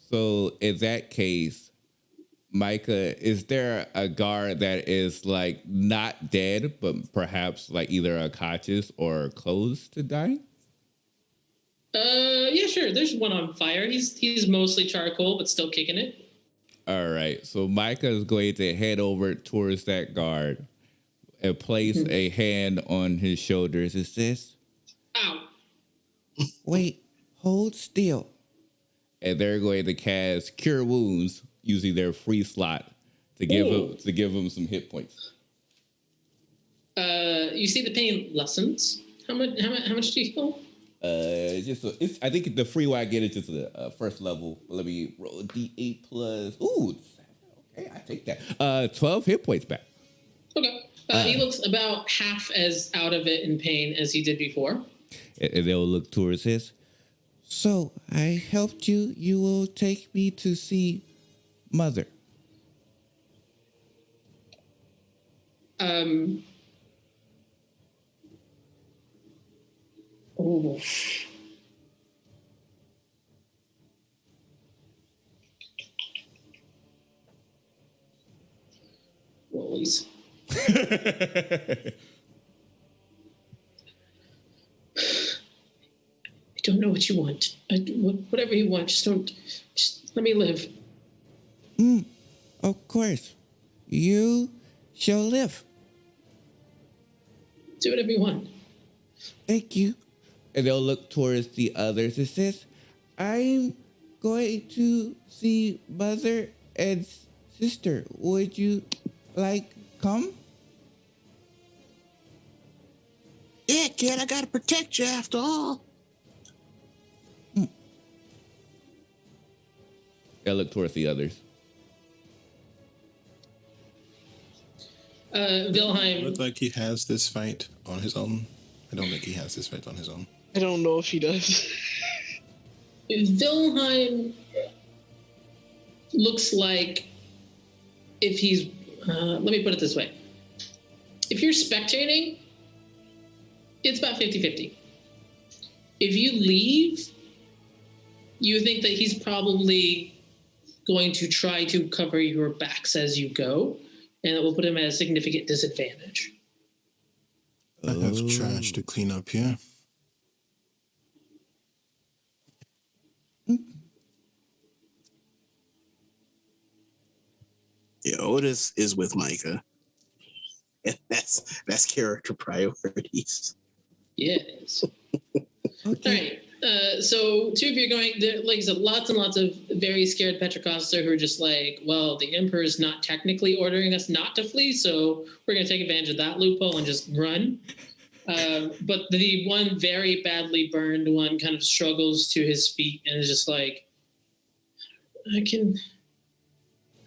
So in that case, Micah, is there a guard that is like not dead, but perhaps like either unconscious or close to dying? Yeah, sure. There's one on fire. He's mostly charcoal, but still kicking it. All right. So Micah is going to head over towards that guard and place a hand on his shoulders. It says, ow. Wait, hold still. And they're going to cast Cure Wounds using their free slot to give him some hit points. You see the pain lessens. How much do you heal? I think the free way I get it is the first level. Let me roll a D8 plus. Ooh, okay, I take that. 12 hit points back. Okay. He looks about half as out of it in pain as he did before. And they'll look towards his. So I helped you. You will take me to see mother. Oh. Rollies. I don't know what you want. Whatever you want, just let me live. Of course. You shall live. Do whatever you want. Thank you. And they'll look towards the others. It says, I'm going to see mother and sister. Would you come? Yeah, kid, I gotta protect you after all. They'll look towards the others. Wilhelm. Look like he has this fight on his own. I don't think he has this fight on his own. I don't know if he does. Wilhelm looks like if he's, let me put it this way. If you're spectating, it's about 50-50. If you leave, you think that he's probably going to try to cover your backs as you go, and it will put him at a significant disadvantage. I have trash to clean up here. Yeah, Otis is with Micah. And that's character priorities. Yeah, it is. Okay. All right. So two of you are going, like I said, lots and lots of very scared Petrocosta who are just like, well, the Emperor is not technically ordering us not to flee, so we're going to take advantage of that loophole and just run. But the one very badly burned one kind of struggles to his feet and is just like, I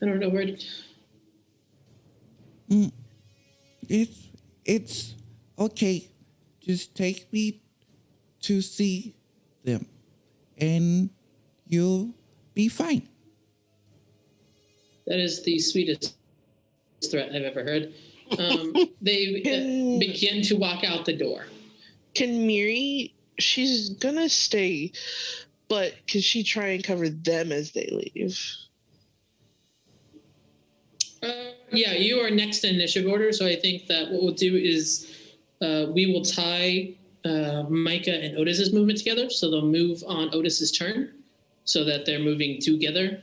don't know where to... It's okay. Just take me to see them, and you'll be fine. That is the sweetest threat I've ever heard. They begin to walk out the door. Can Miri, she's gonna stay, but can she try and cover them as they leave? Yeah, you are next in initiative order, so I think that what we'll do is we will tie Micah and Otis's movement together, so they'll move on Otis's turn, so that they're moving together.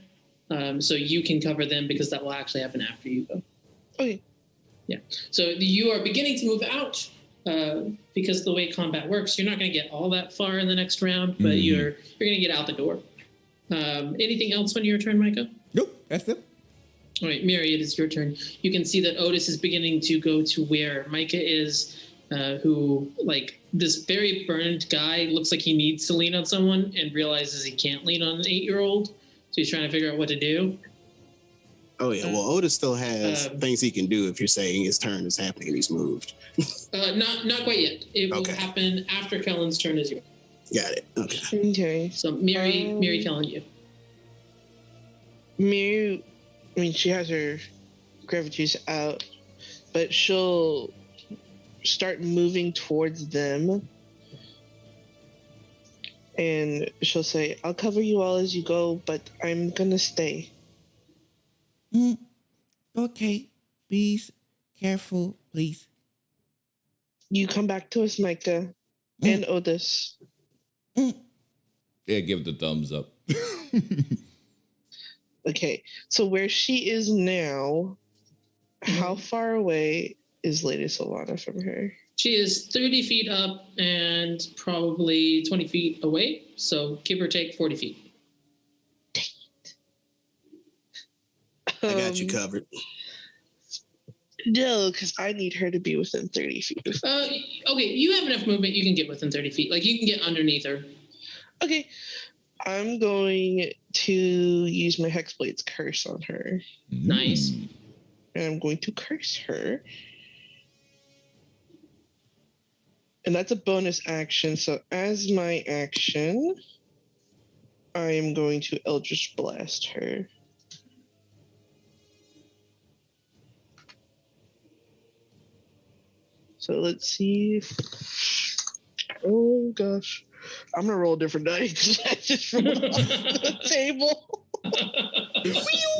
So you can cover them because that will actually happen after you go. Okay. Yeah. So you are beginning to move out because the way combat works, you're not going to get all that far in the next round, but you're going to get out the door. Anything else on your turn, Micah? Nope, that's it. All right, Mary, it is your turn. You can see that Otis is beginning to go to where Micah is, who, like, this very burned guy looks like he needs to lean on someone and realizes he can't lean on an 8-year-old. So he's trying to figure out what to do. Oh, yeah. Well, Otis still has things he can do if you're saying his turn is happening and he's moved. Not quite yet. It will happen after Kellen's turn is yours. Got it. Okay. Okay. So Mary, Kellen, you. Miri, I mean, she has her gravities out, but she'll start moving towards them. And she'll say, I'll cover you all as you go, but I'm gonna stay. Okay, please, careful, please. You come back to us, Micah, and Otis. Yeah, give the thumbs up. Okay, so where she is now, how far away is Lady Solana from her? She is 30 feet up and probably 20 feet away. So give or take 40 feet. I got you covered. No, because I need her to be within 30 feet. Okay, you have enough movement. You can get within 30 feet. Like, you can get underneath her. Okay, I'm going to use my Hexblade's curse on her. Nice. And I'm going to curse her. And that's a bonus action. So as my action, I am going to Eldritch Blast her. So let's see. Oh gosh. I'm gonna roll a different dice. I just rolled off the table.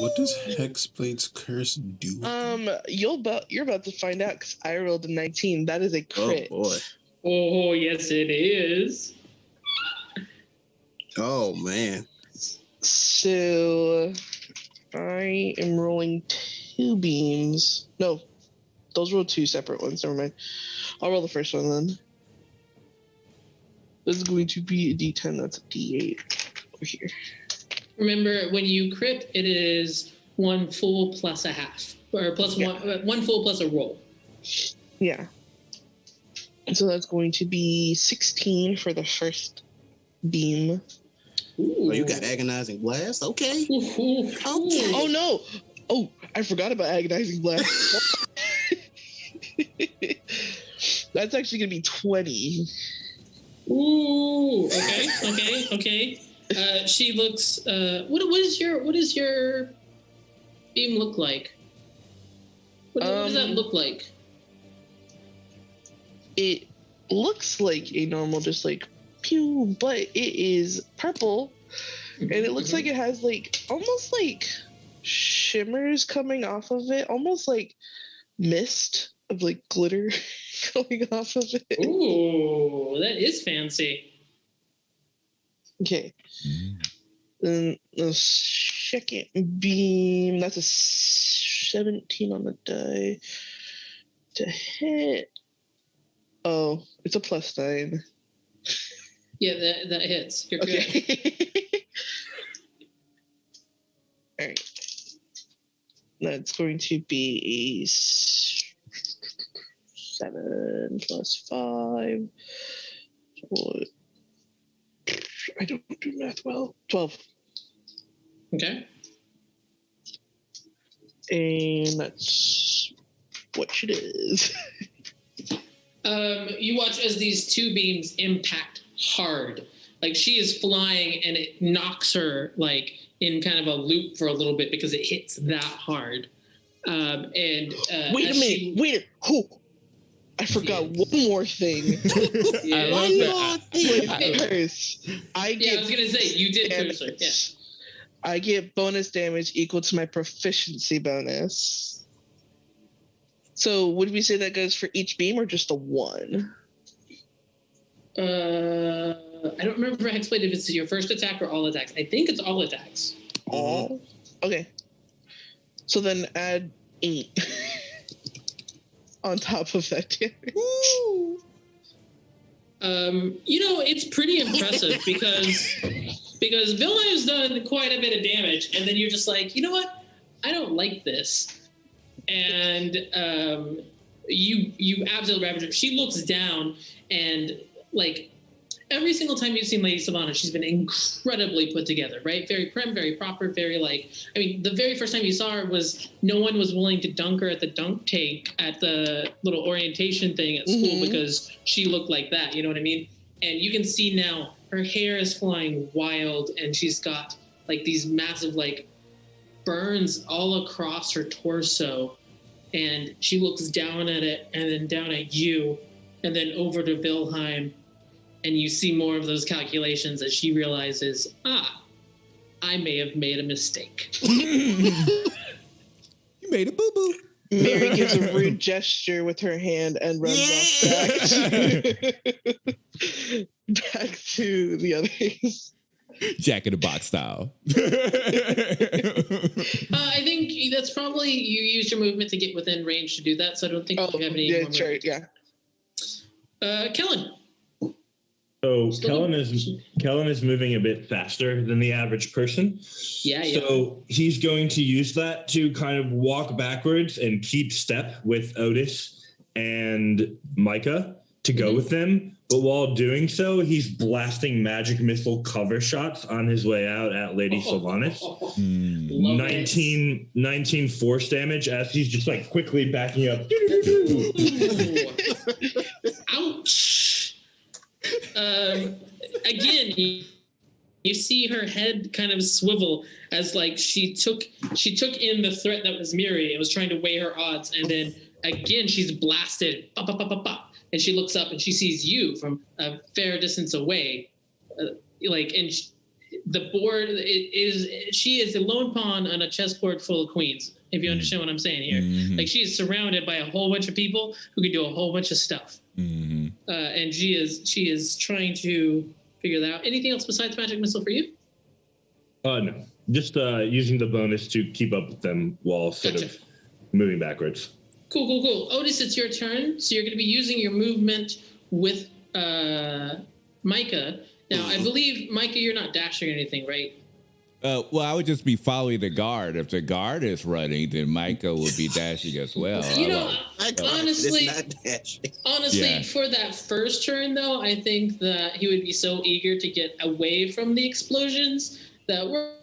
What does Hexblade's curse do? You're about to find out because I rolled a 19. That is a crit. Oh boy. Oh, yes, it is. Oh man. So I am rolling 2 beams. No, those were 2 separate ones. Never mind. I'll roll the first one then. This is going to be a D10. That's a D8 over here. Remember, when you crit, it is 1 full plus a half, or plus one full plus a roll. Yeah. So that's going to be 16 for the first beam. Ooh. Oh, you got agonizing blast? Okay. Ooh. Okay. Oh no! Oh, I forgot about agonizing blast. That's actually gonna be 20. Ooh. Okay. She looks. What does your beam look like? What does that look like? It looks like a normal, just like pew, but it is purple, and it looks like it has like almost like shimmers coming off of it, almost like mist of like glitter going off of it. Ooh, that is fancy. Okay. Then the second beam, that's a 17 on the die to hit. Oh, it's a +9. Yeah, that hits. You're good. Okay. All right. That's going to be a 7 plus 5. I don't do math well. 12. Okay. And that's what she does. You watch as these two beams impact hard. Like she is flying and it knocks her like in kind of a loop for a little bit because it hits that hard. Wait a minute. I forgot one more thing. Yeah. I love that. I was gonna say you did curse her. Yeah. I get bonus damage equal to my proficiency bonus. So would we say that goes for each beam or just the one? I don't remember if I explained if it's your first attack or all attacks. I think it's all attacks. All? Okay. So then add 8 on top of that damage. It's pretty impressive because Wilhelm's done quite a bit of damage, and then you're just like, you know what? I don't like this. And you absolutely ravage her. She looks down, and like every single time you've seen Lady Sylvana, she's been incredibly put together, right? Very prim, very proper, very the very first time you saw her was no one was willing to dunk her at the dunk tank at the little orientation thing at school because she looked like that, you know what I mean? And you can see now her hair is flying wild and she's got like these massive like burns all across her torso. And she looks down at it and then down at you and then over to Wilhelm. And you see more of those calculations as she realizes, I may have made a mistake. You made a boo-boo. Mary gives a rude gesture with her hand and runs off back to the others. Jack in the Box style. I think that's probably, you used your movement to get within range to do that, so I don't think you have any more movement. Kellen. So Kellen is moving a bit faster than the average person. Yeah. So he's going to use that to kind of walk backwards and keep step with Otis and Micah to go with them. But while doing so, he's blasting magic missile cover shots on his way out at Lady Sylvanas. 19 force damage as he's just like quickly backing up. Ouch. Again, you see her head kind of swivel as like she took in the threat that was Miri and was trying to weigh her odds, and then again she's blasted, and she looks up and she sees you from a fair distance away, the board she is a lone pawn on a chessboard full of queens. If you understand what I'm saying here, like she is surrounded by a whole bunch of people who can do a whole bunch of stuff. And she is trying to figure that out. Anything else besides magic missile for you? No, just using the bonus to keep up with them while sort of moving backwards. Cool. Otis, it's your turn. So you're going to be using your movement with Micah. Now, I believe, Micah, you're not dashing or anything, right? Well, I would just be following the guard. If the guard is running, then Micah would be dashing as well. Honestly, for that first turn, though, I think that he would be so eager to get away from the explosions that we're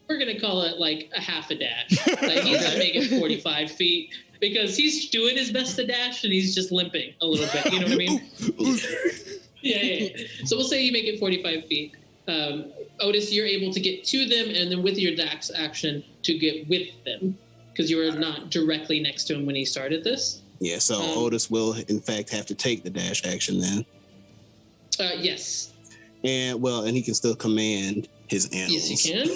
going to call it like a half a dash. Like he's not making 45 feet because he's doing his best to dash and he's just limping a little bit. You know what I mean? Yeah. So we'll say you make it 45 feet. Otis, you're able to get to them and then with your dash action to get with them because you were not directly next to him when he started this. Yeah, so Otis will in fact have to take the dash action then. Yes. And he can still command his animals. Yes, he can.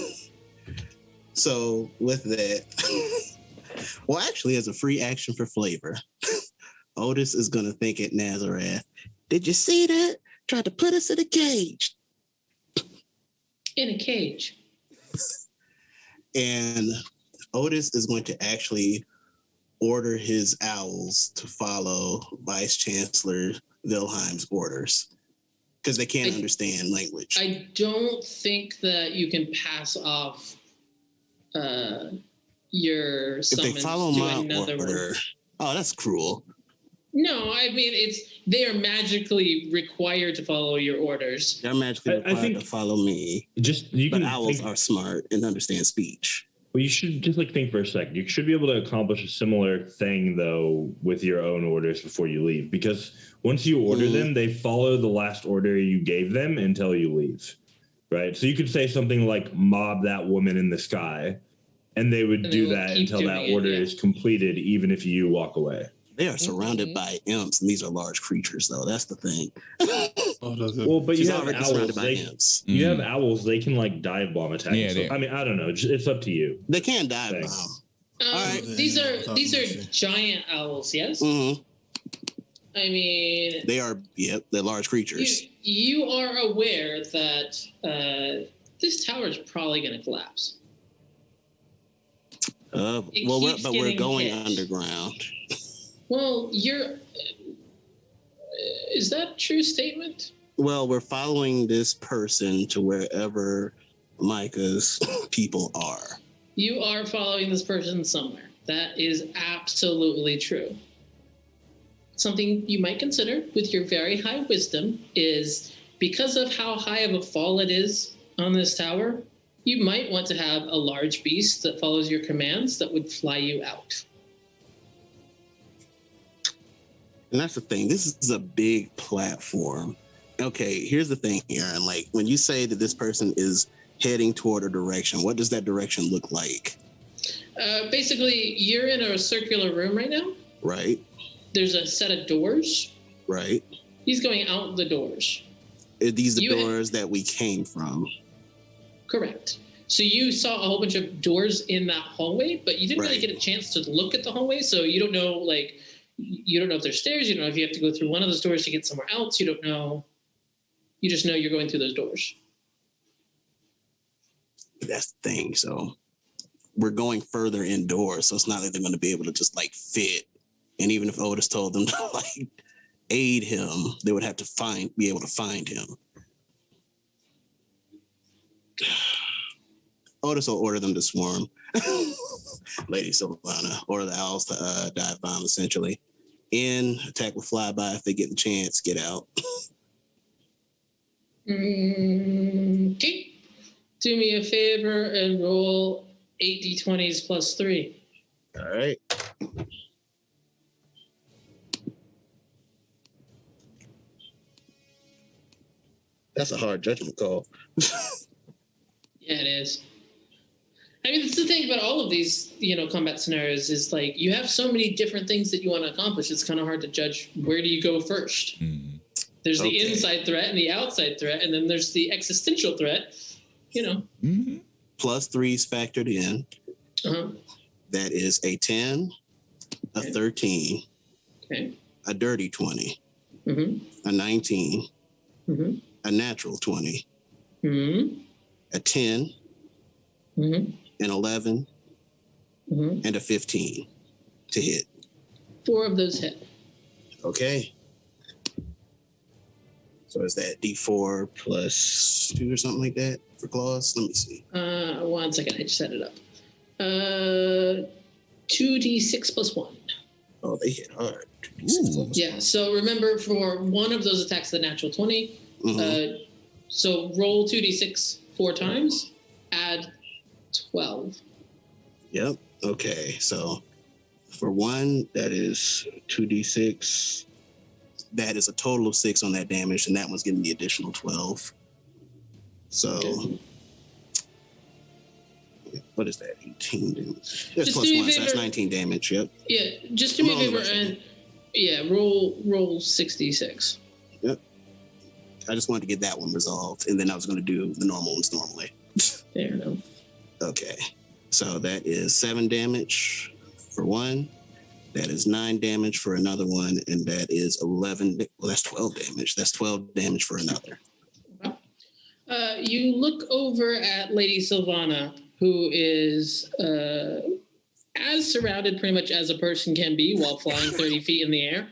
So with that, well, actually, as a free action for flavor, Otis is going to think at Nazareth. Did you see that? Tried to put us in a cage. In a cage. And Otis is going to actually order his owls to follow Vice Chancellor Wilhelm's orders because they can't understand language. I don't think that you can pass off your summons if they follow to my another order. word. Oh, that's cruel. No, I mean they are magically required to follow your orders. They're magically required to follow me. But owls are smart and understand speech. Well, you should just think for a second. You should be able to accomplish a similar thing though with your own orders before you leave, because once you order them, they follow the last order you gave them until you leave. Right? So you could say something like "mob that woman in the sky," and they would do that until that order is completed, even if you walk away. They are surrounded by imps, and these are large creatures, though. That's the thing. Well, but you have owls. You have Mm-hmm. owls. They can like dive bomb attack. Yeah, So, I mean, I don't know. It's up to you. They can dive bomb. All right. These are giant owls. Yes. Mm-hmm. I mean, they're large creatures. You are aware that this tower is probably going to collapse. We're going underground. Well, is that a true statement? Well, we're following this person to wherever Micah's people are. You are following this person somewhere. That is absolutely true. Something you might consider with your very high wisdom is, because of how high of a fall it is on this tower, you might want to have a large beast that follows your commands that would fly you out. And that's the thing. This is a big platform. Okay, here's the thing, Aaron. Like, when you say that this person is heading toward a direction, what does that direction look like? Basically, you're in a circular room right now. Right. There's a set of doors. Right. He's going out the doors. Are these the doors that we came from? Correct. So you saw a whole bunch of doors in that hallway, but you didn't really get a chance to look at the hallway, so you don't know, you don't know if there's stairs. You don't know if you have to go through one of those doors to get somewhere else. You don't know. You just know you're going through those doors. That's the thing. So we're going further indoors, so it's not like they're going to be able to just fit. And even if Otis told them to aid him, they would have to be able to find him. Otis will order them to swarm. Lady Sylvana, order the owls to dive bomb, essentially. Attack with flyby if they get the chance, get out. Okay. Do me a favor and roll 8 d20s plus 3. All right. That's a hard judgment call. Yeah, it is. I mean, that's the thing about all of these, combat scenarios is you have so many different things that you want to accomplish. It's kind of hard to judge where do you go first. Mm-hmm. There's the inside threat and the outside threat, and then there's the existential threat. Mm-hmm. Plus 3's factored in. Uh-huh. That is a 10, a 13, a dirty 20, a 19, a natural 20, a 10, an 11, and a 15 to hit. 4 of those hit. Okay. So is that D4 plus 2 or something like that for claws? Let me see. 1 second, I just set it up. 2d6 plus 1. Oh, they hit hard. Yeah, so remember, for one of those attacks, the natural 20, so roll 2d6 4 times, add 12. Yep. Okay, so for 1, that is 2d6. That is a total of 6 on that damage, and that one's giving the additional 12. So, what is that? 18 damage. That's plus 1, so that's 19 damage. Yep. Yeah, just do me a favor and roll 66. Yep. I just wanted to get that one resolved, and then I was going to do the normal ones normally. Fair enough. Okay, so that is 7 damage for 1. That is 9 damage for another one, and that is 11. Well, that's 12 damage. That's 12 damage for another. You look over at Lady Sylvana, who is as surrounded pretty much as a person can be while flying 30 feet in the air.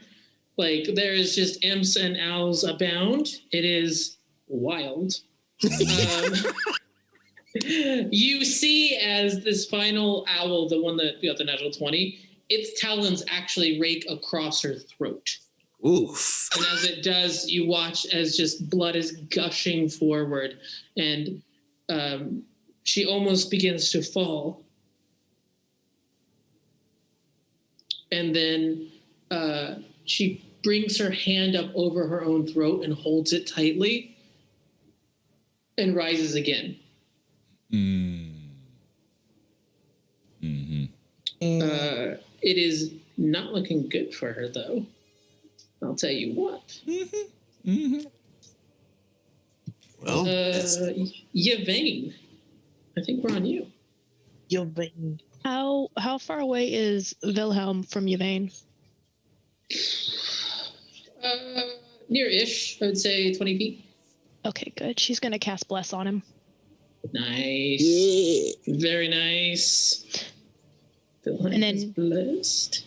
There is just imps and owls abound. It is wild. You see as this final owl, the one that got the natural 20, its talons actually rake across her throat. Oof. And as it does, you watch as just blood is gushing forward, and she almost begins to fall. And then she brings her hand up over her own throat and holds it tightly and rises again. It is not looking good for her, though. I'll tell you what. Well, Yvain, I think we're on you. Yvain. How far away is Wilhelm from Yvain? Near-ish, I would say 20 feet. Okay, good. She's gonna cast Bless on him. Nice. yeah. Very nice. Wilhelm And then- is blessed.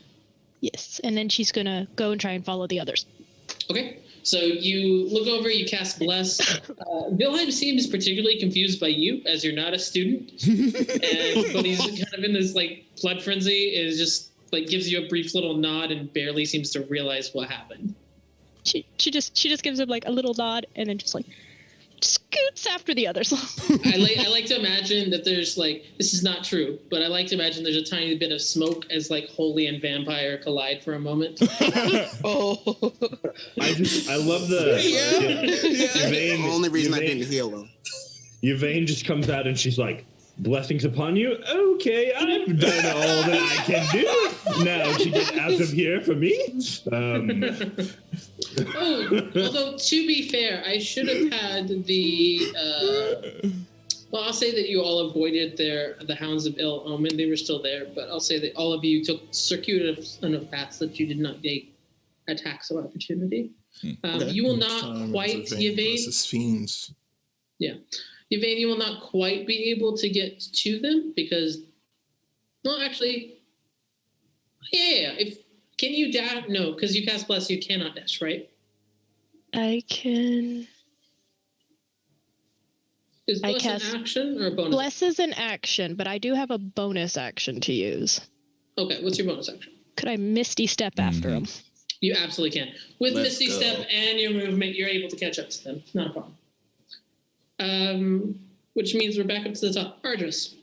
Yes, and then she's gonna go and try and follow the others. Okay, so you look over, you cast Bless. Wilhelm seems particularly confused by you, as you're not a student. But he's kind of in this, like, blood frenzy, is just, like, gives you a brief little nod and barely seems to realize what happened. She just gives him like a little nod and then just like scoots after the others. I like to imagine that there's, like, this is not true, but I like to imagine there's a tiny bit of smoke as, like, Holy and Vampire collide for a moment. Oh. I love the The only reason I didn't heal him. Yvain just comes out and she's like, "Blessings upon you. Okay, I've done all that I can do. Now to get out of here for me." Although, to be fair, I should have had the... well, I'll say that you all avoided the Hounds of Ill Omen. They were still there, but I'll say that all of you took circuitous enough paths that you did not take attacks of opportunity. You will not quite, Yvain... Fiends. Yeah. Yvain, you will not quite be able to get to them because... Well, actually... Yeah. Can you dash? No, because you cast Bless, you cannot dash, right? I can... Is I Bless cast an action or a bonus? Bless is an action, but I do have a bonus action to use. Okay, what's your bonus action? Could I Misty Step after him? You absolutely can. With Let's Misty go. Step and your movement, you're able to catch up to them. Not a problem. Which means we're back up to the top. Ardris.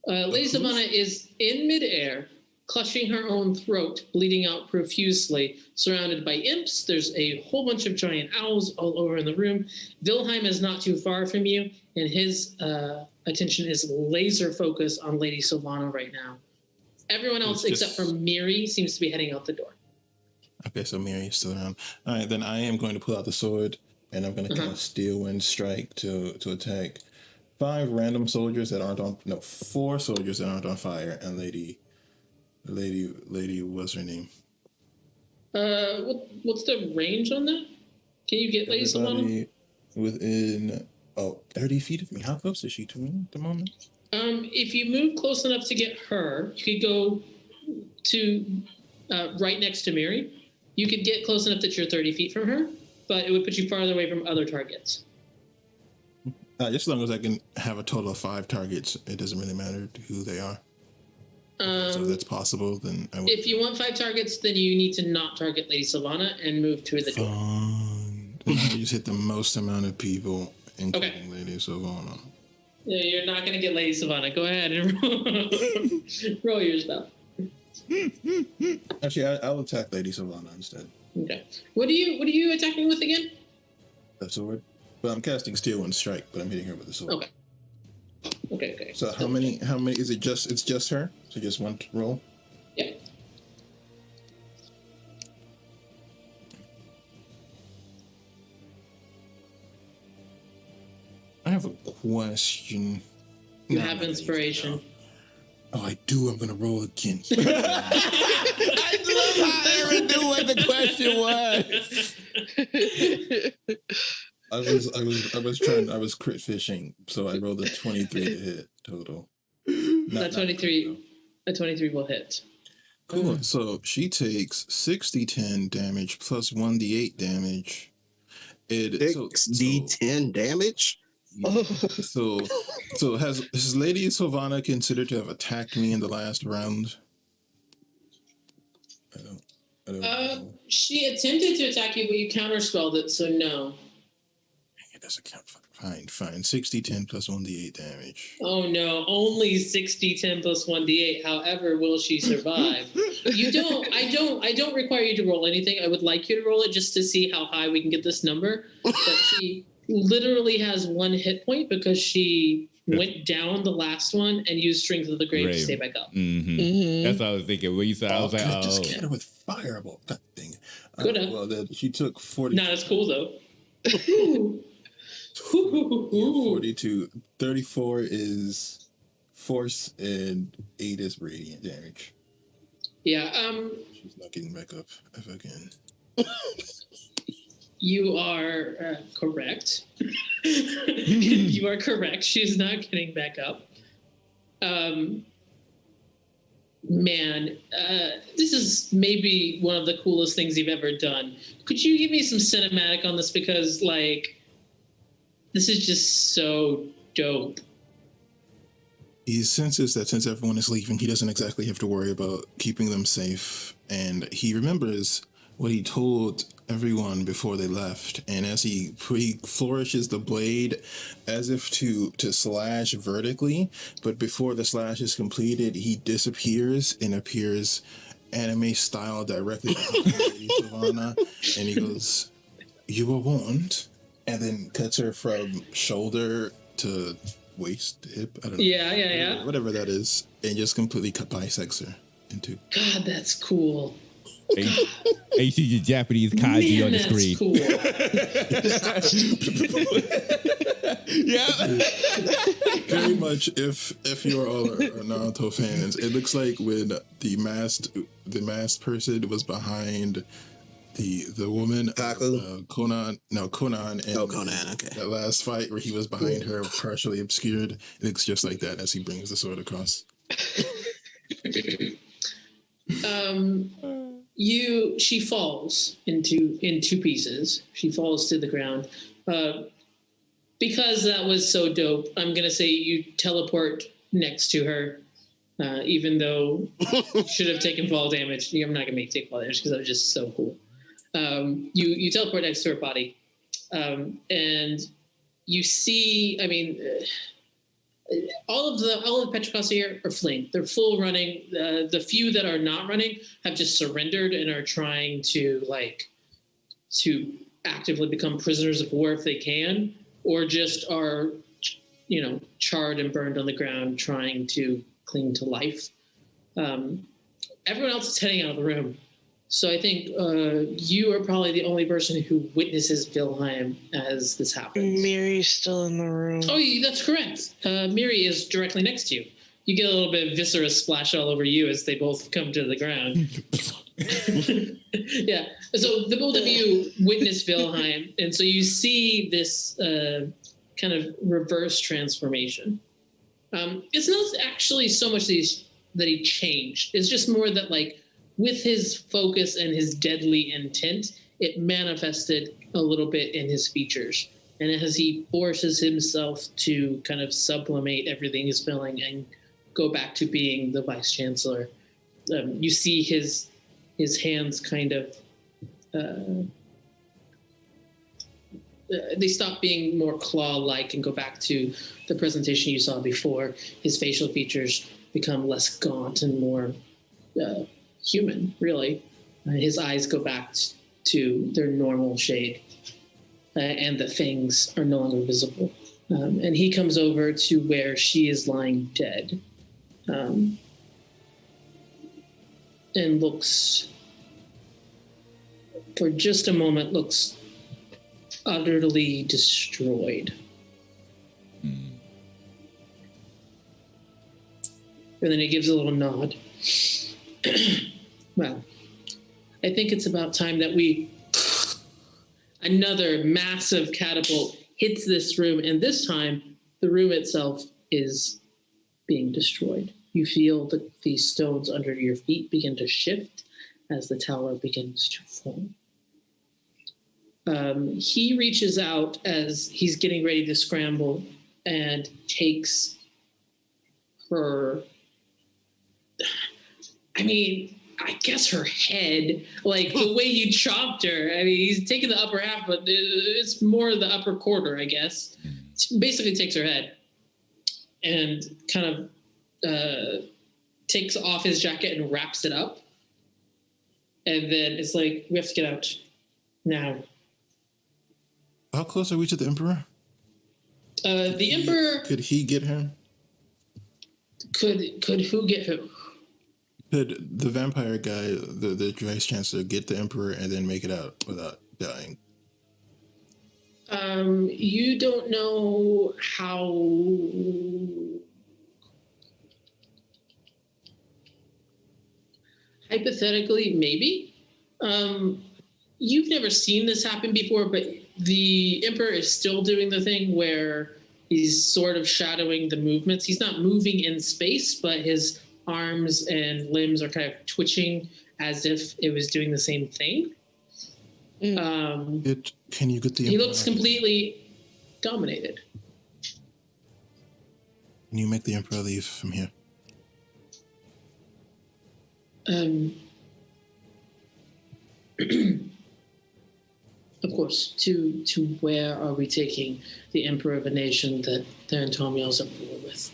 Lady Savannah is in midair, clutching her own throat, bleeding out profusely, surrounded by imps. There's a whole bunch of giant owls all over in the room. Wilhelm is not too far from you, and his attention is laser focused on Lady Savannah right now. Everyone else except for Miri seems to be heading out the door. Okay, so Miri is still around. All right, then I am going to pull out the sword, and I'm going to cast Steel Wind Strike to attack 5 random soldiers that aren't on... No, 4 soldiers that aren't on fire, and Lady, what's her name? What's the range on that? Can you get Lady Savannah? Everybody within 30 feet of me. How close is she to me at the moment? If you move close enough to get her, you could go to right next to Miri. You could get close enough that you're 30 feet from her, but it would put you farther away from other targets. Just as long as I can have a total of 5 targets, it doesn't really matter who they are. So if that's possible, then I would. If you want 5 targets, then you need to not target Lady Savannah and move to the door. Fine. Then I just hit the most amount of people, including Okay. Lady Savannah. Yeah, you're not going to get Lady Savannah. Go ahead and roll your stuff. Actually, I'll attack Lady Savannah instead. Okay. What are you attacking with again? The sword. But I'm casting Steel Wind Strike, but I'm hitting her with the sword. Okay. Okay. So how many is it? It's just her? So just one roll? Yeah. I have a question. You No, have I'm not inspiration. gonna- Oh, I do. I'm gonna roll again. I love how Aaron knew what the question was. I was crit fishing, so I rolled a 23 to hit total. A 23 will hit. Cool. So she takes 60-10 damage plus 1d8 damage. Six D10 damage. So has Lady Sylvana considered to have attacked me in the last round? I don't know. She attempted to attack you, but you counterspelled it, so no. It doesn't count. Fine. 60, 10 plus 1d8 damage. Oh no, only 60, 10 plus 1d8. However, will she survive? I don't require you to roll anything. I would like you to roll it just to see how high we can get this number. But she literally has 1 hit point because she went down the last one and used Strength of the Grave to stay back up. That's what I was thinking. When you said, I was like, just hit her with Fireball. God dang it. Coulda. Well, then she took 40. Not as cool though. 42. 34 is force and 8 is radiant damage. Yeah. She's not getting back up ever again. You are correct. You are correct. She's not getting back up. Man, this is maybe one of the coolest things you've ever done. Could you give me some cinematic on this? Because, like, this is just so dope. He senses that since everyone is leaving, he doesn't exactly have to worry about keeping them safe. And he remembers what he told everyone before they left. And as he flourishes the blade as if to slash vertically, but before the slash is completed, he disappears and appears anime style directly behind Lady Savannah. And he goes, "You were warned," and then cuts her from shoulder to waist to hip. I don't know. Yeah. Whatever that is. And just completely bisects her in two. God, that's cool. And you see the Japanese kanji Man, on the that's screen. cool. Yeah. Very much. If you are all Naruto fans, it looks like when the masked person was behind the woman, Conan. And Conan. Okay. That last fight where he was behind her, partially obscured. It looks just like that as he brings the sword across. She falls in two pieces. She falls to the ground. Because that was so dope, I'm gonna say you teleport next to her, even though you should have taken fall damage. I'm not gonna make you take fall damage because that was just so cool. You teleport next to her body, and you see. I mean, all of the Petrocos here are fleeing. They're full running. The few that are not running have just surrendered and are trying to actively become prisoners of war if they can, or just are, charred and burned on the ground trying to cling to life. Everyone else is heading out of the room. So I think you are probably the only person who witnesses Wilhelm as this happens. Mary's still in the room. Oh, that's correct. Miri is directly next to you. You get a little bit of viscera splash all over you as they both come to the ground. Yeah. So the both of you witness Wilhelm, and so you see this kind of reverse transformation. It's not actually so much that he changed. It's just more that, like, with his focus and his deadly intent, it manifested a little bit in his features. And as he forces himself to kind of sublimate everything he's feeling and go back to being the vice chancellor, you see his hands kind of they stop being more claw-like and go back to the presentation you saw before. His facial features become less gaunt and more human, really. His eyes go back to their normal shade, and the fangs are no longer visible. And he comes over to where she is lying dead, and looks, for just a moment, looks utterly destroyed. And then he gives a little nod. Well, I think it's about time that another massive catapult hits this room, and this time the room itself is being destroyed. You feel the stones under your feet begin to shift as the tower begins to fall. He reaches out as he's getting ready to scramble and takes her. I mean, I guess her head, like the way you chopped her. I mean, he's taking the upper half, but it's more the upper quarter, I guess. Basically takes her head and kind of takes off his jacket and wraps it up. And then it's like, we have to get out now. How close are we to the Emperor? The Emperor... Could he get her? Could who get who? Could the vampire guy, the Vice Chancellor, get the Emperor and then make it out without dying? You don't know how... Hypothetically, maybe. You've never seen this happen before, but the Emperor is still doing the thing where he's sort of shadowing the movements. He's not moving in space, but his arms and limbs are kind of twitching as if it was doing the same thing. Can you get the He Emperor? looks completely dominated. Can you make the Emperor leave from here? Of course. To where are we taking the Emperor of a nation that the Antomios are at war with?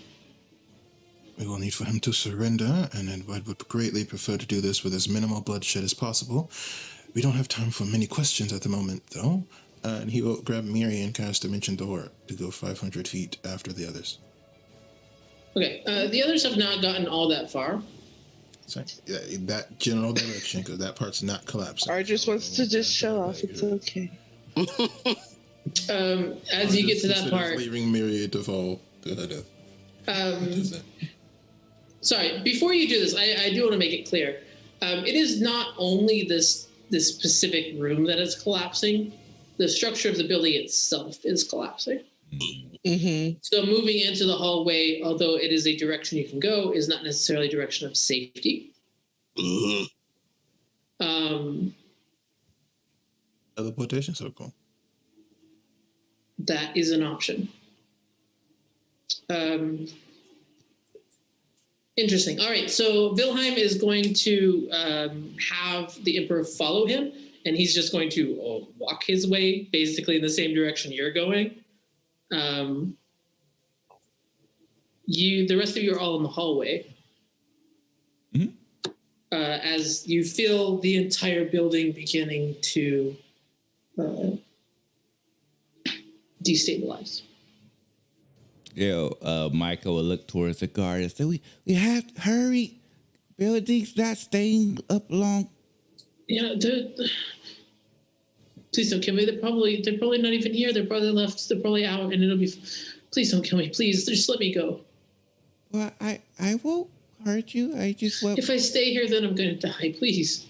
We will need for him to surrender, and I would greatly prefer to do this with as minimal bloodshed as possible. We don't have time for many questions at the moment, though. And he will grab Miri and cast Dimension Door to go 500 feet after the others. Okay, the others have not gotten all that far. Sorry, that general direction, because that part's not collapsing. Argus wants to just show off. It's okay. As you get to that part... Leaving Miri to fall to her death. Sorry, before you do this, I do want to make it clear. It is not only this specific room that is collapsing. The structure of the building itself is collapsing. Mm-hmm. So moving into the hallway, although it is a direction you can go, is not necessarily a direction of safety. Teleportation circle. That is an option. Interesting. All right, so Wilhelm is going to have the Emperor follow him, and he's just going to walk his way, basically in the same direction you're going. The rest of you are all in the hallway. Mm-hmm. As you feel the entire building beginning to destabilize. Michael will look towards the guard and say, we have to hurry. Building's not staying up long. Yeah, please don't kill me. They're probably not even here. They're probably left. They're probably out, and it'll be. Please don't kill me. Please, just let me go. Well, I won't hurt you. I just want. If I stay here, then I'm going to die. Please.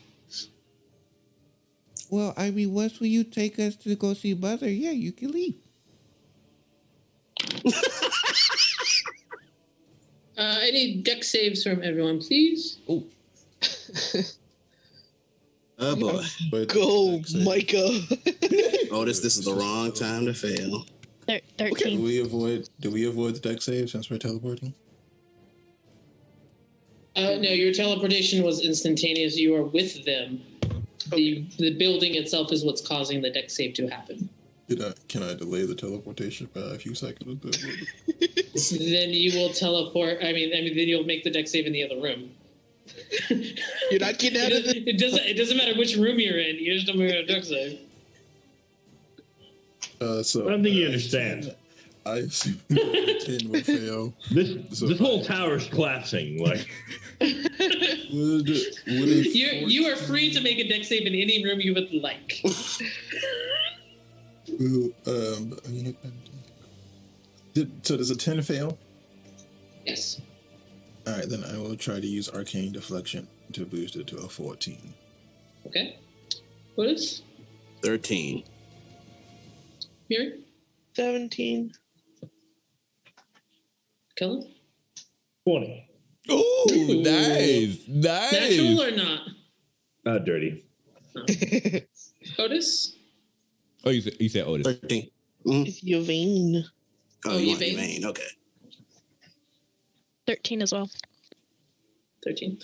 Well, I mean, once will you take us to go see Mother? Yeah, you can leave. I need deck saves from everyone, please. Oh. Oh boy. Go, Micah. Otis, this is the wrong time to fail. 13. Do we avoid the deck save since we're teleporting? No, your teleportation was instantaneous. You are with them. The building itself is what's causing the deck save to happen. Can I delay the teleportation by a few seconds? Then you will teleport. I mean, then you'll make the deck save in the other room. You're not getting out of it. It doesn't matter which room you're in. You just don't make a deck save. So I don't think you understand. I assume 10 will fail. This whole tower's collapsing. Like, you are free to make a deck save in any room you would like. So does a 10 fail? Yes. All right, then I will try to use Arcane Deflection to boost it to a 14. Okay. What is? 13. Miri? 17. Kellen? 20. Oh, nice. Natural or not? Dirty. Oh. Otis? Oh, you said Otis. 13. It's your vein. Oh, you want Yvain? Okay. 13 as well. 13.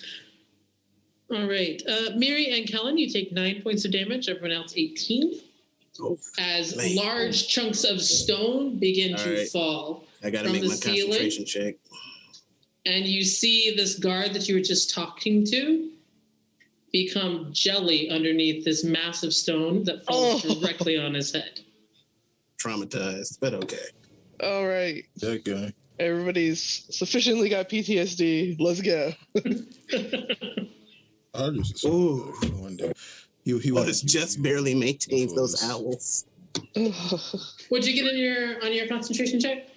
All right. Miri and Kellen, you take 9 points of damage. Everyone else 18. Oh, As man. large chunks of stone begin All to right. fall I gotta from make the my ceiling. concentration check. And you see this guard that you were just talking to become jelly underneath this massive stone that falls directly on his head. Traumatized, but okay. All right. That guy. Everybody's sufficiently got PTSD. Let's go. I'll just Ooh. one day. He Otis just barely maintains before those this. owls. What'd you get on your concentration check?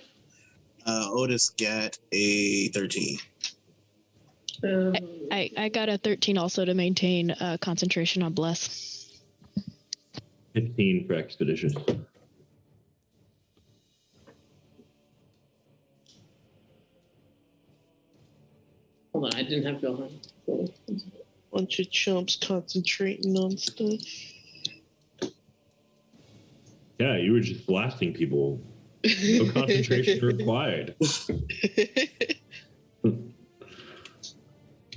Otis got a 13. I got a 13 also to maintain concentration on bless. 15 for expedition. Hold on, I didn't have Wilhelm. Bunch of chumps concentrating on stuff. Yeah, you were just blasting people. No concentration required.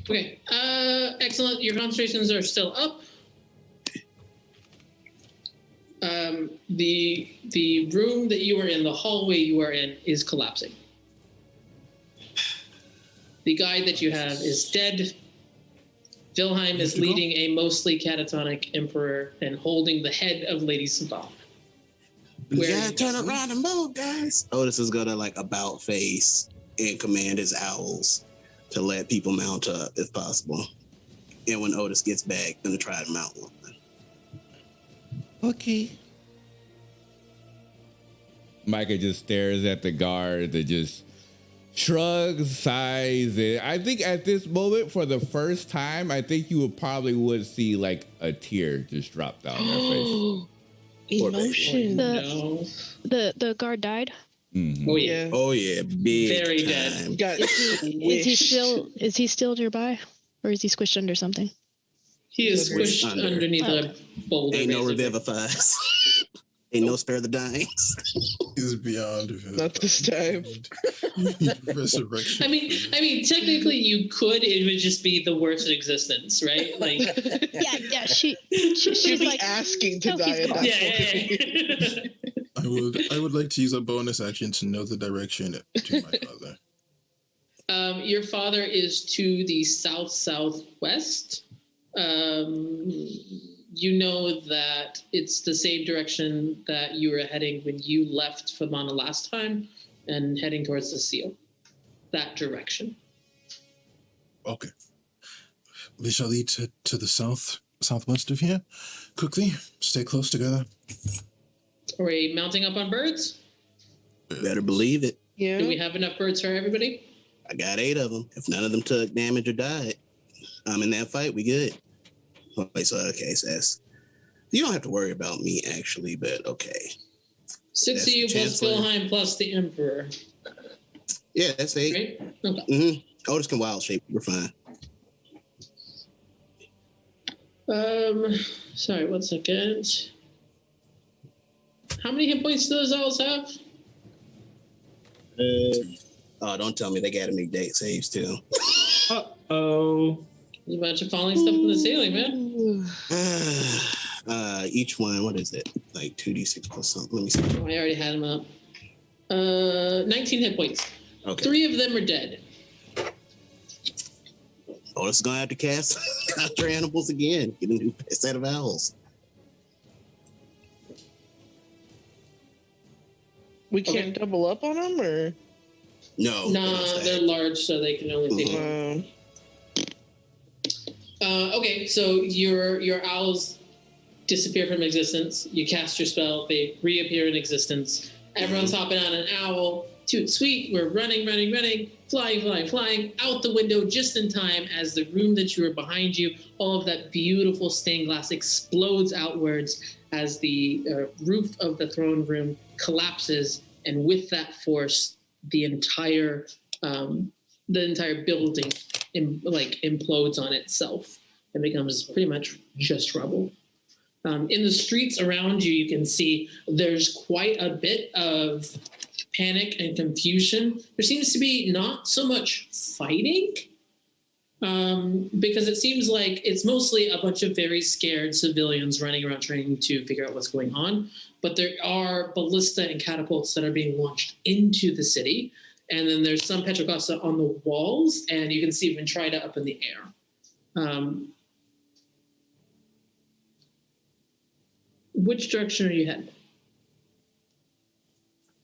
Okay. Excellent. Your concentrations are still up. The room that you were in, the hallway you are in, is collapsing. The guide that you have is dead. Wilhelm is leading a mostly catatonic emperor and holding the head of Lady Saval. We gotta turn around and move, guys. Otis is gonna about face and command his owls to let people mount up if possible. And when Otis gets back, gonna try to mount one. Okay. Micah just stares at the guard that just shrugs, sighs. And I think at this moment, for the first time, I think you would see like a tear just drop down their face. Emotion. The guard died. Mm-hmm. Oh yeah. Oh yeah, big Very time. dead. Is he still nearby, or is he squished under something? He is squished underneath a boulder. Ain't no basically. revivifies. Ain't no spare the dying. He's beyond. Not this time. Resurrection. I mean, technically you could. It would just be the worst existence, right? Like, yeah. She'd She'd be like asking to no, die he's at gone. that point. yeah. I would like to use a bonus action to know the direction to my father. Your father is to the southwest. You know that it's the same direction that you were heading when you left Famana last time, and heading towards the seal. That direction. Okay. We shall lead to the southwest of here. Quickly, stay close together. Are we mounting up on birds? Better believe it. Yeah. Do we have enough birds for everybody? I got 8 of them. If none of them took damage or died, I'm in that fight. We good. Okay, so that's you don't have to worry about me actually, but okay. 6 of you plus Wilhelm plus the Emperor. Yeah, that's 8. Right? Okay. Mm-hmm. Otis can wild shape. We're fine. Sorry, 1 second. How many hit points do those owls have? Oh, don't tell me they got to make date saves too. Uh-oh. There's a bunch of falling stuff from the ceiling, man. Each one, what is it? Like 2d6 plus something. Let me see. Oh, I already had them up. 19 hit points. Okay. 3 of them are dead. Otis is gonna have to cast Conjure Animals again. Get a new set of owls. We can't double up on them, or No. Nah, they're large, so they can only take one. Okay, so your owls disappear from existence. You cast your spell, they reappear in existence. Everyone's hopping on an owl. Toot sweet, we're running, flying out the window just in time as the room that you were behind you, all of that beautiful stained glass explodes outwards as the roof of the throne room collapses, and with that force, the entire building implodes on itself and becomes pretty much just rubble. In the streets around you, you can see there's quite a bit of panic and confusion. There seems to be not so much fighting, Because it seems like it's mostly a bunch of very scared civilians running around trying to figure out what's going on. But there are ballista and catapults that are being launched into the city. And then there's some petrocosta on the walls, and you can see Ventrida up in the air. Which direction are you heading?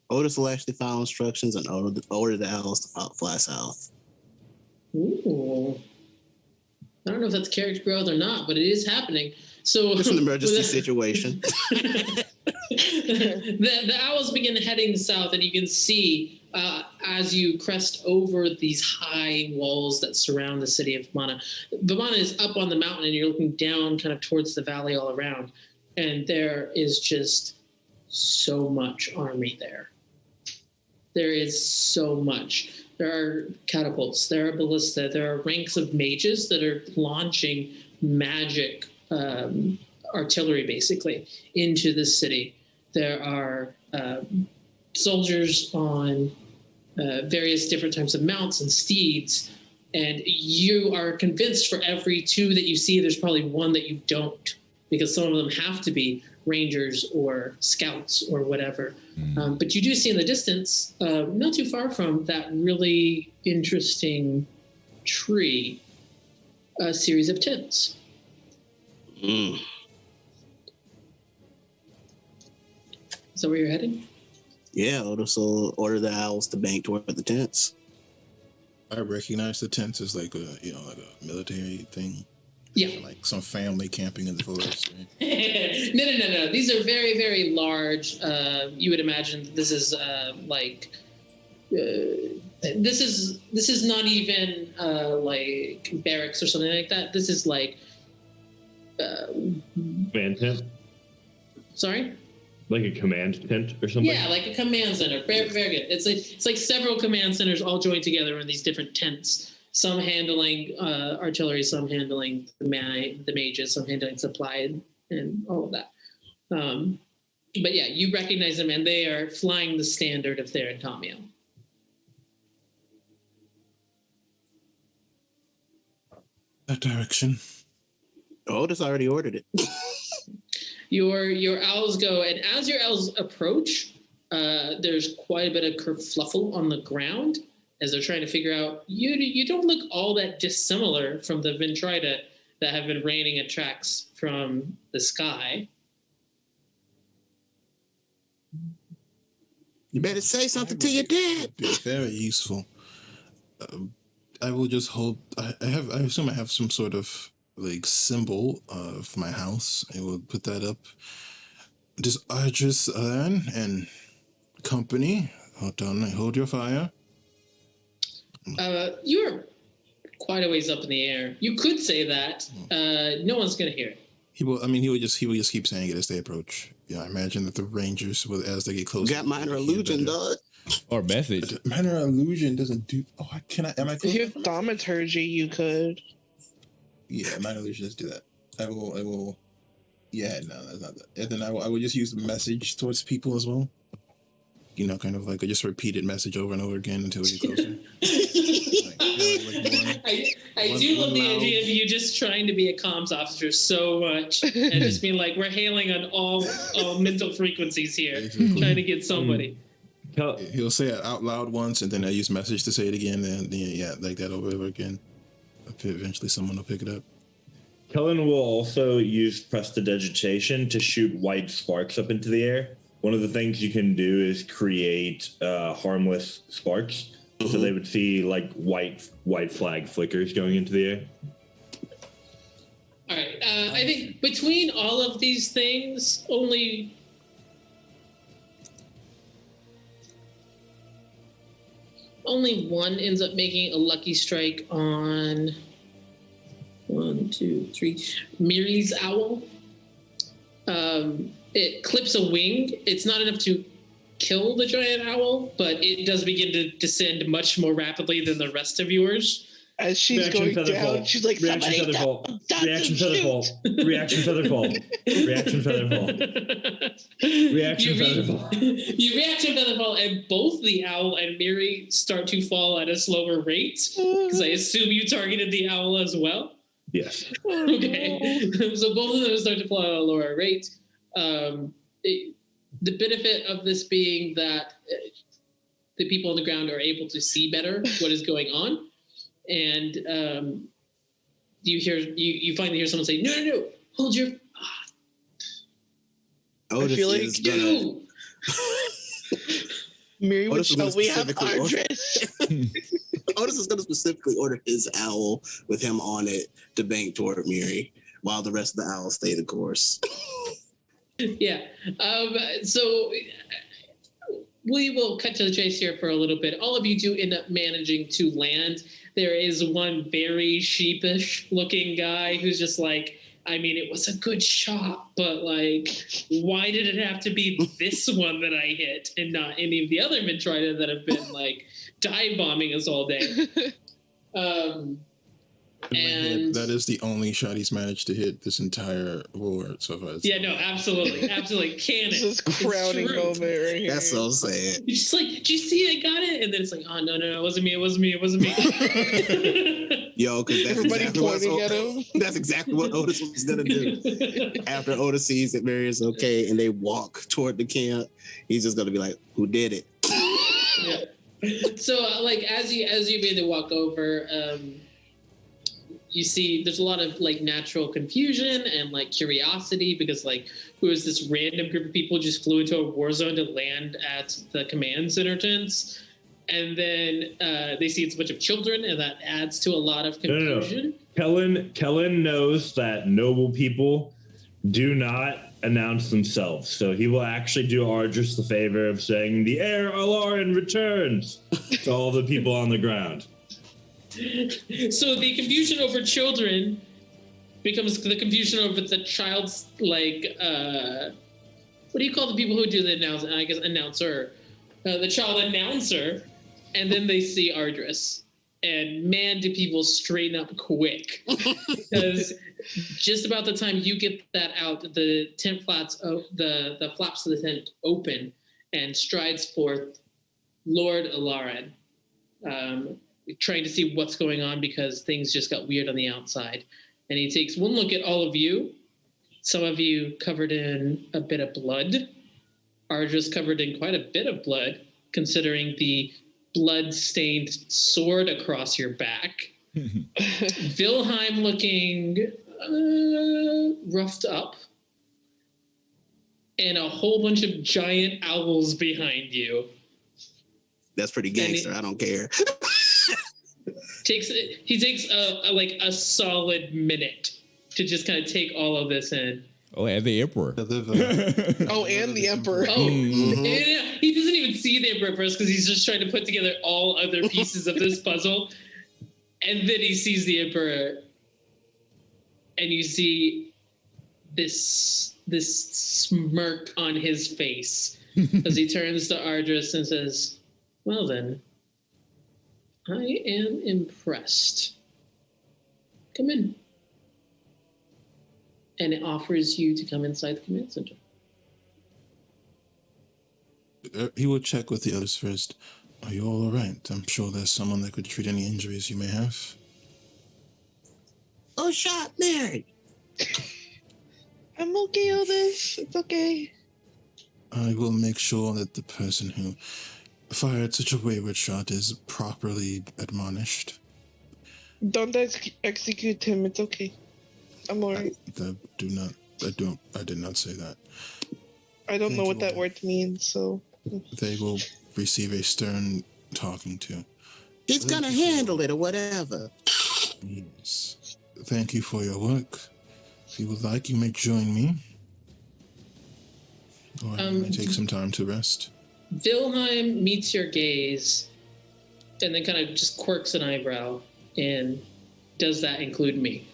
Otis will actually follow instructions and order the owls to fly south. Ooh. I don't know if that's character growth or not, but it is happening. So It's an emergency situation. the owls begin heading south, and you can see as you crest over these high walls that surround the city of Vimana. Vimana is up on the mountain, and you're looking down kind of towards the valley all around. And there is just so much army there. There is so much. There are catapults, there are ballista, there are ranks of mages that are launching magic artillery, basically, into the city. There are soldiers on various different types of mounts and steeds, and you are convinced for every two that you see, there's probably one that you don't, because some of them have to be rangers or scouts or whatever. But you do see in the distance, not too far from that really interesting tree, a series of tents. Mm. Is that where you're heading? Yeah, Otis will order the owls to bank toward the tents. I recognize the tents as like a military thing. Yeah. Like some family camping in the forest. Right? No. These are very, very large. You would imagine this is this is not even like barracks or something like that. This is like Command tent? Sorry? Like a command tent or something? Yeah, like a command center. Very, very good. It's like several command centers all joined together in these different tents. Some handling artillery, some handling the mages, some handling supply and all of that. But yeah, you recognize them, and they are flying the standard of their Antomio. That direction. Otis already ordered it. Your owls go, and as your owls approach, there's quite a bit of kerfluffle on the ground as they're trying to figure out, you don't look all that dissimilar from the Ventrida that have been raining attacks from the sky. You better say something to your dad. Be very useful. I will just hold. I assume I have some sort of like symbol of my house. I will put that up. Just Archers and company. Hold on. Hold your fire. You're quite a ways up in the air. You could say that. No one's gonna hear it. He will. I mean, he will just keep saying it as they approach. Yeah, I imagine that the Rangers will, as they get closer. Got minor illusion, dog. Or message. Minor illusion doesn't do. Oh, am I? If your thaumaturgy, you could. Yeah, minor illusions do that. I will. Yeah, no, that's not that. And then I will just use the message towards people as well. You know, kind of like a just repeated message over and over again until we get closer. I do love the idea of you just trying to be a comms officer so much and just being like, we're hailing on all mental frequencies here, trying to get somebody. He'll say it out loud once, and then I use message to say it again, and yeah, like that over and over again. Eventually, someone will pick it up. Kellen will also use prestidigitation to shoot white sparks up into the air. One of the things you can do is create harmless sparks. Mm-hmm. So they would see like white flag flickers going into the air. All right. I think between all of these things, only one ends up making a lucky strike on 1, 2, 3 Miri's owl. It clips a wing. It's not enough to kill the giant owl, but it does begin to descend much more rapidly than the rest of yours. As she's going down, she's like, reaction somebody featherfall. down, Reaction shoot. featherfall. Reaction featherfall. Reaction featherfall. Reaction featherfall. You reaction featherfall, and both the owl and Miri start to fall at a slower rate. Because I assume you targeted the owl as well. Yes. Okay. So both of them start to fall at a lower rate. The benefit of this being that the people on the ground are able to see better what is going on, and you finally hear someone say, "No, hold your." Otis I feel like is gonna, Miri would Otis is gonna show, we have specifically order- Ardris. Otis is going to specifically order his owl with him on it to bank toward Miri, while the rest of the owls stay the course. Yeah. So we will cut to the chase here for a little bit. All of you do end up managing to land. There is one very sheepish looking guy who's just like, I mean, it was a good shot, but like, why did it have to be this one that I hit and not any of the other Metroida that have been like dive bombing us all day? And that is the only shot he's managed to hit this entire war so far. yeah, no, absolutely. Cannon. This is crowning moment right here. That's so sad. You're just like, did you see I got it? And then it's like, oh, no, it wasn't me. Yo, because that's Everybody exactly what pointing at him. That's exactly what Otis was gonna do. After Otis sees that Mary is okay and they walk toward the camp, he's just gonna be like, "Who did it?" Yeah. So, like, as you begin to walk over, you see there's a lot of like natural confusion and like curiosity because like who is this random group of people just flew into a war zone to land at the command center tents, and then they see it's a bunch of children, and that adds to a lot of confusion. No. Kellen knows that noble people do not announce themselves, so he will actually do Ardris the favor of saying, "The heir Alarin returns," to all the people on the ground. So the confusion over children becomes the confusion over the child's like what do you call the people who do the announcement? I guess announcer, the child announcer, and then they see Ardris, and man, do people straighten up quick because just about the time you get that out, the tent flaps, the flaps of the tent open, and strides forth Lord Alarin. Trying to see what's going on because things just got weird on the outside. And he takes one look at all of you, some of you covered in a bit of blood, Ardris covered in quite a bit of blood, considering the blood-stained sword across your back. Wilhelm looking roughed up, and a whole bunch of giant owls behind you. That's pretty gangster. I don't care. He takes a solid minute to just kind of take all of this in. Oh, and the Emperor. And the Emperor. Oh, yeah, he doesn't even see the Emperor first because he's just trying to put together all other pieces of this puzzle. And then he sees the Emperor, and you see this smirk on his face as he turns to Ardris and says, "Well then, I am impressed. Come in." And it offers you to come inside the command center. He will check with the others first. Are you all right? I'm sure there's someone that could treat any injuries you may have. Oh, shot Mary. I'm okay, Otis. It's okay. I will make sure that the person who fired such a wayward shot is properly admonished. Don't execute him. It's okay. I'm alright. I did not say that. I don't know what that word means, so. They will receive a stern talking to. He's gonna handle it or whatever. Yes. Thank you for your work. If you would like, you may join me. Or you may take some time to rest. Wilhelm meets your gaze and then kind of just quirks an eyebrow. And does that include me?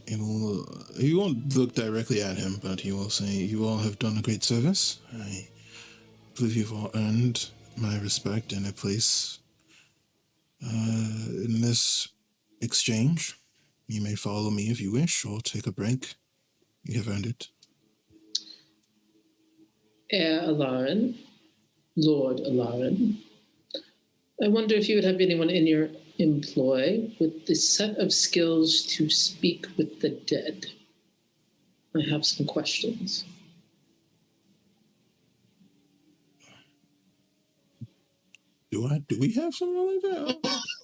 He won't look directly at him, but he will say, "You all have done a great service. I believe you've all earned my respect and a place In this exchange, you may follow me if you wish, or take a break. You have earned it. Heir Alarin, Lord Alarin, I wonder if you would have anyone in your employ with the set of skills to speak with the dead. I have some questions. Do we have someone like that?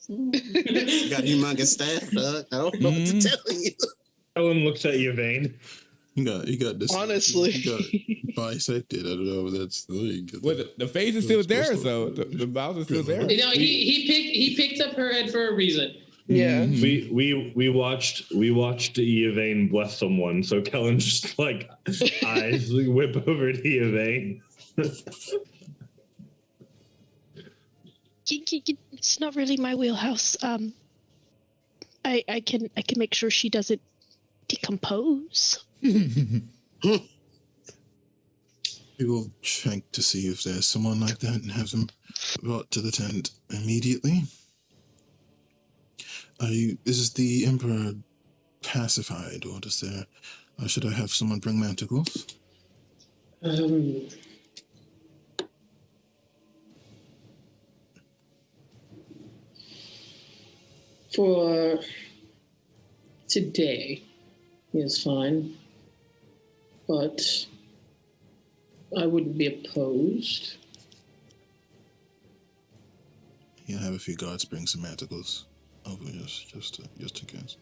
You got humongous staff, Doug. I don't know what to tell you. Ellen looks at Yvain. You got this. Honestly. You got bisected. I don't know if that's the thing. Well, the face is still there, so the mouth is still there. You know, he picked up her head for a reason. Yeah. We watched Yvain bless someone, so Kellen just like eyes whip over to Yvain. It's not really my wheelhouse. I can make sure she doesn't decompose. We will check to see if there's someone like that and have them brought to the tent immediately. Is the Emperor pacified, or should I have someone bring manticles? For today, he is fine, but I wouldn't be opposed. You'll have a few guards bring some manticles over just in case.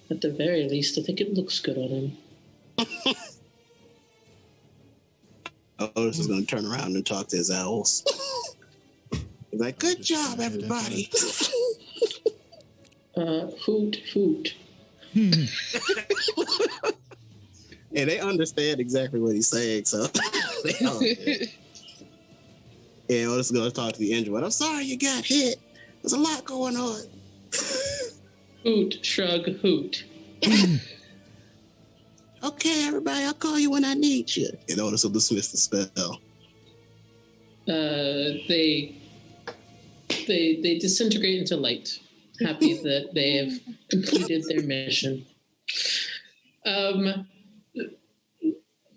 At the very least, I think it looks good on him. Otis is going to turn around and talk to his owls. He's like, good job, everybody. Hoot, hoot. And they understand exactly what he's saying, so they all good. And Otis is going to talk to the injured one. I'm sorry you got hit. There's a lot going on. Hoot, shrug, hoot. Okay, everybody, I'll call you when I need you. And Otis will dismiss the spell. They disintegrate into light, happy that they have completed their mission.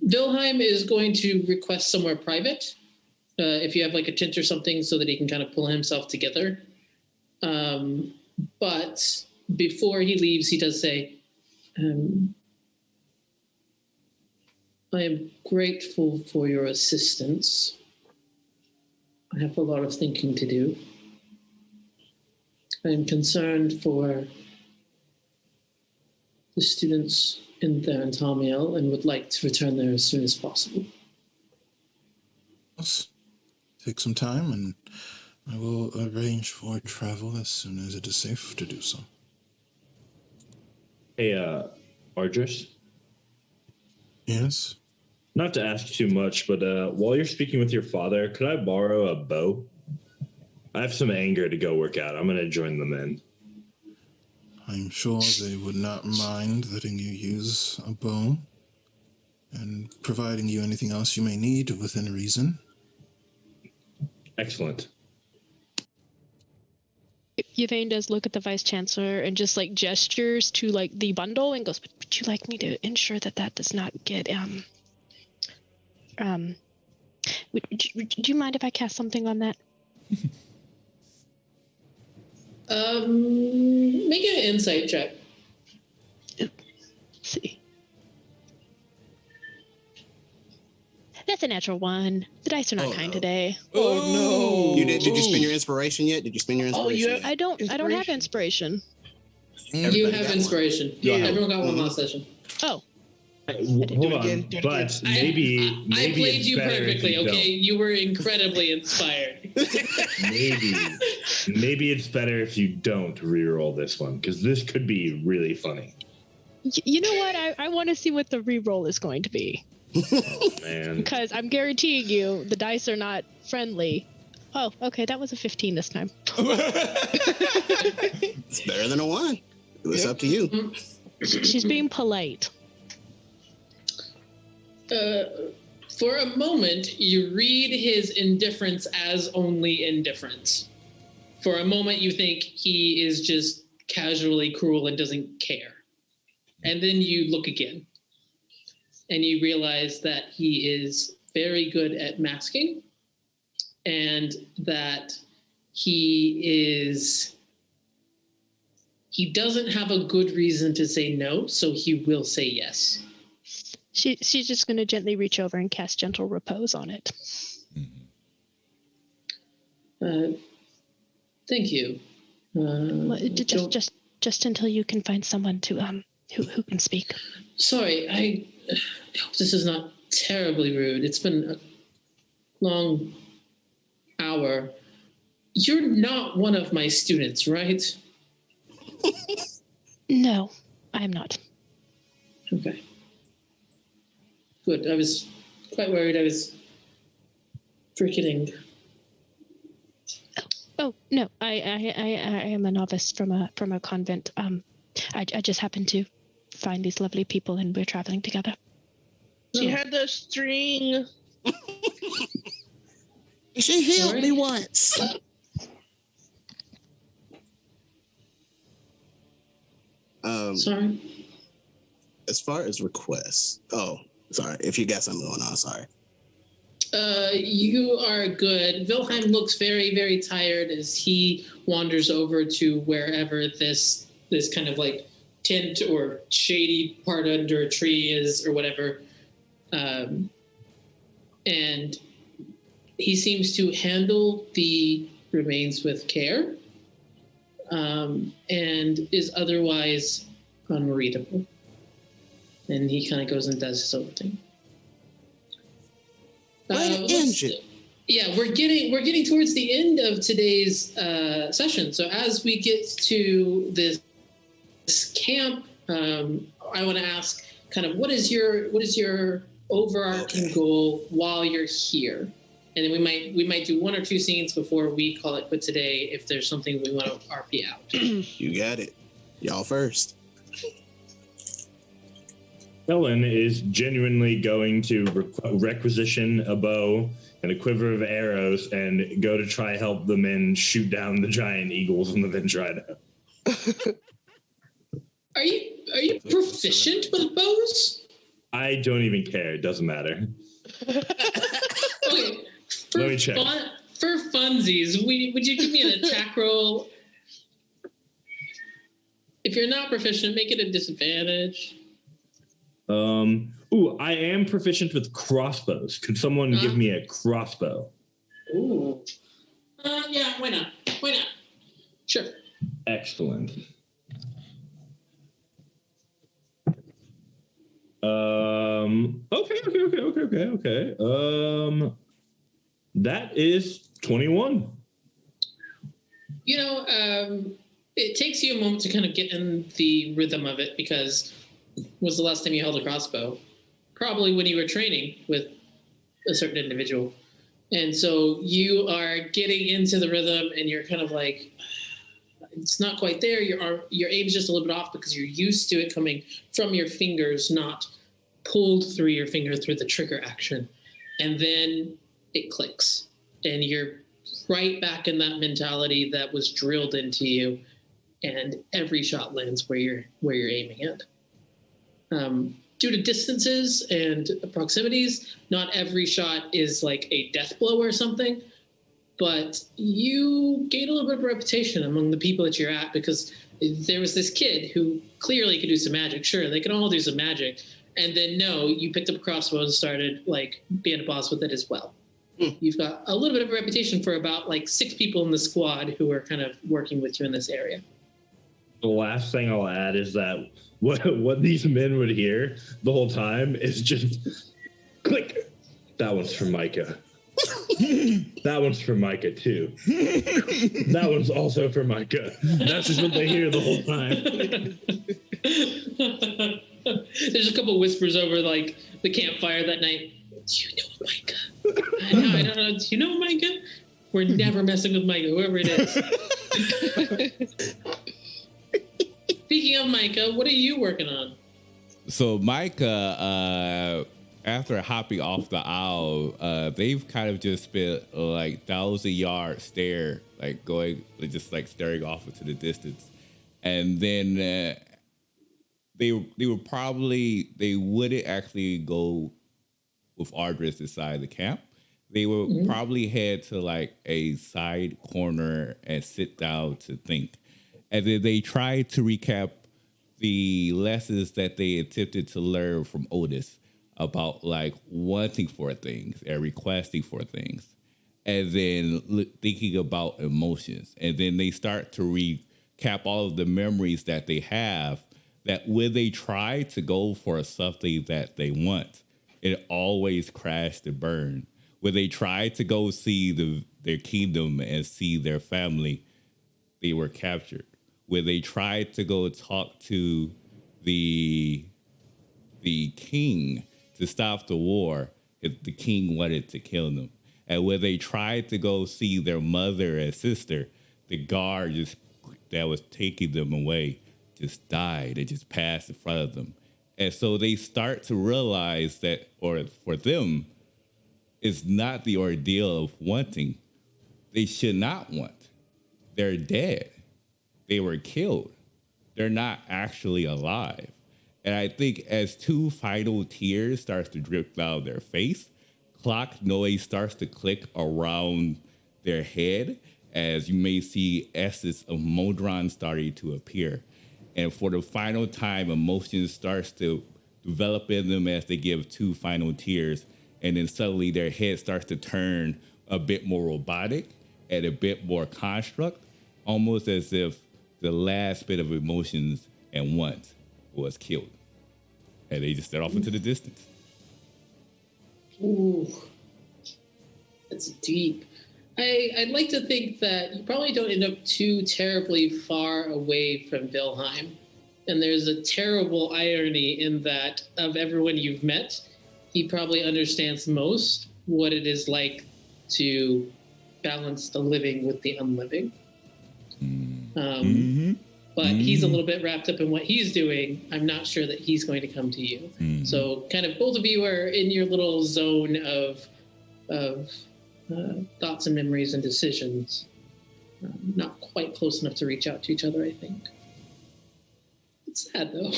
Wilhelm is going to request somewhere private, if you have like a tent or something, so that he can kind of pull himself together. But before he leaves, he does say, I am grateful for your assistance. I have a lot of thinking to do. I am concerned for the students in there in Tamiel and would like to return there as soon as possible. Let's take some time, and I will arrange for travel as soon as it is safe to do so. Hey, Ardris? Yes? Not to ask too much, but while you're speaking with your father, could I borrow a bow? I have some anger to go work out. I'm going to join them in. I'm sure they would not mind letting you use a bow and providing you anything else you may need within reason. Excellent. Yvain does look at the Vice Chancellor and just like gestures to like the bundle and goes, would you like me to ensure that does not get, would you mind if I cast something on that? Make an insight check. Let's see. That's a natural one. The dice are not kind today. Oh no! Did you spend your inspiration yet? Did you spend your inspiration? Oh, yet? I don't have inspiration. You have inspiration. Yeah. Everyone got one last session. Oh. Hold on, again, do it but again. maybe I played it's you better if perfectly, you okay? You were incredibly inspired. Maybe it's better if you don't reroll this one, because this could be really funny. You know what? I want to see what the reroll is going to be. Oh man! Because I'm guaranteeing you the dice are not friendly. Oh, okay, that was a 15 this time. It's better than a 1. It's up to you. She's being polite. For a moment, you read his indifference as only indifference. For a moment, you think he is just casually cruel and doesn't care. And then you look again, and you realize that he is very good at masking, and that he doesn't have a good reason to say no, so he will say yes. She's just going to gently reach over and cast Gentle Repose on it. Thank you. Just until you can find someone to who can speak. Sorry, I hope this is not terribly rude. It's been a long hour. You're not one of my students, right? No, I am not. Okay. Good. I was quite worried I was forgetting. Oh no, I am a novice from a convent. I just happened to find these lovely people, and we're traveling together. She had a string. She helped me once. Sorry. As far as requests, sorry. If you got something going on, sorry. You are good. Wilhelm looks very, very tired as he wanders over to wherever this kind of like tent or shady part under a tree is, or whatever. And he seems to handle the remains with care, and is otherwise unreadable. And he kind of goes and does his own thing. Yeah, we're getting towards the end of today's session. So as we get to this camp, I want to ask, kind of, what is your overarching goal while you're here? And then we might do one or two scenes before we call it quit today if there's something we want to RP out. You got it. Y'all first. Ellen is genuinely going to requisition a bow and a quiver of arrows and go to try help the men shoot down the giant eagles in the Ventrida. Are you proficient with bows? I don't even care. It doesn't matter. Okay. Let me check. For funsies, would you give me an attack roll? If you're not proficient, make it a disadvantage. I am proficient with crossbows. Could someone give me a crossbow? Ooh. Yeah, why not? Sure. Excellent. Okay. That is 21. It takes you a moment to kind of get in the rhythm of it, because when was the last time you held a crossbow? Probably when you were training with a certain individual. And so you are getting into the rhythm, and you're kind of like, it's not quite there. Your aim's just a little bit off because you're used to it coming from your fingers, not pulled through your finger through the trigger action. And then it clicks, and you're right back in that mentality that was drilled into you, and every shot lands where you're aiming at. Due to distances and proximities, not every shot is like a death blow or something, but you gain a little bit of a reputation among the people that you're at, because there was this kid who clearly could do some magic. Sure, they can all do some magic. And then, you picked up a crossbow and started, being a boss with it as well. You've got a little bit of a reputation for about, 6 people in the squad who are kind of working with you in this area. The last thing I'll add is that what these men would hear the whole time is just click. That one's for Micah. That one's for Micah too. That one's also for Micah. That's just what they hear the whole time. There's a couple whispers over the campfire that night. Do you know Micah? I don't know. Do you know Micah? We're never messing with Micah, whoever it is. Speaking of Micah, what are you working on? So Micah, after hopping off the owl, they've kind of just spent like 1,000-yard stare, like going, just like staring off into the distance, and then they wouldn't actually go with Ardris inside the camp. They would probably head to like a side corner and sit down to think, and then they tried to recap the lessons that they attempted to learn from Otis about like wanting for things and requesting for things, and then thinking about emotions. And then they start to recap all of the memories that they have, that when they try to go for something that they want, it always crashed and burned. When they tried to go see their kingdom and see their family, they were captured. When they tried to go talk to the king to stop the war, the king wanted to kill them. And when they tried to go see their mother and sister, the guard that was taking them away just died. It just passed in front of them. And so they start to realize that, or for them, it's not the ordeal of wanting. They should not want. They're dead. They were killed. They're not actually alive. And I think as two final tears starts to drip down their face, clock noise starts to click around their head, as you may see essence of Modron starting to appear. And for the final time, emotion starts to develop in them as they give two final tears. And then suddenly their head starts to turn a bit more robotic and a bit more construct, almost as if the last bit of emotions and want was killed. And they just stare off into the distance. Ooh, that's deep. I'd like to think that you probably don't end up too terribly far away from Vilheim. And there's a terrible irony in that of everyone you've met, he probably understands most what it is like to balance the living with the unliving. But he's a little bit wrapped up in what he's doing. I'm not sure that he's going to come to you. So kind of both of you are in your little zone of thoughts and memories and decisions. Not quite close enough to reach out to each other, I think. It's sad, though.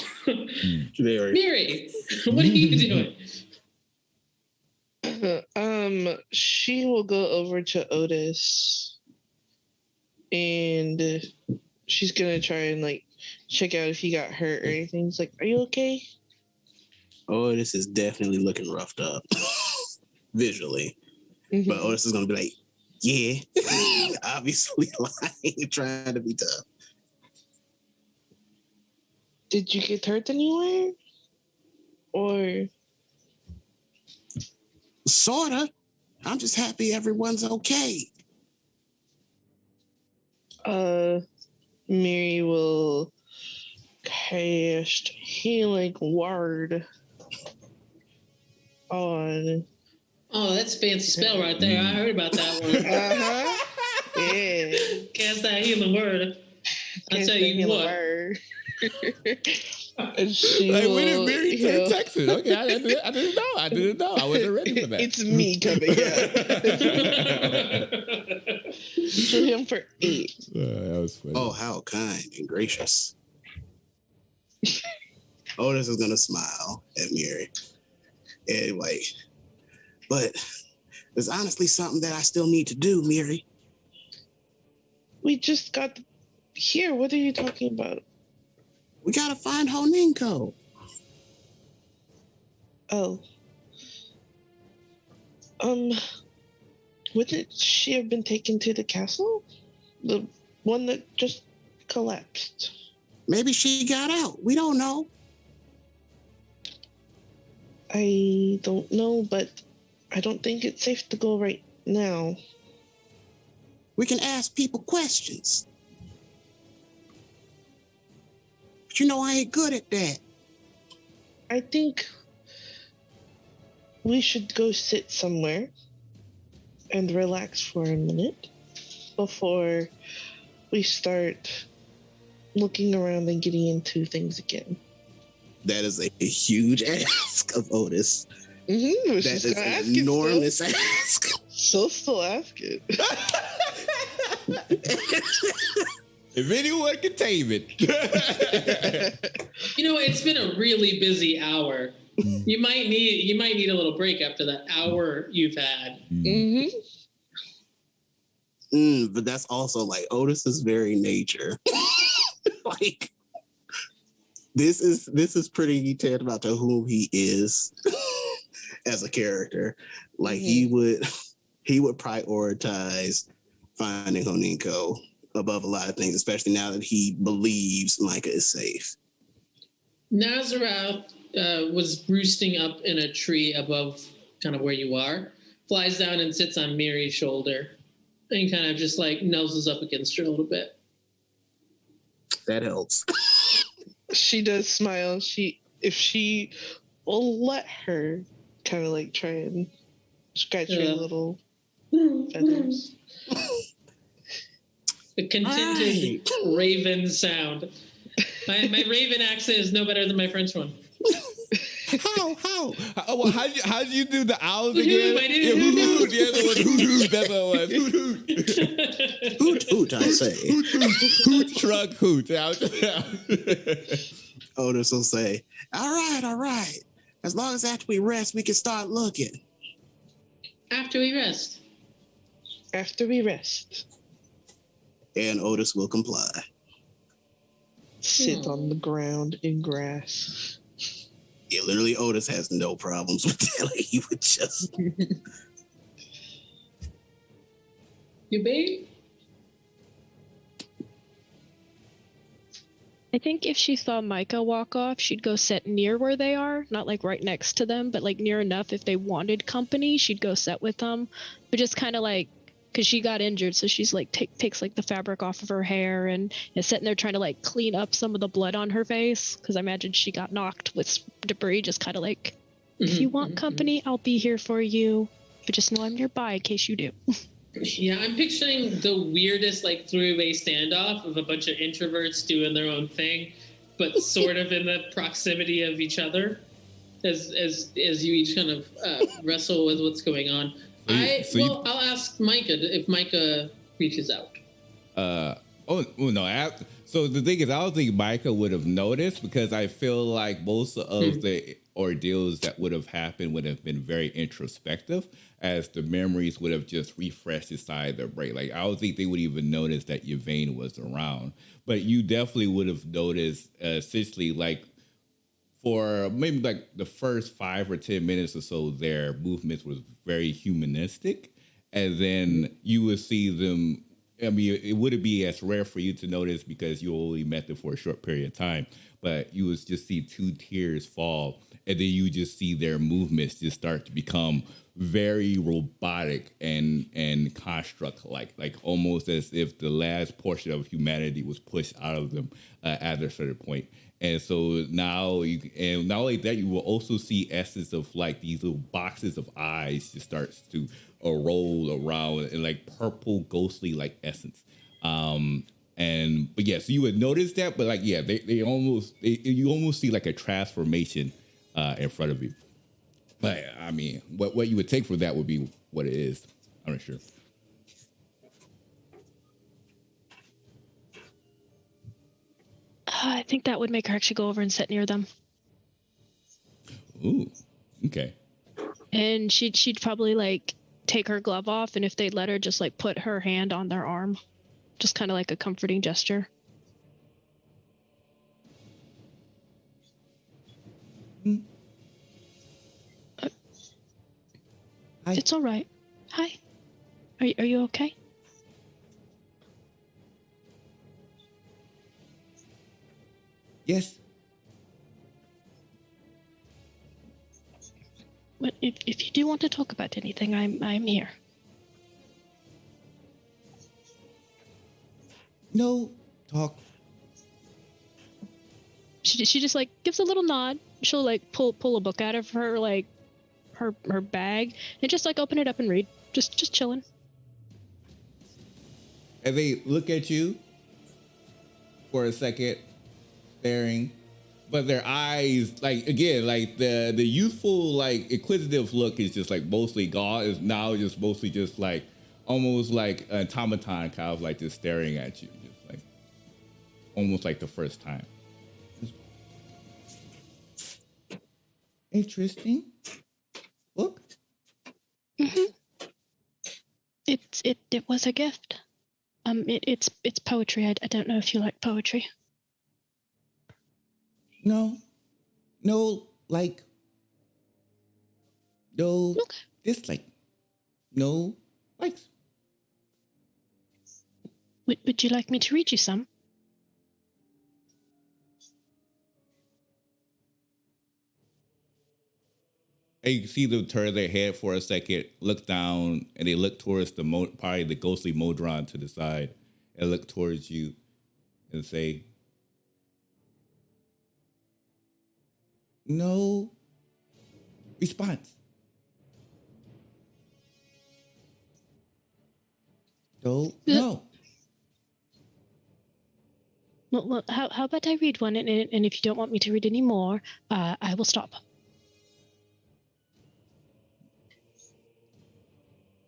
Miri, what are you doing? She will go over to Otis and she's gonna try and like check out if he got hurt or anything. He's like, "Are you okay?" Otis is definitely looking roughed up visually. But Otis is gonna be like, "Yeah," obviously lying, trying to be tough. Did you get hurt anywhere? Or sorta. I'm just happy everyone's okay. Miri will cast Healing Word on. Oh, that's a fancy spell right there. I heard about that one. Yeah. Cast that healing word. I'll tell you what. Like, when did Mary turn Texas? Okay, I didn't know. I wasn't ready for that. It's me coming up. Shoot him for 8. That was funny. Oh, how kind and gracious. Otis is gonna smile at Miri. Anyway, but there's honestly something that I still need to do, Miri. We just got here. What are you talking about? We gotta find Honinko. Oh. Wouldn't she have been taken to the castle? The one that just collapsed. Maybe she got out. We don't know. I don't know, but I don't think it's safe to go right now. We can ask people questions. But you know I ain't good at that. I think we should go sit somewhere and relax for a minute before we start looking around and getting into things again. That is a huge ask of Otis. Mm-hmm. That She's is gonna an ask it enormous still. ask. She'll still ask it. If anyone can tame it. You know, it's been a really busy hour. You might need a little break after that hour you've had. Mm-hmm. But that's also like Otis's very nature. Like this is pretty tantamount to who he is as a character. Like he would prioritize finding Honiko above a lot of things, especially now that he believes Micah is safe. Nazarath was roosting up in a tree above kind of where you are, flies down and sits on Miri's shoulder and kind of just like noses up against her a little bit. That helps. She does smile. If she will let her kind of like try and scratch her little feathers. A contented raven sound. My raven accent is no better than my French one. How? Well, how'd you do the owls Hoot, again? I did Yeah, hoot, hoot. The other one, hoot. That's what it was. Hoot. Hoot, I say. Hoot, shrug, hoot. Otis will say, all right. As long as after we rest, we can start looking. After we rest. After we rest. And Otis will comply. Sit on the ground in grass. Yeah, literally Otis has no problems with that. Like, he would just... You babe? I think if she saw Micah walk off, she'd go sit near where they are, not like right next to them, but like near enough if they wanted company, she'd go sit with them. But just kind of like, because she got injured, so she's like takes like the fabric off of her hair and is sitting there trying to like clean up some of the blood on her face, because I imagine she got knocked with debris. Just kind of like, if you want company, I'll be here for you, but just know I'm nearby in case you do. Yeah, I'm picturing the weirdest like three-way standoff of a bunch of introverts doing their own thing, but sort of in the proximity of each other, as you each kind of wrestle with what's going on. I'll ask Micah if Micah reaches out. So the thing is, I don't think Micah would have noticed, because I feel like most of the ordeals that would have happened would have been very introspective, as the memories would have just refreshed inside their brain. Like, I don't think they would even notice that Yvain was around. But you definitely would have noticed, essentially, like, for maybe like the first 5 or 10 minutes or so, their movements was very humanistic. And then you would see them, I mean, it wouldn't be as rare for you to notice because you only met them for a short period of time, but you would just see 2 tears fall, and then you just see their movements just start to become very robotic and construct-like almost as if the last portion of humanity was pushed out of them at a certain point. And so now, and not only that, you will also see essence of like these little boxes of eyes just starts to roll around in like purple ghostly like essence. But yeah, so you would notice that, but like, yeah, you almost see like a transformation in front of you. But I mean, what you would take from that would be what it is. I'm not sure. I think that would make her actually go over and sit near them. Ooh, okay. And she'd probably like take her glove off, and if they'd let her, just like put her hand on their arm, just kind of like a comforting gesture. Hi. It's all right. Hi. Are you okay? Yes. But if you do want to talk about anything, I'm here. No talk. She just like gives a little nod. She'll like pull a book out of her like her bag and just like open it up and read. Just chilling. And they look at you for a second, staring, but their eyes, like again, like the youthful, like inquisitive look is just like mostly gone. Is now just mostly just like almost like an automaton, kind of like just staring at you, just like almost like the first time. Interesting. Look. It was a gift. It's poetry. I don't know if you like poetry. No, like, no dislike, no likes. Would you like me to read you some? And you can see them turn their head for a second, look down, and they look towards probably the ghostly Modron to the side, and look towards you, and say, "No response. Don't know." Well, how about I read one, and if you don't want me to read any more, I will stop.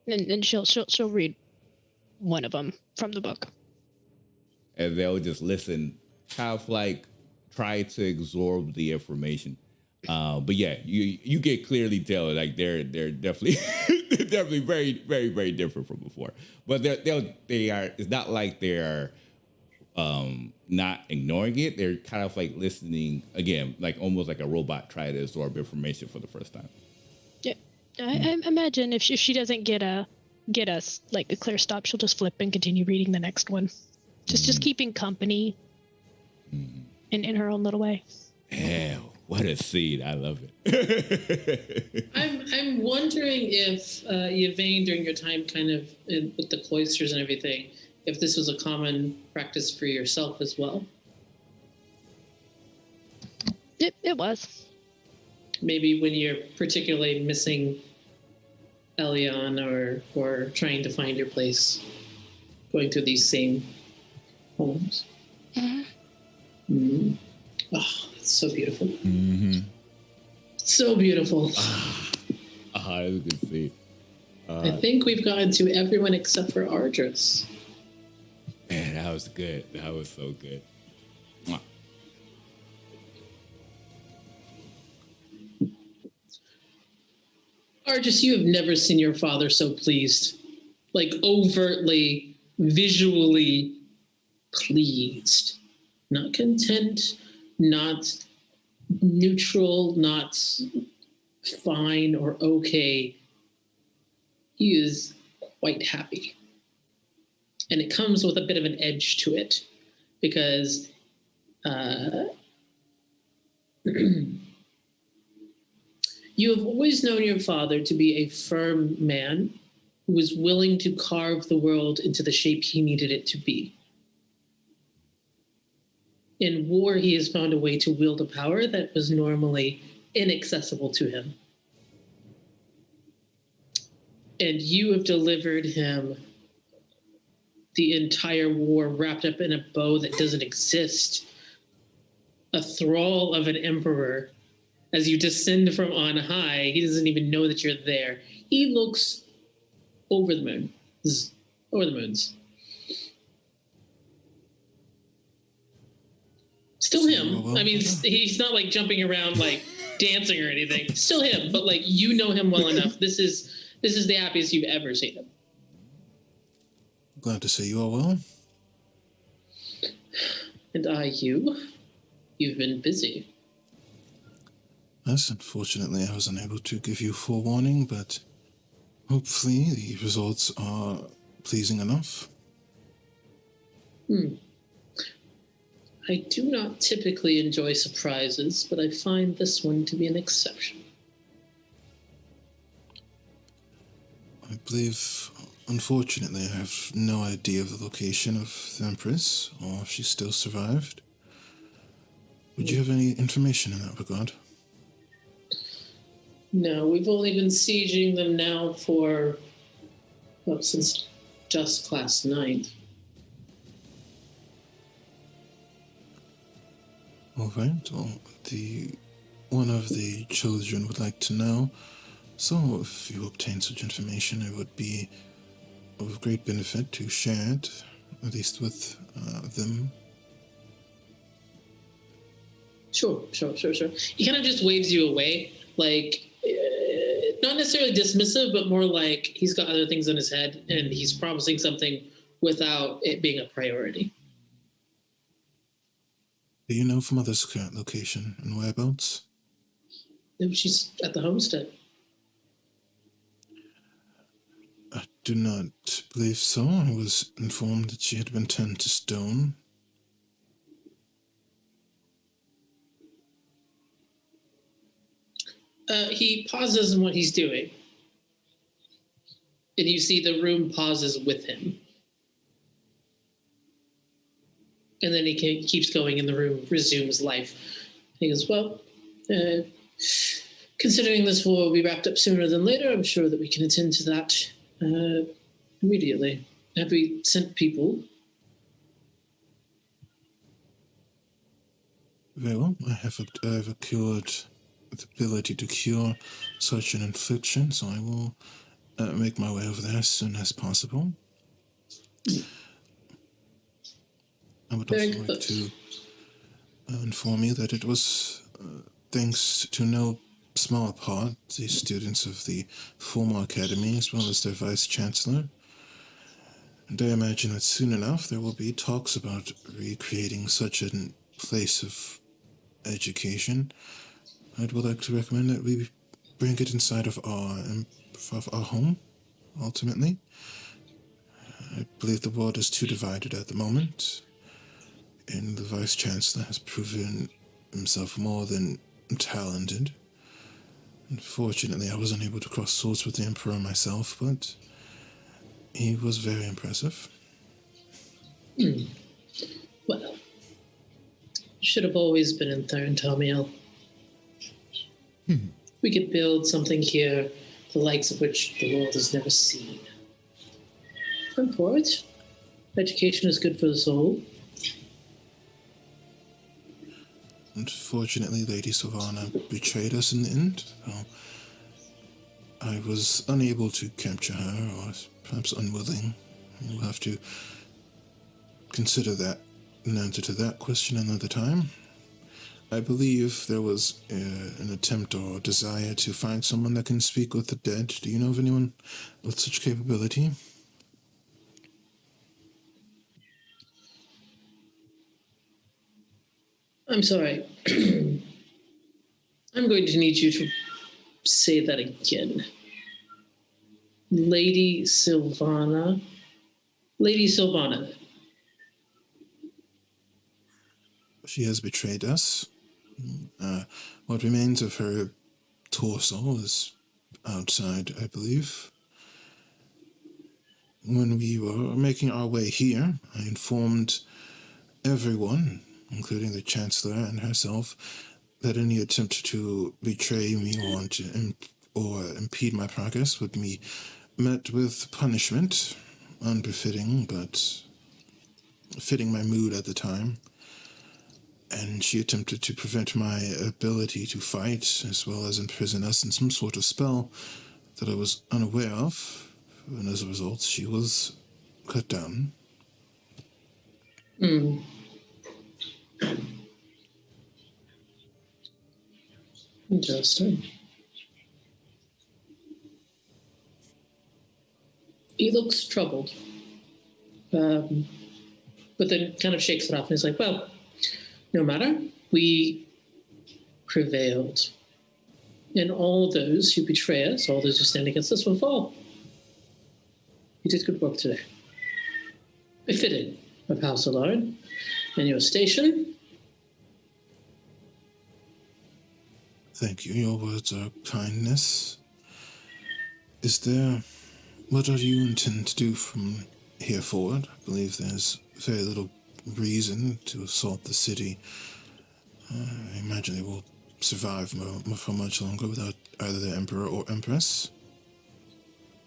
And she'll read one of them from the book. And they'll just listen, kind of like try to absorb the information. But yeah, you get clearly tell like they're definitely they're definitely very, very, very different from before. But they are. It's not like they're not ignoring it. They're kind of like listening again, like almost like a robot trying to absorb information for the first time. Yeah, I imagine if she doesn't get us like a clear stop, she'll just flip and continue reading the next one. Just keeping company in her own little way. Hell, what a scene! I love it. I'm wondering if Yvain, during your time kind of with the cloisters and everything, if this was a common practice for yourself as well. It was. Maybe when you're particularly missing Elion or trying to find your place, going through these same homes. Mm-hmm. Oh, it's so beautiful. Mm-hmm. So beautiful. That's good to see. I think we've gotten to everyone except for Ardris. Man, that was good. That was so good. Mwah. Ardris, you have never seen your father so pleased. Like overtly, visually pleased. Not content, not neutral, not fine or okay. He is quite happy. And it comes with a bit of an edge to it because you have always known your father to be a firm man who was willing to carve the world into the shape he needed it to be. In war, he has found a way to wield a power that was normally inaccessible to him. And you have delivered him the entire war wrapped up in a bow that doesn't exist. A thrall of an emperor. As you descend from on high, he doesn't even know that you're there. He looks over the moon. Over the moons. Still him. I mean, he's not like jumping around like dancing or anything. Still him, but like you know him well enough. This is the happiest you've ever seen him. Glad to see you are well. And you? You've been busy. Yes, unfortunately I was unable to give you forewarning, but hopefully the results are pleasing enough. I do not typically enjoy surprises, but I find this one to be an exception. I believe, unfortunately, I have no idea of the location of the Empress, or if she still survived. Would you have any information in that regard? No, we've only been sieging them now for, since just last night. All right. Well, one of the children would like to know. So, if you obtain such information, it would be of great benefit to share it, at least with them. Sure. He kind of just waves you away, like not necessarily dismissive, but more like he's got other things on his head and he's promising something without it being a priority. Do you know from Mother's current location and whereabouts? No, she's at the homestead. I do not believe so. I was informed that she had been turned to stone. He pauses in what he's doing. And you see the room pauses with him. And then he keeps going and the room resumes life. He goes, well, considering this will be wrapped up sooner than later, I'm sure that we can attend to that immediately. Have we sent people? Very well. I have acquired the ability to cure such an infliction, so I will make my way over there as soon as possible. I would also like to inform you that it was thanks to no small part the students of the former academy as well as their vice-chancellor. And I imagine that soon enough there will be talks about recreating such a place of education. I would like to recommend that we bring it inside of our home, ultimately. I believe the world is too divided at the moment, and the Vice-Chancellor has proven himself more than talented. Unfortunately, I was unable to cross swords with the Emperor myself, but he was very impressive. Well, should have always been in Thurn-Tomiel. We could build something here, the likes of which the world has never seen. I'm for it. Education is good for the soul. Unfortunately, Lady Sylvana betrayed us in the end, so I was unable to capture her, or perhaps unwilling. We'll have to consider that an answer to that question another time. I believe there was an attempt or desire to find someone that can speak with the dead. Do you know of anyone with such capability? I'm sorry. I'm going to need you to say that again. Lady Sylvana. Lady Sylvana. She has betrayed us. What remains of her torso is outside, I believe. When we were making our way here, I informed everyone, including the Chancellor and herself, that any attempt to betray me or impede my progress would be met with punishment, unbefitting, but fitting my mood at the time. And she attempted to prevent my ability to fight, as well as imprison us in some sort of spell that I was unaware of. And as a result, she was cut down. Interesting. He looks troubled. But then kind of shakes it off and he's like, well, no matter, we prevailed. And all those who betray us, all those who stand against us will fall. You did good work today. Befitting of House Alone and your station. Thank you. Your words are kindness. What do you intend to do from here forward? I believe there's very little reason to assault the city. I imagine they will survive for much longer without either the Emperor or Empress.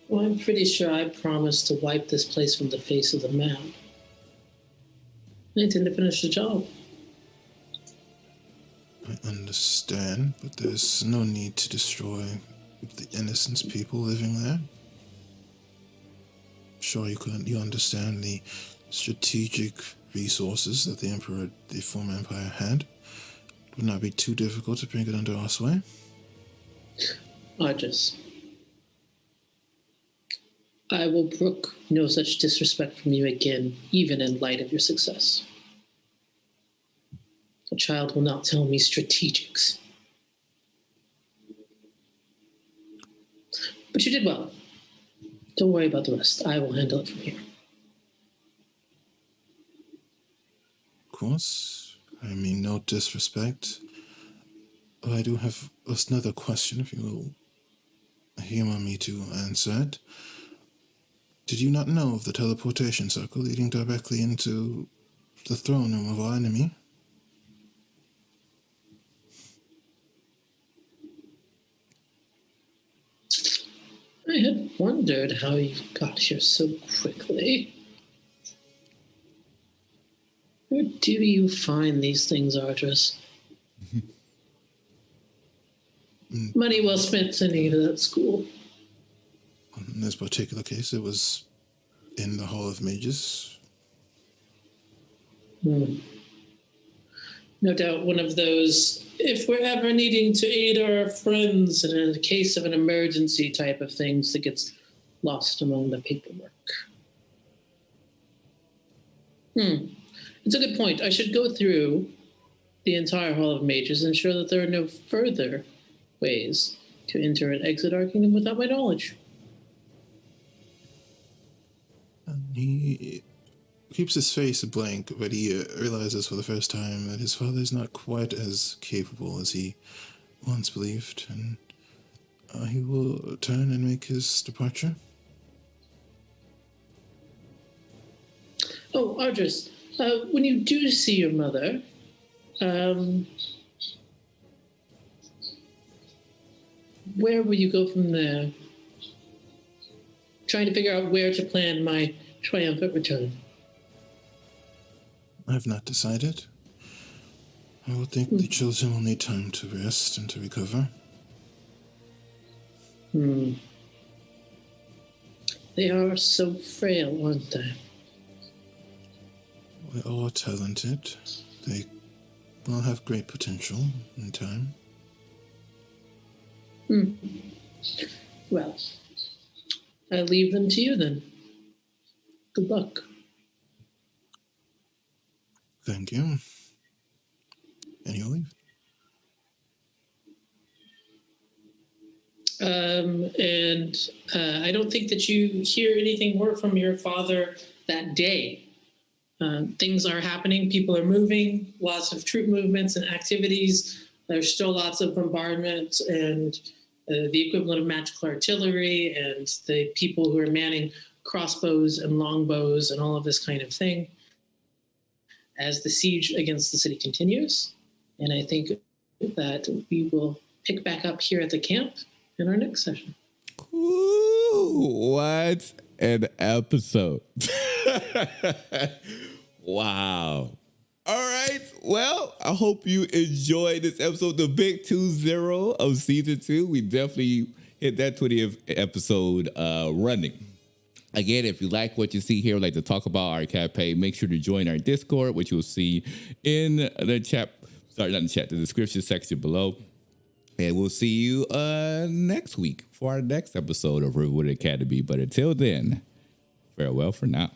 Well, I'm pretty sure I promised to wipe this place from the face of the map. I intend to finish the job. I understand, but there's no need to destroy the innocent people living there. Sure, you understand the strategic resources that the former empire had. It would not be too difficult to bring it under our sway. Argus, I will brook no such disrespect from you again, even in light of your success. A child will not tell me strategics. But you did well. Don't worry about the rest. I will handle it from here. Of course, I mean no disrespect. I do have another question, if you will humor me to answer it. Did you not know of the teleportation circle leading directly into the throne room of our enemy? I had wondered how you got here so quickly. Where do you find these things, Ardris? Money well spent sending you to that school. In this particular case, it was in the Hall of Mages. No doubt one of those, if we're ever needing to aid our friends in a case of an emergency type of things that gets lost among the paperwork. It's a good point. I should go through the entire Hall of Mages and ensure that there are no further ways to enter and exit our kingdom without my knowledge. He keeps his face blank, but he realizes for the first time that his father is not quite as capable as he once believed, and he will turn and make his departure. Oh, Ardris, when you do see your mother, where will you go from there? Trying to figure out where to plan my triumphant return. I have not decided. I would think the children will need time to rest and to recover. They are so frail, aren't they? They are talented. They will have great potential in time. Well, I leave them to you then. Good luck. Thank you. And you'll leave. I don't think that you hear anything more from your father that day. Things are happening. People are moving. Lots of troop movements and activities. There's still lots of bombardment and the equivalent of magical artillery and the people who are manning crossbows and longbows and all of this kind of thing as the siege against the city continues. And I think that we will pick back up here at the camp in our next session. Ooh, what an episode. Wow. All right. Well, I hope you enjoyed this episode, the big 2-0 of season 2. We definitely hit that 20th episode running. Again, if you like what you see here, like to talk about our campaign, make sure to join our Discord, which you'll see in the chat. Sorry, not in the chat, the description section below. And we'll see you next week for our next episode of Rivenwood Academy. But until then, farewell for now.